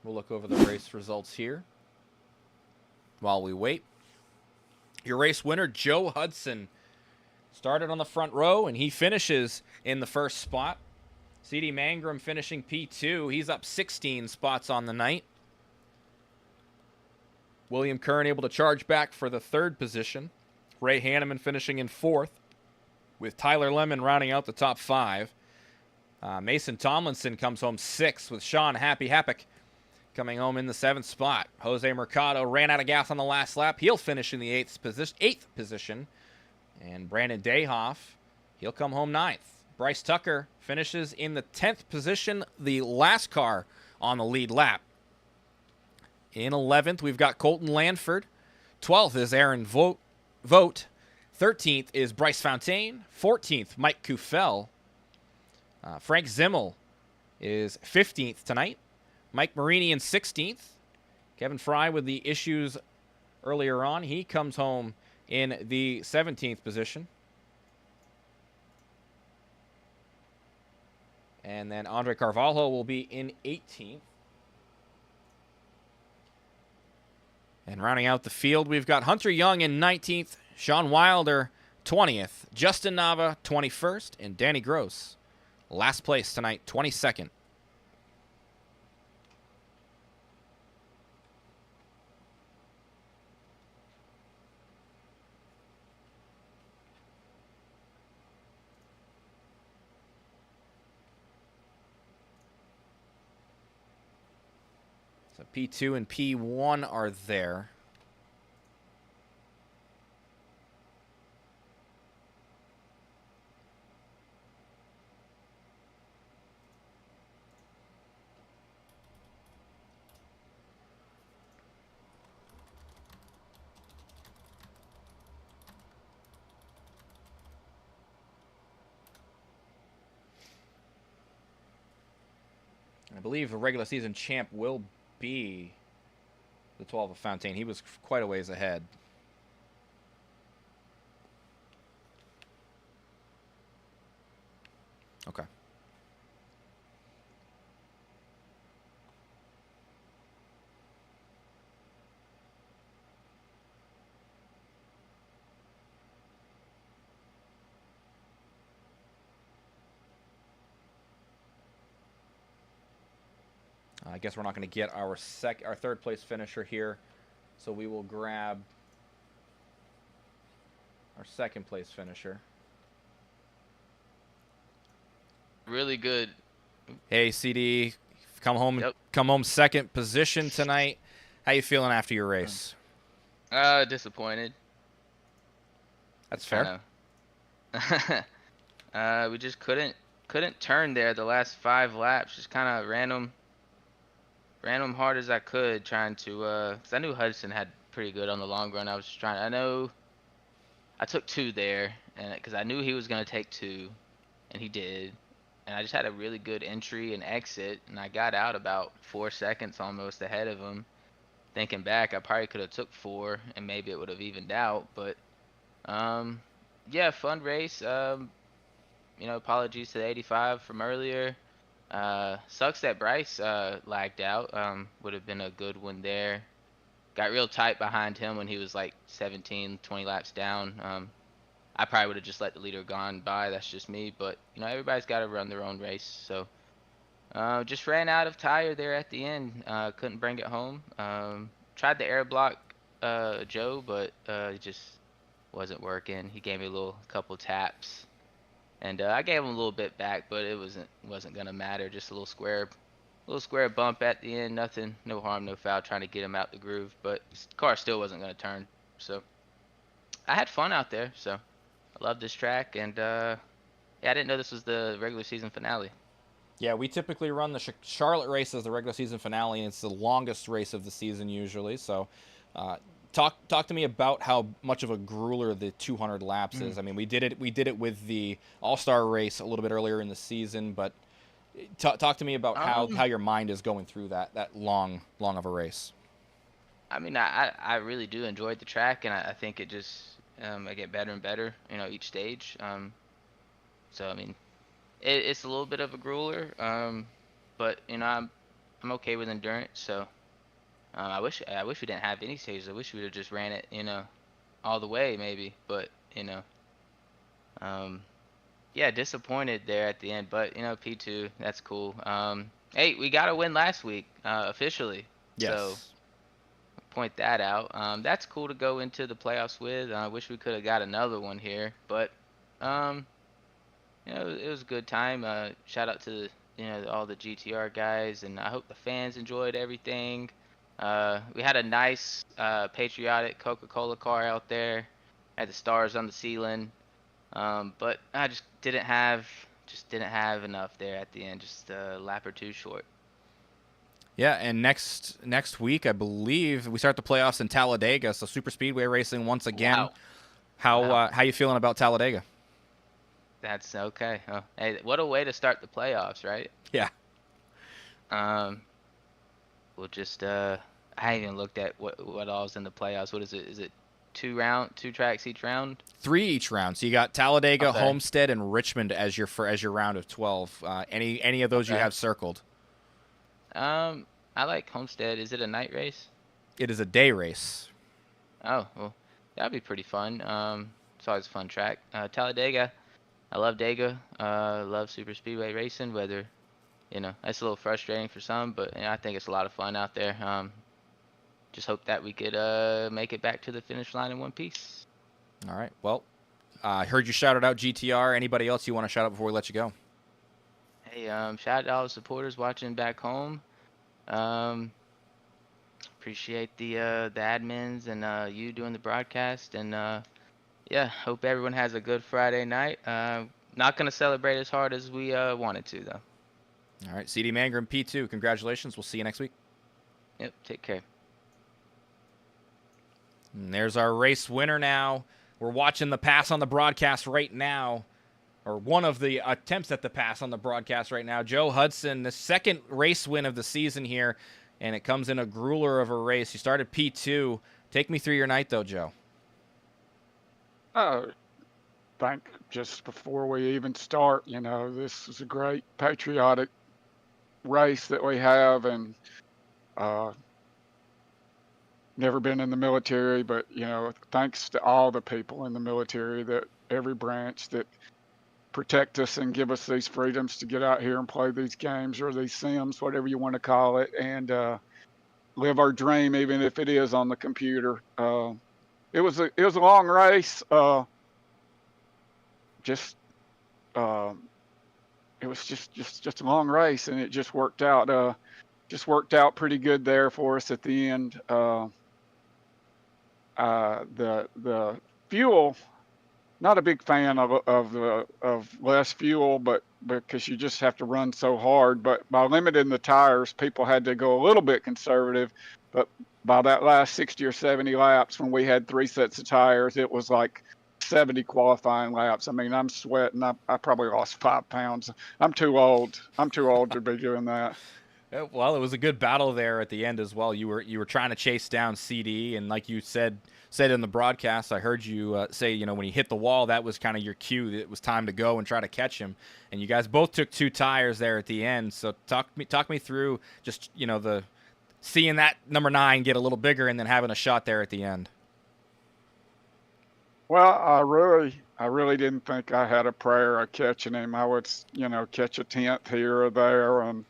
We'll look over the race results here while we wait. Your race winner, Joe Hudson, started on the front row, and he finishes in the first spot. C.D. Mangrum finishing P2. He's up 16 spots on the night. William Kern able to charge back for the 3rd position. Ray Hanneman finishing in 4th, with Tyler Lemon rounding out the top 5. Mason Tomlinson comes home 6th, with Sean Happy Happick coming home in the 7th spot. Jose Mercado ran out of gas on the last lap. He'll finish in the 8th position. And Brandon Dayhoff, he'll come home 9th. Bryce Tucker finishes in the 10th position, the last car on the lead lap. In 11th, we've got Colton Lanford. 12th is Aaron Vogt. 13th is Bryce Fontaine. 14th, Mike Kufel. Frank Zimmel is 15th tonight. Mike Marini in 16th. Kevin Fry with the issues earlier on. He comes home in the 17th position. And then Andre Carvalho will be in 18th. And rounding out the field, we've got Hunter Young in 19th, Sean Wilder 20th, Justin Nava 21st, and Danny Gross last place tonight, 22nd. So P2 and P1 are there. I believe a regular season champ will be the 12 of Fontaine. He was quite a ways ahead. Okay. I guess we're not going to get our third place finisher here, so we will grab our second place finisher. Really good. Hey CD, come home. Yep. Come home second position tonight. How you feeling after your race? Disappointed. That's fair. We just couldn't turn there the last 5 laps. Just kind of ran them hard as I could, trying to, cause I knew Hudson had pretty good on the long run. I was just trying. I know I took 2 there, and because I knew he was gonna take 2, and he did. And I just had a really good entry and exit, and I got out about 4 seconds almost ahead of him. Thinking back, I probably could have took 4, and maybe it would have evened out. But yeah, fun race. You know, apologies to the 85 from earlier. Sucks that Bryce lagged out. Would have been a good one there. Got real tight behind him when he was like 17, 20 laps down. I probably would have just let the leader gone by. That's just me. But, you know, everybody's got to run their own race. So just ran out of tire there at the end. Couldn't bring it home. Tried the air block Joe, but it just wasn't working. He gave me a couple taps. And I gave him a little bit back, but it wasn't gonna matter. Just a little square bump at the end. Nothing, no harm, no foul. Trying to get him out the groove, but his car still wasn't gonna turn. So I had fun out there. So I love this track, and yeah, I didn't know this was the regular season finale. Yeah, we typically run the Charlotte race as the regular season finale, and it's the longest race of the season usually. So. Talk to me about how much of a grueler the 200 laps is. I mean, we did it with the All-Star race a little bit earlier in the season, but talk to me about how your mind is going through that long of a race. I mean, I really do enjoy the track, and I think it just I get better and better, you know, each stage. So I mean, it's a little bit of a grueler, but you know, I'm okay with endurance, so. I wish we didn't have any stages. I wish we would have just ran it, you know, all the way maybe. But you know, yeah, disappointed there at the end. But you know, P2, that's cool. Hey, we got a win last week officially. Yes. So point that out. That's cool to go into the playoffs with. I wish we could have got another one here, but you know, it was a good time. Shout out to all the GTR guys, and I hope the fans enjoyed everything. We had a nice patriotic Coca-Cola car out there. Had the stars on the ceiling, but I just didn't have just didn't have enough there at the end, just a lap or two short. Yeah, and next week, I believe, we start the playoffs in Talladega, so super speedway racing once again. Wow. How you feeling about Talladega? That's okay. Oh, hey, what a way to start the playoffs, right? Yeah. We'll just I haven't even looked at what all's in the playoffs. What is it? Is it two tracks each round? 3 each round. So you got Talladega, Okay. Homestead, and Richmond as your round of 12. Any of those you Okay. have circled? I like Homestead. Is it a night race? It is a day race. Oh, well, that'd be pretty fun. It's always a fun track. Talladega, I love Dega. Love super speedway racing. Whether, that's a little frustrating for some, but I think it's a lot of fun out there. Just hope that we could make it back to the finish line in one piece. All right. Well, I heard you shouted out GTR. Anybody else you want to shout out before we let you go? Hey, shout out to all the supporters watching back home. Appreciate the admins and you doing the broadcast, and yeah, hope everyone has a good Friday night. Not gonna celebrate as hard as we wanted to though. All right, CD Mangrum P2, congratulations. We'll see you next week. Yep, take care. And there's our race winner now. We're watching the pass on the broadcast right now, or one of the attempts at the pass on the broadcast right now. Joe Hudson, the second race win of the season here, and it comes in a grueler of a race. You started P2. Take me through your night, though, Joe. Think just before we even start, this is a great patriotic race that we have, and never been in the military, but thanks to all the people in the military, that every branch that protect us and give us these freedoms to get out here and play these games or these sims, whatever you want to call it, and live our dream, even if it is on the computer. It was a long race. It was just a long race, and it just worked out. Pretty good there for us at the end. The fuel, not a big fan of less fuel, but because you just have to run so hard. But by limiting the tires, people had to go a little bit conservative. But by that last 60 or 70 laps, when we had 3 sets of tires, it was like 70 qualifying laps. I mean, I'm sweating. I probably lost 5 pounds. I'm too old to be doing that. Well, it was a good battle there at the end as well. You were trying to chase down CD, and like you said in the broadcast, I heard you say, when he hit the wall, that was kind of your cue that it was time to go and try to catch him. And you guys both took 2 tires there at the end. So talk me through just the seeing that number 9 get a little bigger and then having a shot there at the end. Well, I really didn't think I had a prayer of catching him. I would, catch a 10th here or there, and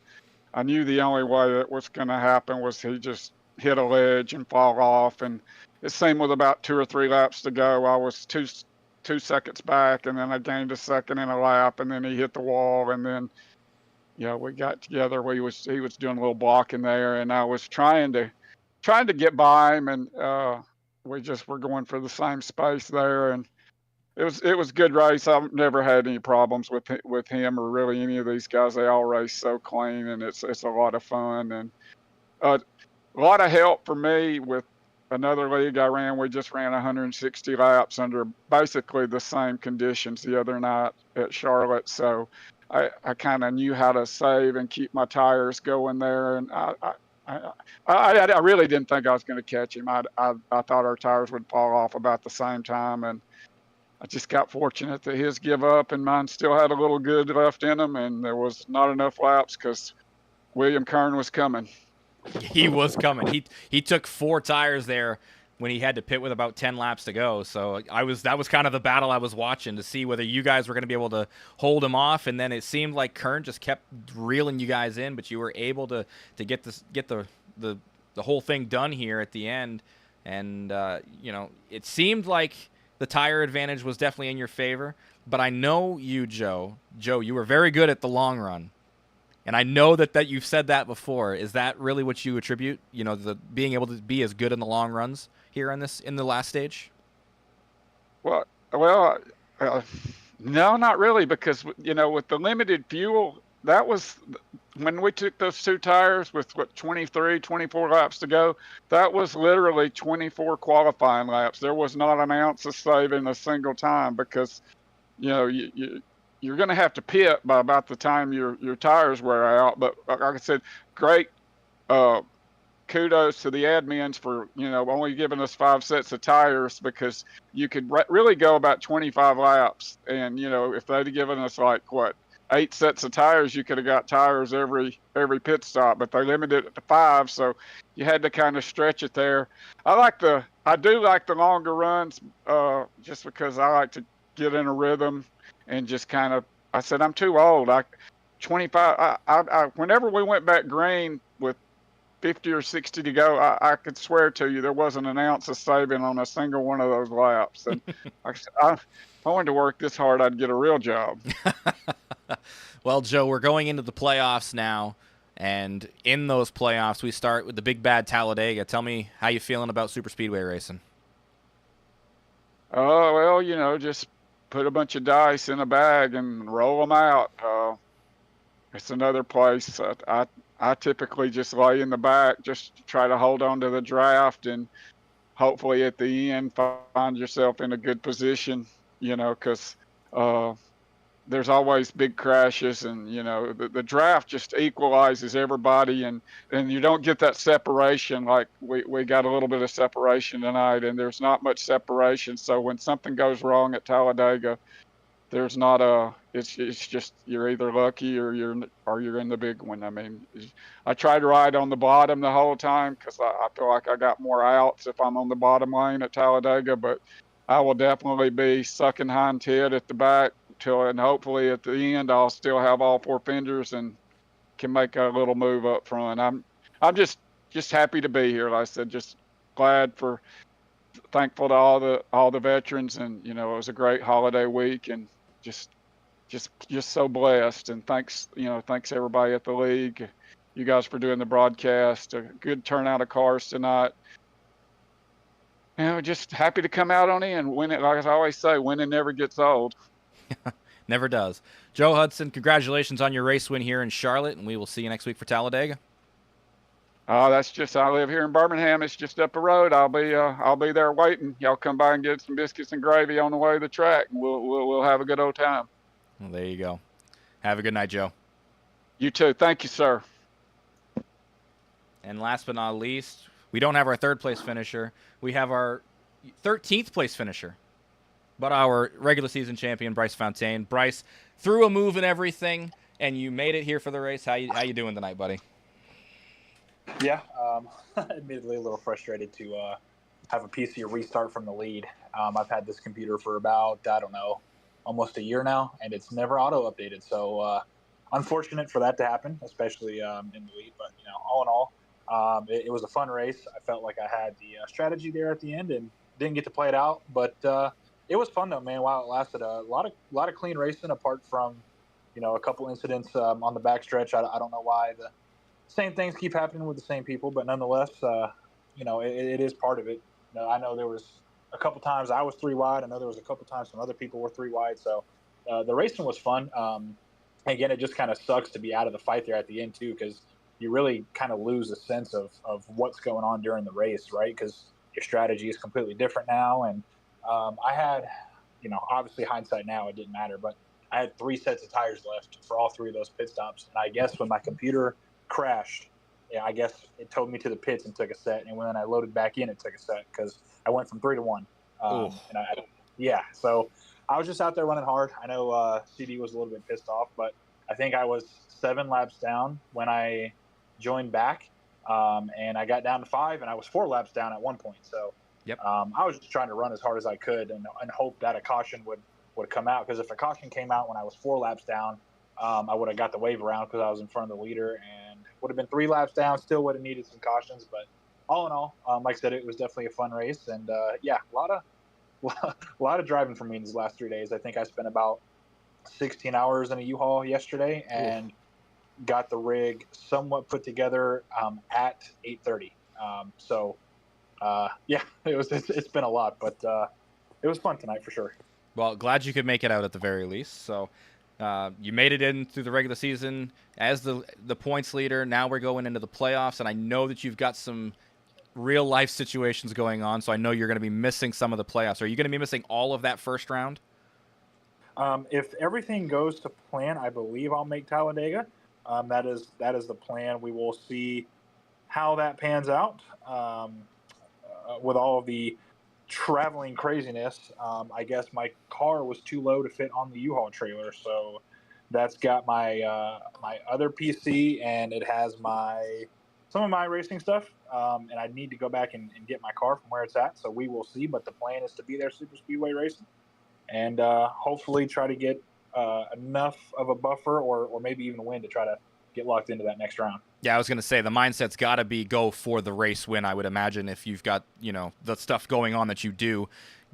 I knew the only way it was going to happen was he just hit a ledge and fall off. And it seemed with about 2 or 3 laps to go, I was two seconds back, and then I gained a second in a lap, and then he hit the wall, and then we got together. He was doing a little blocking there, and I was trying to get by him, and we just were going for the same space there, and it was a good race. I've never had any problems with him or really any of these guys. They all race so clean, and it's a lot of fun, and a lot of help for me with another league I ran. We just ran 160 laps under basically the same conditions the other night at Charlotte, so I kind of knew how to save and keep my tires going there, and I really didn't think I was going to catch him. I thought our tires would fall off about the same time, and I just got fortunate that his give up and mine still had a little good left in them, and there was not enough laps because William Kern was coming. He was coming. He took 4 tires there when he had to pit with about 10 laps to go. So that was kind of the battle I was watching to see whether you guys were going to be able to hold him off. And then it seemed like Kern just kept reeling you guys in, but you were able to get the whole thing done here at the end. And it seemed like the tire advantage was definitely in your favor. But I know you, Joe. Joe, you were very good at the long run. And I know that you've said that before. Is that really what you attribute? The being able to be as good in the long runs here in the last stage? Well, No, not really, because you know, with the limited fuel, that was when we took those 2 tires with what 23, 24 laps to go. That was literally 24 qualifying laps. There was not an ounce of saving a single time because you know you're going to have to pit by about the time your tires wear out. But like I said, great. Uh, Kudos to the admins for only giving us 5 sets of tires because you could really go about 25 laps, and if they'd have given us like what 8 sets of tires, you could have got tires every pit stop, but they limited it to 5, so you had to kind of stretch it there. I do like the longer runs, just because I like to get in a rhythm and just kind of. I said I'm too old. 25. Whenever we went back green with 50 or 60 to go, I could swear to you there wasn't an ounce of saving on a single one of those laps. And if I wanted to work this hard, I'd get a real job. Well, Joe, we're going into the playoffs now, and in those playoffs, we start with the big bad Talladega. Tell me how you feeling about super speedway racing. Oh, well, just put a bunch of dice in a bag and roll them out. It's another place. I typically just lay in the back, just try to hold on to the draft, and hopefully at the end find yourself in a good position, because there's always big crashes, and the draft just equalizes everybody, and you don't get that separation like we got a little bit of separation tonight, and there's not much separation. So when something goes wrong at Talladega, there's not it's just you're either lucky or you're in the big one. I mean, I try to ride on the bottom the whole time because I feel like I got more outs if I'm on the bottom lane at Talladega, but I will definitely be sucking hind Ted at the back and hopefully at the end I'll still have all 4 fenders and can make a little move up front. I'm just happy to be here. Like I said, just thankful to all the veterans, and it was a great holiday week, and just so blessed. And thanks everybody at the league, you guys for doing the broadcast. A good turnout of cars tonight. Just happy to come out on it and win it. Like I always say, winning never gets old. Never does. Joe Hudson, congratulations on your race win here in Charlotte, and we will see you next week for Talladega. I live here in Birmingham. It's just up the road. I'll be there waiting. Y'all come by and get some biscuits and gravy on the way to the track, and we'll have a good old time. Well, there you go. Have a good night, Joe. You too. Thank you, sir. And last but not least, we don't have our 3rd place finisher. We have our 13th place finisher, but our regular season champion, Bryce Fontaine. Bryce threw a move and everything, and you made it here for the race. How you doing tonight, buddy? Yeah, admittedly a little frustrated to have a piece of your restart from the lead. I've had this computer for about, almost a year now, and it's never auto-updated. So unfortunate for that to happen, especially in the lead. But, all in all, it was a fun race. I felt like I had the strategy there at the end and didn't get to play it out. But it was fun, though, man, while it lasted. A lot of clean racing apart from, a couple incidents on the backstretch. I don't know why the same things keep happening with the same people, but nonetheless, it is part of it. I know there was a couple times I was 3 wide. I know there was a couple times some other people were 3 wide. So the racing was fun. Again, it just kind of sucks to be out of the fight there at the end too, because you really kind of lose a sense of what's going on during the race, right? Because your strategy is completely different now. And I had, obviously hindsight now, it didn't matter, but I had 3 sets of tires left for all 3 of those pit stops. And I guess when my computer crashed, I guess it towed me to the pits and took a set, and when I loaded back in, it took a set because I went from 3 to 1. So I was just out there running hard. I know CD was a little bit pissed off, but I think I was 7 laps down when I joined back, and I got down to 5, and I was 4 laps down at one point. So I was just trying to run as hard as I could and hope that a caution would come out, because if a caution came out when I was 4 laps down, I would have got the wave around because I was in front of the leader, and would have been 3 laps down, still would have needed some cautions. But all in all, like I said, it was definitely a fun race. And a lot of driving for me in these last 3 days. I think I spent about 16 hours in a U-Haul yesterday and got the rig somewhat put together at 8:30. It's been a lot, but it was fun tonight for sure. Well, glad you could make it out at the very least. So you made it in through the regular season as the points leader. Now we're going into the playoffs, and I know that you've got some real life situations going on, so I know you're going to be missing some of the playoffs. Are you going to be missing all of that first round? If everything goes to plan, I believe I'll make Talladega. That is the plan. We will see how that pans out with all of the traveling craziness. I guess my car was too low to fit on the U-Haul trailer, so that's got my my other PC, and it has some of my racing stuff. And I need to go back and get my car from where it's at. So we will see. But the plan is to be there Super Speedway racing, and hopefully try to get enough of a buffer, or maybe even a win to try to get locked into that next round. Yeah, I was going to say the mindset's got to be go for the race win, I would imagine, if you've got, the stuff going on that you do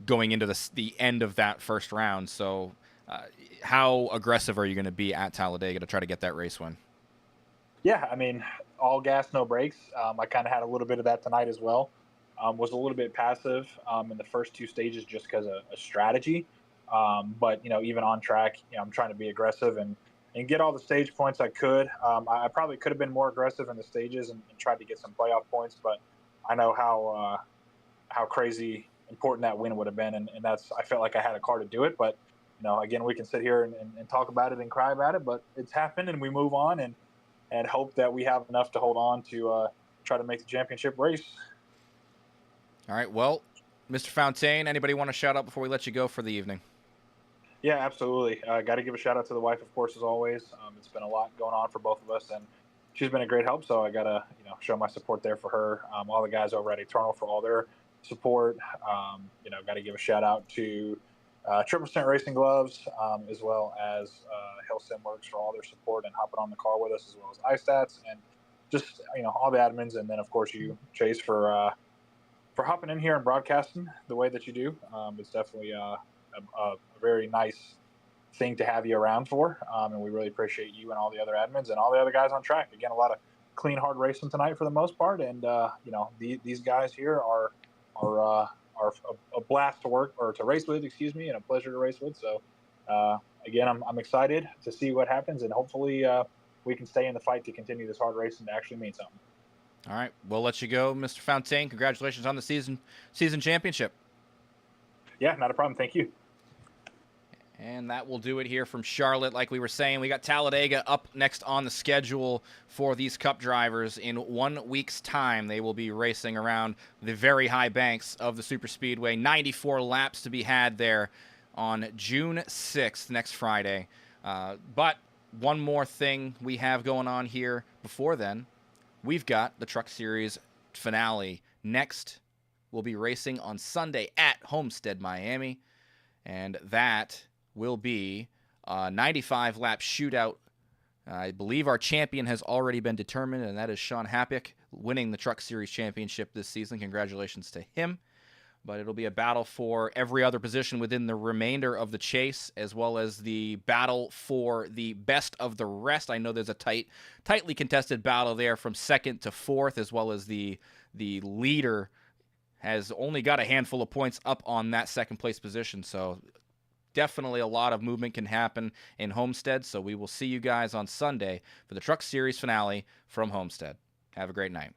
going into the end of that first round. So how aggressive are you going to be at Talladega to try to get that race win? Yeah, I mean, all gas, no brakes. I kind of had a little bit of that tonight as well. Was a little bit passive in the first two stages just because of a strategy. But, even on track, I'm trying to be aggressive and get all the stage points I could. I probably could have been more aggressive in the stages and tried to get some playoff points, but I know how crazy important that win would have been, and I felt like I had a car to do it. But again, we can sit here and talk about it and cry about it, but it's happened, and we move on and hope that we have enough to hold on to try to make the championship race. All right, well, Mr. Fontaine, anybody want to shout out before we let you go for the evening? Yeah, absolutely. Got to give a shout out to the wife, of course, as always. It's been a lot going on for both of us, and she's been a great help. So I got to, show my support there for her. All the guys over at Eternal for all their support. Got to give a shout out to 100% Racing Gloves, as well as Hill Simworks for all their support and hopping on the car with us, as well as iStats and just all the admins, and then of course you, Chase, for hopping in here and broadcasting the way that you do. It's definitely a very nice thing to have you around for, and we really appreciate you and all the other admins and all the other guys on track. Again, a lot of clean, hard racing tonight for the most part, and these guys here are a blast to work or to race with, and a pleasure to race with. So again, I'm excited to see what happens, and hopefully we can stay in the fight to continue this hard racing to actually mean something. All right, we'll let you go, Mr. Fontaine. Congratulations on the season championship. Yeah, not a problem. Thank you. And that will do it here from Charlotte. Like we were saying, we got Talladega up next on the schedule for these Cup drivers. In 1 week's time, they will be racing around the very high banks of the Super Speedway. 94 laps to be had there on June 6th, next Friday. But one more thing we have going on here before then. We've got the Truck Series finale. Next, we'll be racing on Sunday at Homestead, Miami. And that will be a 95-lap shootout. I believe our champion has already been determined, and that is Sean Happick, winning the Truck Series championship this season. Congratulations to him. But it'll be a battle for every other position within the remainder of the chase, as well as the battle for the best of the rest. I know there's a tightly contested battle there from second to fourth, as well as the leader has only got a handful of points up on that second place position. So definitely a lot of movement can happen in Homestead. So we will see you guys on Sunday for the Truck Series finale from Homestead. Have a great night.